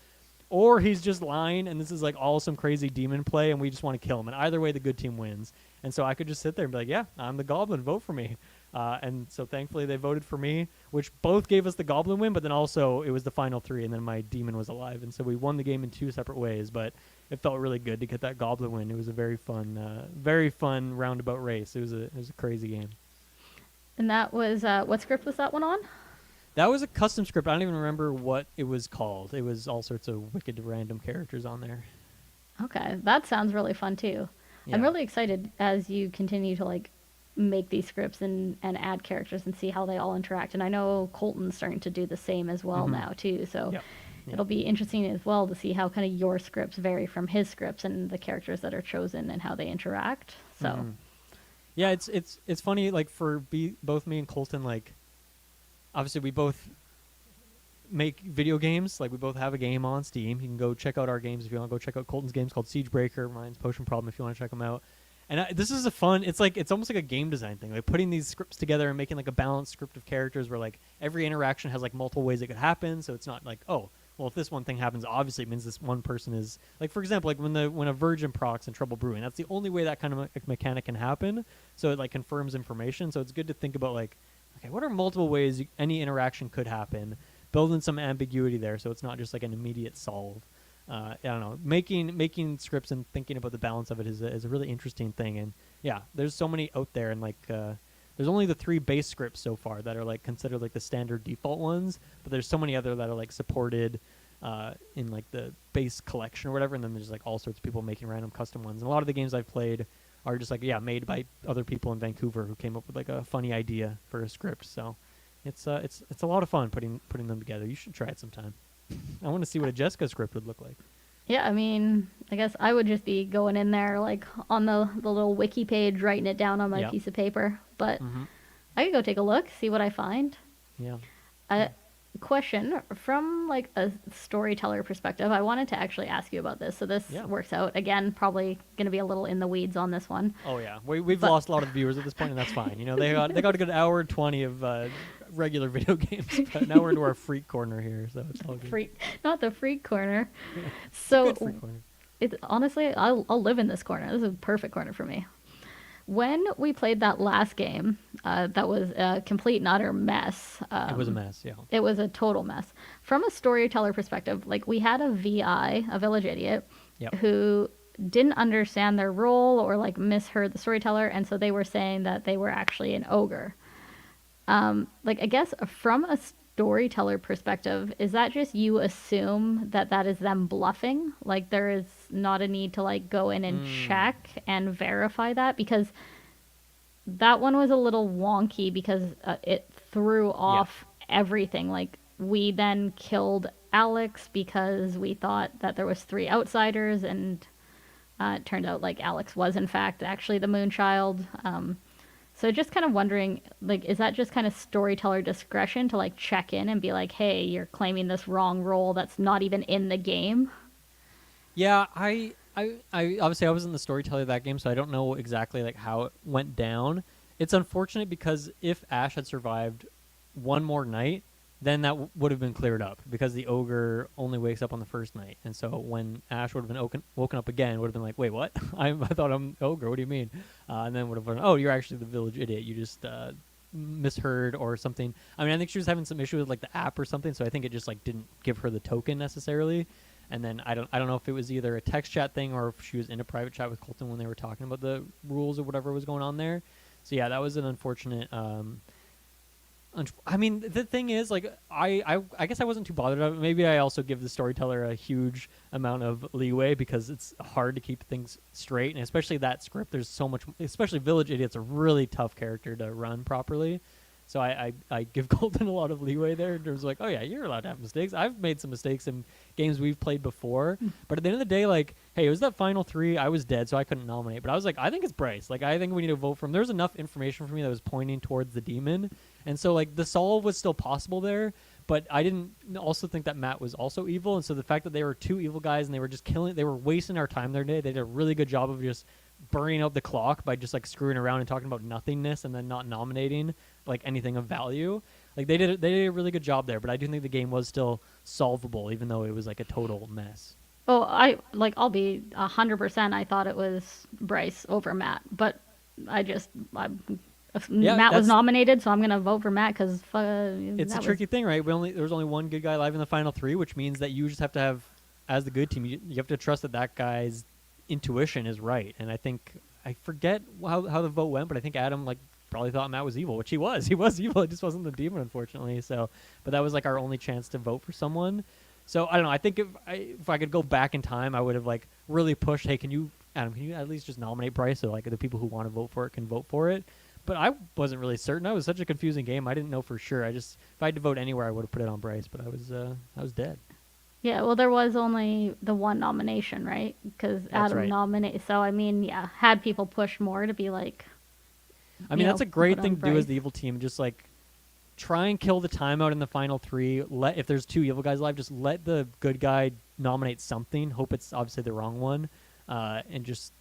or he's just lying, and this is like all some crazy demon play, and we just want to kill him. And either way, the good team wins. And so I could just sit there and be like, yeah, I'm the goblin, vote for me. And so thankfully they voted for me, which both gave us the goblin win, but then also it was the final 3, and then my demon was alive. And so we won the game in 2 separate ways, but it felt really good to get that goblin win. It was a very fun roundabout race. It was a crazy game. And that was, what script was that one on? That was a custom script. I don't even remember what it was called. It was all sorts of wicked random characters on there. Okay, that sounds really fun too. Yeah. I'm really excited as you continue to like make these scripts and add characters and see how they all interact. And I know Colton's starting to do the same as well now too. So it'll be interesting as well to see how kind of your scripts vary from his scripts and the characters that are chosen and how they interact. So yeah, it's funny, like for both me and Colton, like obviously we both make video games. Like we both have a game on Steam. You can go check out our games if you want to go check out Colton's games called Siegebreaker, mine's Potion Problem if you want to check them out. And this is it's almost like a game design thing, like putting these scripts together and making like a balanced script of characters where like every interaction has like multiple ways it could happen. So it's not like, oh, well, if this one thing happens, obviously it means this one person is like, for example, like when a virgin procs in Trouble Brewing, that's the only way that kind of mechanic can happen. So it like confirms information. So it's good to think about like, okay, what are multiple ways any interaction could happen? Build in some ambiguity there, so it's not just like an immediate solve. I don't know. Making scripts and thinking about the balance of it is a really interesting thing. And yeah, there's so many out there, and like there's only the 3 base scripts so far that are like considered like the standard default ones. But there's so many other that are like supported in like the base collection or whatever. And then there's like all sorts of people making random custom ones. And a lot of the games I've played are just like made by other people in Vancouver who came up with like a funny idea for a script. So it's a lot of fun putting them together. You should try it sometime. I want to see what a Jessica script would look like. Yeah, I mean, I guess I would just be going in there like on the little wiki page, writing it down on my piece of paper. But I could go take a look, see what I find. Yeah. Question from like a storyteller perspective. I wanted to actually ask you about this, so this works out. Again, probably going to be a little in the weeds on this one. Oh yeah, we've lost a lot of viewers at this point, and that's fine. They got a good hour and 20 of regular video games, but now we're into our freak corner here, so it's all good. Not the freak corner. So good freak corner. Honestly, I'll live in this corner. This is a perfect corner for me. When we played that last game, that was a complete and utter mess. It was a mess, yeah. It was a total mess. From a storyteller perspective, like we had a VI, a village idiot, who didn't understand their role or like misheard the storyteller, and so they were saying that they were actually an ogre. Like I guess from a storyteller perspective, is that just you assume that is them bluffing? Like there is not a need to like go in and check and verify that, because that one was a little wonky because it threw off everything. Like we then killed Alex because we thought that there was 3 outsiders, and it turned out like Alex was in fact actually the Moonchild. So just kind of wondering, like, is that just kind of storyteller discretion to like check in and be like, hey, you're claiming this wrong role that's not even in the game? Yeah, I obviously I wasn't the storyteller of that game, so I don't know exactly like how it went down. It's unfortunate because if Ash had survived one more night, then that would have been cleared up because the ogre only wakes up on the first night, and so when Ash would have been woken up again, would have been like, wait, what? I thought I'm ogre. What do you mean? And then would have been, oh, you're actually the village idiot. You just misheard or something. I mean, I think she was having some issue with like the app or something, so I think it just like didn't give her the token necessarily. And then I don't know if it was either a text chat thing or if she was in a private chat with Colton when they were talking about the rules or whatever was going on there. So yeah, that was an unfortunate. I mean, the thing is, like, I guess I wasn't too bothered about it. Maybe I also give the storyteller a huge amount of leeway because it's hard to keep things straight, and especially that script. There's so much, especially Village Idiot's a really tough character to run properly. So I give Colton a lot of leeway there in terms of like, oh yeah, you're allowed to have mistakes. I've made some mistakes in games we've played before, but at the end of the day, like, hey, it was that final 3. I was dead, so I couldn't nominate. But I was like, I think it's Bryce. Like, I think we need to vote for him. There's enough information for me that was pointing towards the demon, and so like the solve was still possible there. But I didn't also think that Matt was also evil, and so the fact that they were 2 evil guys and they were just they were wasting our time their day. They did a really good job of just burning out the clock by just like screwing around and talking about nothingness and then not nominating like anything of value. Like they did a really good job there, but I do think the game was still solvable even though it was like a total mess. Oh, I'll be 100%. I thought it was Bryce over Matt, but Matt was nominated, so I'm gonna vote for Matt because it's a tricky thing, right? There was only one good guy alive in the final 3, which means that you just have to have, as the good team, you have to trust that guy's intuition is right. And I think I forget how the vote went, but I think Adam like probably thought Matt was evil, which he was. He was evil. It just wasn't the demon, unfortunately. So, but that was like our only chance to vote for someone. So I don't know. I think if I could go back in time, I would have like really pushed. Hey, Adam? Can you at least just nominate Bryce so like the people who want to vote for it can vote for it? But I wasn't really certain. It was such a confusing game. I didn't know for sure. If I had to vote anywhere, I would have put it on Bryce. But I was dead. Yeah, well, there was only the one nomination, right? Because Adam nominated. So, I mean, yeah, had people push more to be like... I mean, that's a great thing to do as the evil team. Just, like, try and kill the timeout in the final 3. If there's 2 evil guys alive, just let the good guy nominate something. Hope it's obviously the wrong one. And just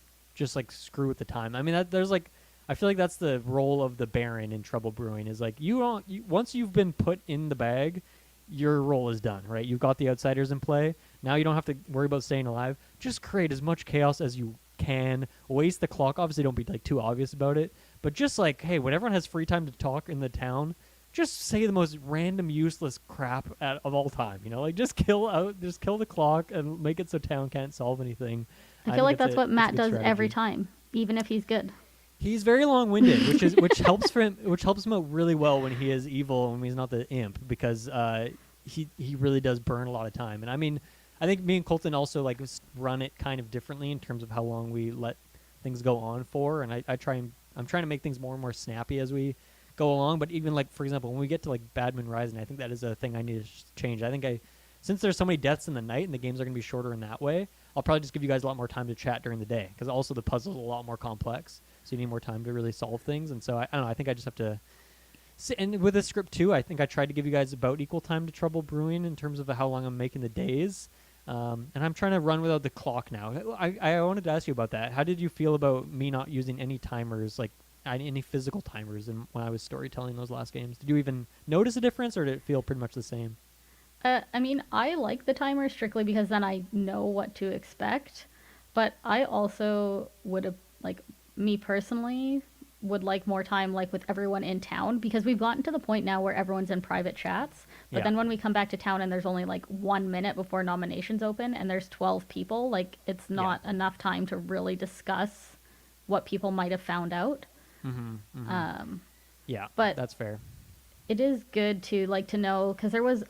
like, screw with the time. I mean, there's, like... I feel like that's the role of the Baron in Trouble Brewing. Is, like, once you've been put in the bag... your role is done, right? You've got the outsiders in play. Now you don't have to worry about staying alive. Just create as much chaos as you can. Waste the clock. Obviously, don't be like too obvious about it. But just like, hey, when everyone has free time to talk in the town, just say the most random, useless crap of all time. You know, like just kill the clock and make it so town can't solve anything. I feel like that's what Matt does every time, even if he's good. He's very long-winded, which helps him out really well when he is evil and when he's not the imp, because he really does burn a lot of time. And I mean, I think me and Colton also like run it kind of differently in terms of how long we let things go on for. And I'm trying to make things more and more snappy as we go along. But even like, for example, when we get to like Badman Rising, I think that is a thing I need to change. I think since there's so many deaths in the night and the games are going to be shorter in that way, I'll probably just give you guys a lot more time to chat during the day, because also the puzzle's a lot more complex. So you need more time to really solve things. And so I don't know, I think I just have to... And with this script too, I think I tried to give you guys about equal time to Trouble Brewing in terms of how long I'm making the days. And I'm trying to run without the clock now. I wanted to ask you about that. How did you feel about me not using any timers, like any physical timers when I was storytelling those last games? Did you even notice a difference, or did it feel pretty much the same? I mean, I like the timer strictly because then I know what to expect. But I also would have, like, me personally would like more time like with everyone in town, because we've gotten to the point now where everyone's in private chats, but then when we come back to town and there's only like 1 minute before nominations open and there's 12 people, like it's not enough time to really discuss what people might have found out. But that's fair. It is good to like to know, because there was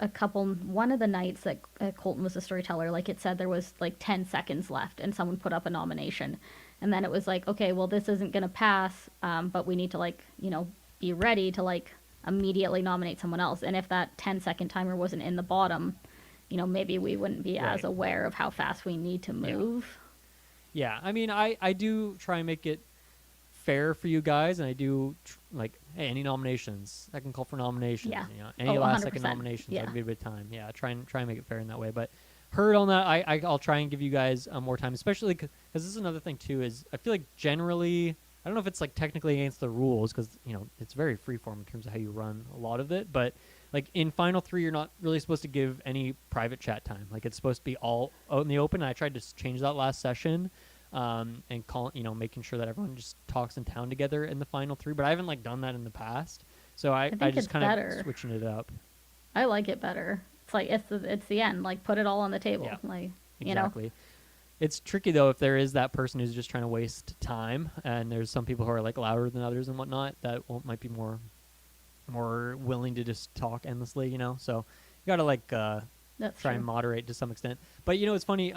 one of the nights that Colton was a storyteller, like it said there was like 10 seconds left and someone put up a nomination. And then it was like, okay, well, this isn't going to pass, but we need to, like, you know, be ready to, like, immediately nominate someone else. And if that 10-second timer wasn't in the bottom, maybe we wouldn't be as Right. aware of how fast we need to move. Yeah, I mean, I do try and make it fair for you guys, and I do like, hey, any nominations, I can call for nominations. Yeah. Any Oh, last second 100%. nominations, I Yeah. give you a bit of time. Yeah, try and make it fair in that way. But heard on that, I'll try and give you guys more time, especially because this is another thing too. Is I feel like generally, I don't know if it's like technically against the rules because it's very freeform in terms of how you run a lot of it, but like in Final 3, you're not really supposed to give any private chat time. Like it's supposed to be all out in the open. And I tried to change that last session, and making sure that everyone just talks in town together in the Final 3. But I haven't like done that in the past, so I think just it's kind better. of switching it up. I like it better. It's like it's the end. Like put it all on the table. Yeah, Like exactly. It's tricky though if there is that person who's just trying to waste time, and there's some people who are like louder than others and whatnot that might be more willing to just talk endlessly. So you gotta like That's try true. and moderate to some extent. But it's funny.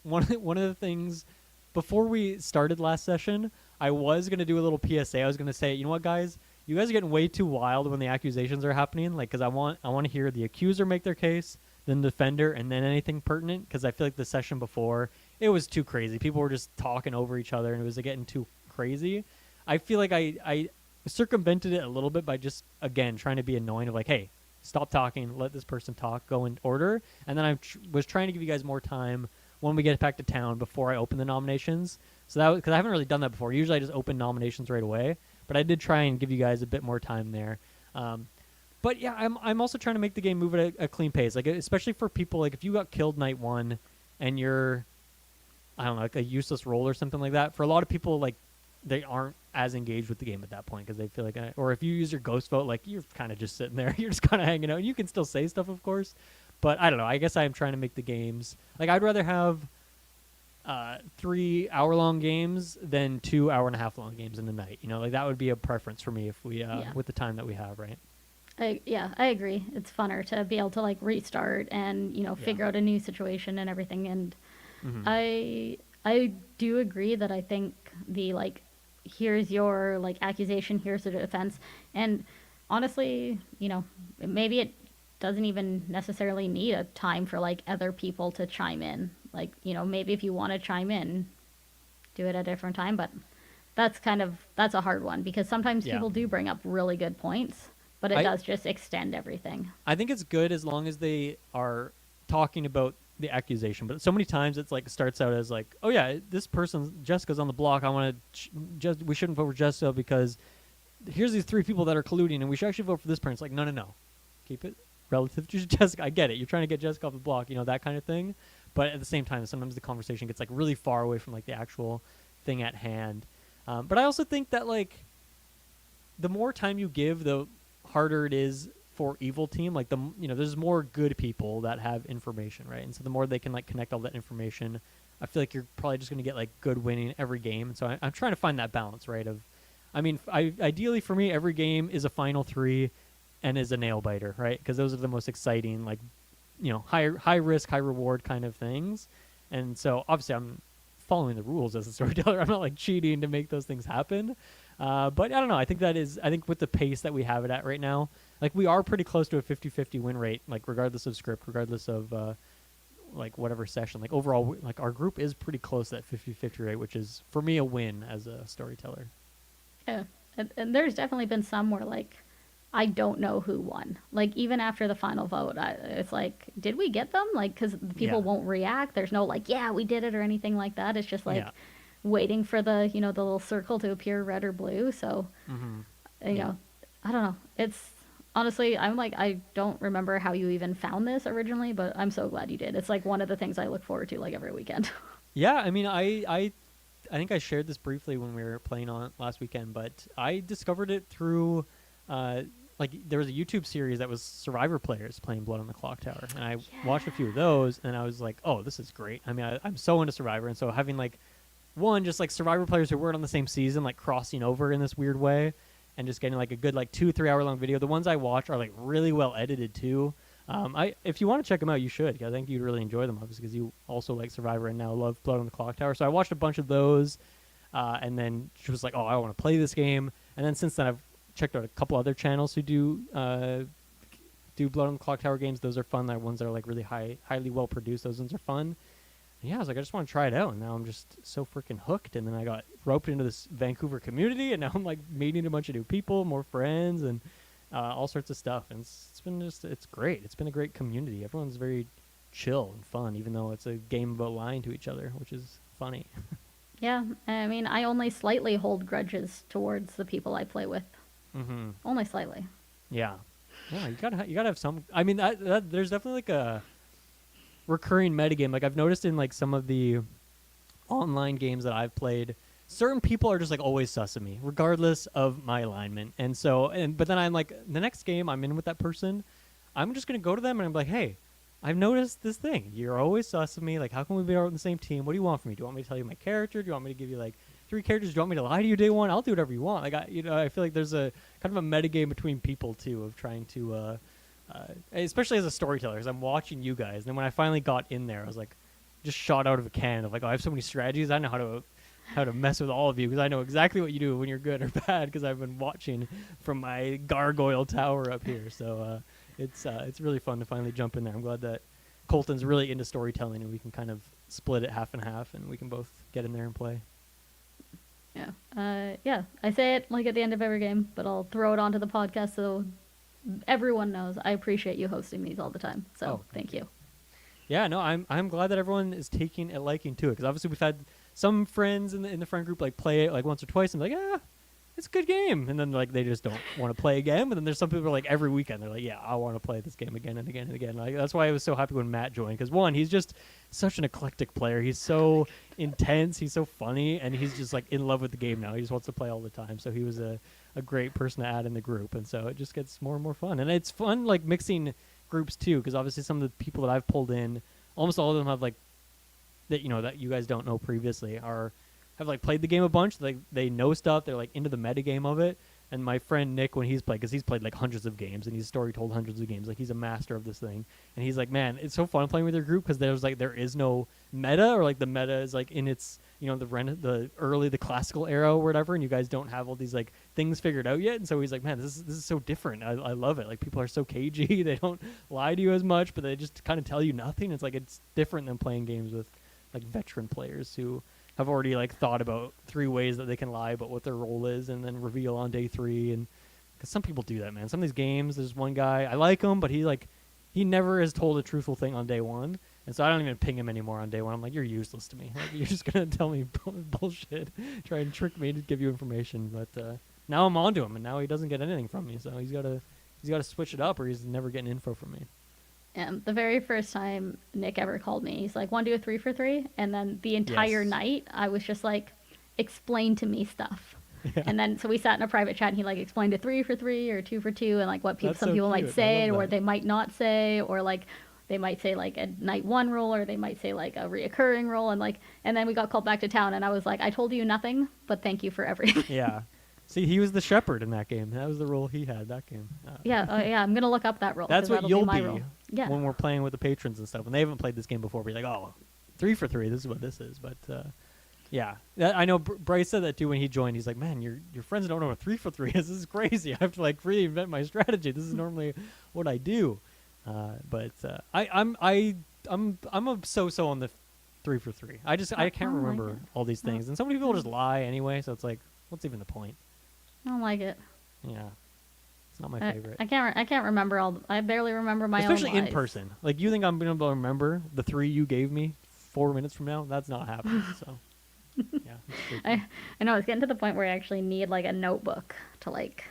One of the things before we started last session, I was gonna do a little PSA. I was gonna say, you know what, guys, you guys are getting way too wild when the accusations are happening. Like, because I want to hear the accuser make their case, then the defender, and then anything pertinent. Because I feel like the session before it was too crazy. People were just talking over each other, and it was getting too crazy. I feel like I circumvented it a little bit by just again trying to be annoying of like, hey, stop talking, let this person talk, go in order. And then I was trying to give you guys more time when we get back to town before I open the nominations. So that was because I haven't really done that before. Usually I just open nominations right away, but I did try and give you guys a bit more time there. But yeah, I'm also trying to make the game move at a clean pace, like especially for people like if you got killed night 1 and you're, I don't know, like a useless roll or something like that. For a lot of people, like they aren't as engaged with the game at that point because they feel like, or if you use your ghost vote, like you're kind of just sitting there, you're just kind of hanging out. And you can still say stuff, of course, but I don't know. I guess I'm trying to make the games like I'd rather have 3 hour-long games than 2 hour-and-a-half long games in the night. Like that would be a preference for me if we with the time that we have, right? I agree. It's funner to be able to like restart and figure out a new situation and everything. And I do agree that I think the like here's your like accusation, here's the defense, and honestly, maybe it doesn't even necessarily need a time for like other people to chime in. Like maybe if you want to chime in, do it at a different time. But that's a hard one because sometimes people do bring up really good points. But it does just extend everything. I think it's good as long as they are talking about the accusation. But so many times it's like starts out as like, oh yeah, this person Jessica's on the block. I want to we shouldn't vote for Jessica because here's these 3 people that are colluding, and we should actually vote for this person. It's like no, keep it relative to Jessica. I get it. You're trying to get Jessica off the block, that kind of thing. But at the same time, sometimes the conversation gets like really far away from like the actual thing at hand. But I also think that like the more time you give, the harder it is for evil team. Like there's more good people that have information, right? And so the more they can like connect all that information, I feel like you're probably just going to get like good winning every game. And so I'm trying to find that balance, right? Ideally for me, every game is a Final 3 and is a nail biter, right? Because those are the most exciting, like high risk, high reward kind of things. And so obviously I'm following the rules as a storyteller. I'm not like cheating to make those things happen. But I don't know. I think with the pace that we have it at right now, like we are pretty close to a 50-50 win rate, like regardless of script, regardless of like whatever session. Like overall, like our group is pretty close to that 50-50 rate, which is for me a win as a storyteller. Yeah, and there's definitely been some where like I don't know who won. Like even after the final vote, it's like, did we get them? Like because people won't react. There's no like, yeah, we did it or anything like that. It's just like waiting for the the little circle to appear red or blue. So I don't know. It's honestly, I'm like, I don't remember how you even found this originally, but I'm so glad you did. It's like one of the things I look forward to like every weekend. Yeah, I mean, I think I shared this briefly when we were playing on it last weekend, but I discovered it through like there was a YouTube series that was Survivor players playing Blood on the Clocktower, and I watched a few of those, and I was like, oh, this is great. I mean, I'm so into Survivor, and so having like just like Survivor players who weren't on the same season, like crossing over in this weird way, and just getting like a good like 2-3 hour long video. The ones I watch are like really well edited too. If you want to check them out, you should. I think you'd really enjoy them, obviously, because you also like Survivor and now love Blood on the Clocktower. So I watched a bunch of those, and then she was like, "Oh, I want to play this game." And then since then, I've checked out a couple other channels who do do Blood on the Clocktower games. Those are fun. That ones that are like really highly well produced. Those ones are fun. And yeah, I was like, I just want to try it out, and now I'm just so freaking hooked. And then I got roped into this Vancouver community, and now I'm like meeting a bunch of new people, more friends, and all sorts of stuff. And it's great. It's been a great community. Everyone's very chill and fun, even though it's a game about lying to each other, which is funny. Yeah, I mean, I only slightly hold grudges towards the people I play with. Mm-hmm. Only slightly. Yeah, yeah. You gotta have some. I mean, there's definitely like a recurring metagame. Like I've noticed in like some of the online games that I've played, certain people are just like always sus of me, regardless of my alignment. And so, but then I'm like, the next game I'm in with that person, I'm just gonna go to them and I'm like, hey, I've noticed this thing. You're always sus of me. Like, how can we be on the same team? What do you want from me? Do you want me to tell you my character? Do you want me to give you like 3 characters? Do you want me to lie to you day one? I'll do whatever you want. Like, I feel like there's a kind of a metagame between people too of trying to, especially as a storyteller, as I'm watching you guys. And then when I finally got in there, I was like, just shot out of a can of like, oh, I have so many strategies. I know how to mess with all of you because I know exactly what you do when you're good or bad because I've been watching from my gargoyle tower up here. So it's really fun to finally jump in there. I'm glad that Colton's really into storytelling and we can kind of split it half and half and we can both get in there and play. Yeah. Yeah. I say it like at the end of every game, but I'll throw it onto the podcast so everyone knows I appreciate you hosting these all the time. So thank you. Yeah, no, I'm glad that everyone is taking a liking to it because obviously we've had some friends in the friend group like play it like once or twice and like, yeah, it's a good game, and then like they just don't want to play again. But then there's some people who are like every weekend they're like, yeah, I want to play this game again and again and again. Like that's why I was so happy when Matt joined because one, he's just such an eclectic player. He's so intense, he's so funny, and he's just like in love with the game now. He just wants to play all the time. So he was a great person to add in the group, and so it just gets more and more fun. And it's fun like mixing groups too because obviously some of the people that I've pulled in, almost all of them have like that that you guys don't know previously have like played the game a bunch. Like they know stuff. They're like into the metagame of it. And my friend Nick, when he's played, because he's played like hundreds of games and he's story told hundreds of games, like he's a master of this thing. And he's like, man, it's so fun playing with your group because there is no meta, or like the meta is like in its the classical era or whatever, and you guys don't have all these like things figured out yet. And so he's like, man, this is so different. I love it. Like people are so cagey. They don't lie to you as much, but they just kind of tell you nothing. It's like it's different than playing games with like veteran players who have already like thought about 3 ways that they can lie about what their role is and then reveal on day 3. And because some people do that, man. Some of these games, there's one guy, I like him, but he never has told a truthful thing on day 1. And so I don't even ping him anymore on day 1. I'm like, you're useless to me. Like, you're just going to tell me bullshit, try and trick me to give you information. But now I'm on to him, and now he doesn't get anything from me. So he's got to switch it up, or he's never getting info from me. And the very first time Nick ever called me, he's like, want to do a 3 for 3? And then the entire night, I was just like, explain to me stuff. Yeah. And then, so we sat in a private chat and he like explained a 3 for 3 or 2 for 2 and like what some people might say or they might not say, or like they might say like a night 1 rule, or they might say like a reoccurring rule. And then we got called back to town and I was like, I told you nothing, but thank you for everything. Yeah. See, he was the shepherd in that game. That was the role he had that game. Yeah, I'm going to look up that role. That's what you'll be yeah. when we're playing with the patrons and stuff. When they haven't played this game before, we're like, oh, 3 for 3, this is what this is. But, yeah. I know Bryce said that too when he joined. He's like, man, your friends don't know what 3 for 3 is. This is crazy. I have to like reinvent my strategy. This is normally what I do. But I'm a so-so on the 3 for 3. I can't remember all these things. And so many people just lie anyway, so it's like, what's even the point? I don't like it. Yeah, it's not my favorite. I can't remember I barely remember my Especially own lies. in person. Like you think I'm gonna be able to remember the 3 you gave me 4 minutes from now? That's not happening. So yeah, I know it's getting to the point where I actually need like a notebook to like.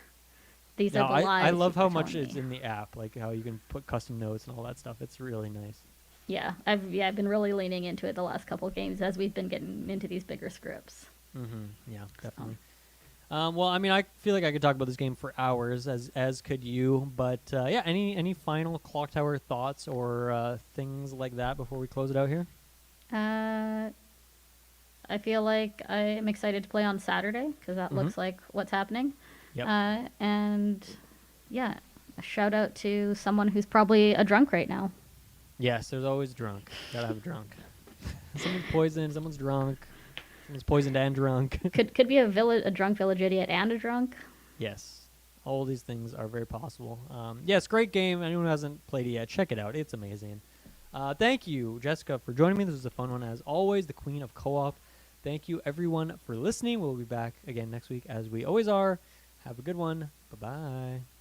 These are the lies. I love how much it's in the app, like how you can put custom notes and all that stuff. It's really nice. Yeah, I've been really leaning into it the last couple of games as we've been getting into these bigger scripts. Mm-hmm. Yeah, definitely. Well, I mean, I feel like I could talk about this game for hours, as could you. But yeah, any final Clocktower thoughts or things like that before we close it out here? I feel like I am excited to play on Saturday because that looks like what's happening. Yep. And yeah, a shout out to someone who's probably a drunk right now. Yes, there's always drunk. Gotta have a drunk. Someone's poisoned. Someone's drunk. Someone's poisoned and drunk. could be a drunk village idiot and a drunk. Yes. All these things are very possible. Yes, great game. Anyone who hasn't played it yet, check it out. It's amazing. Thank you, Jessica, for joining me. This was a fun one, as always. The queen of co-op. Thank you, everyone, for listening. We'll be back again next week, as we always are. Have a good one. Bye-bye.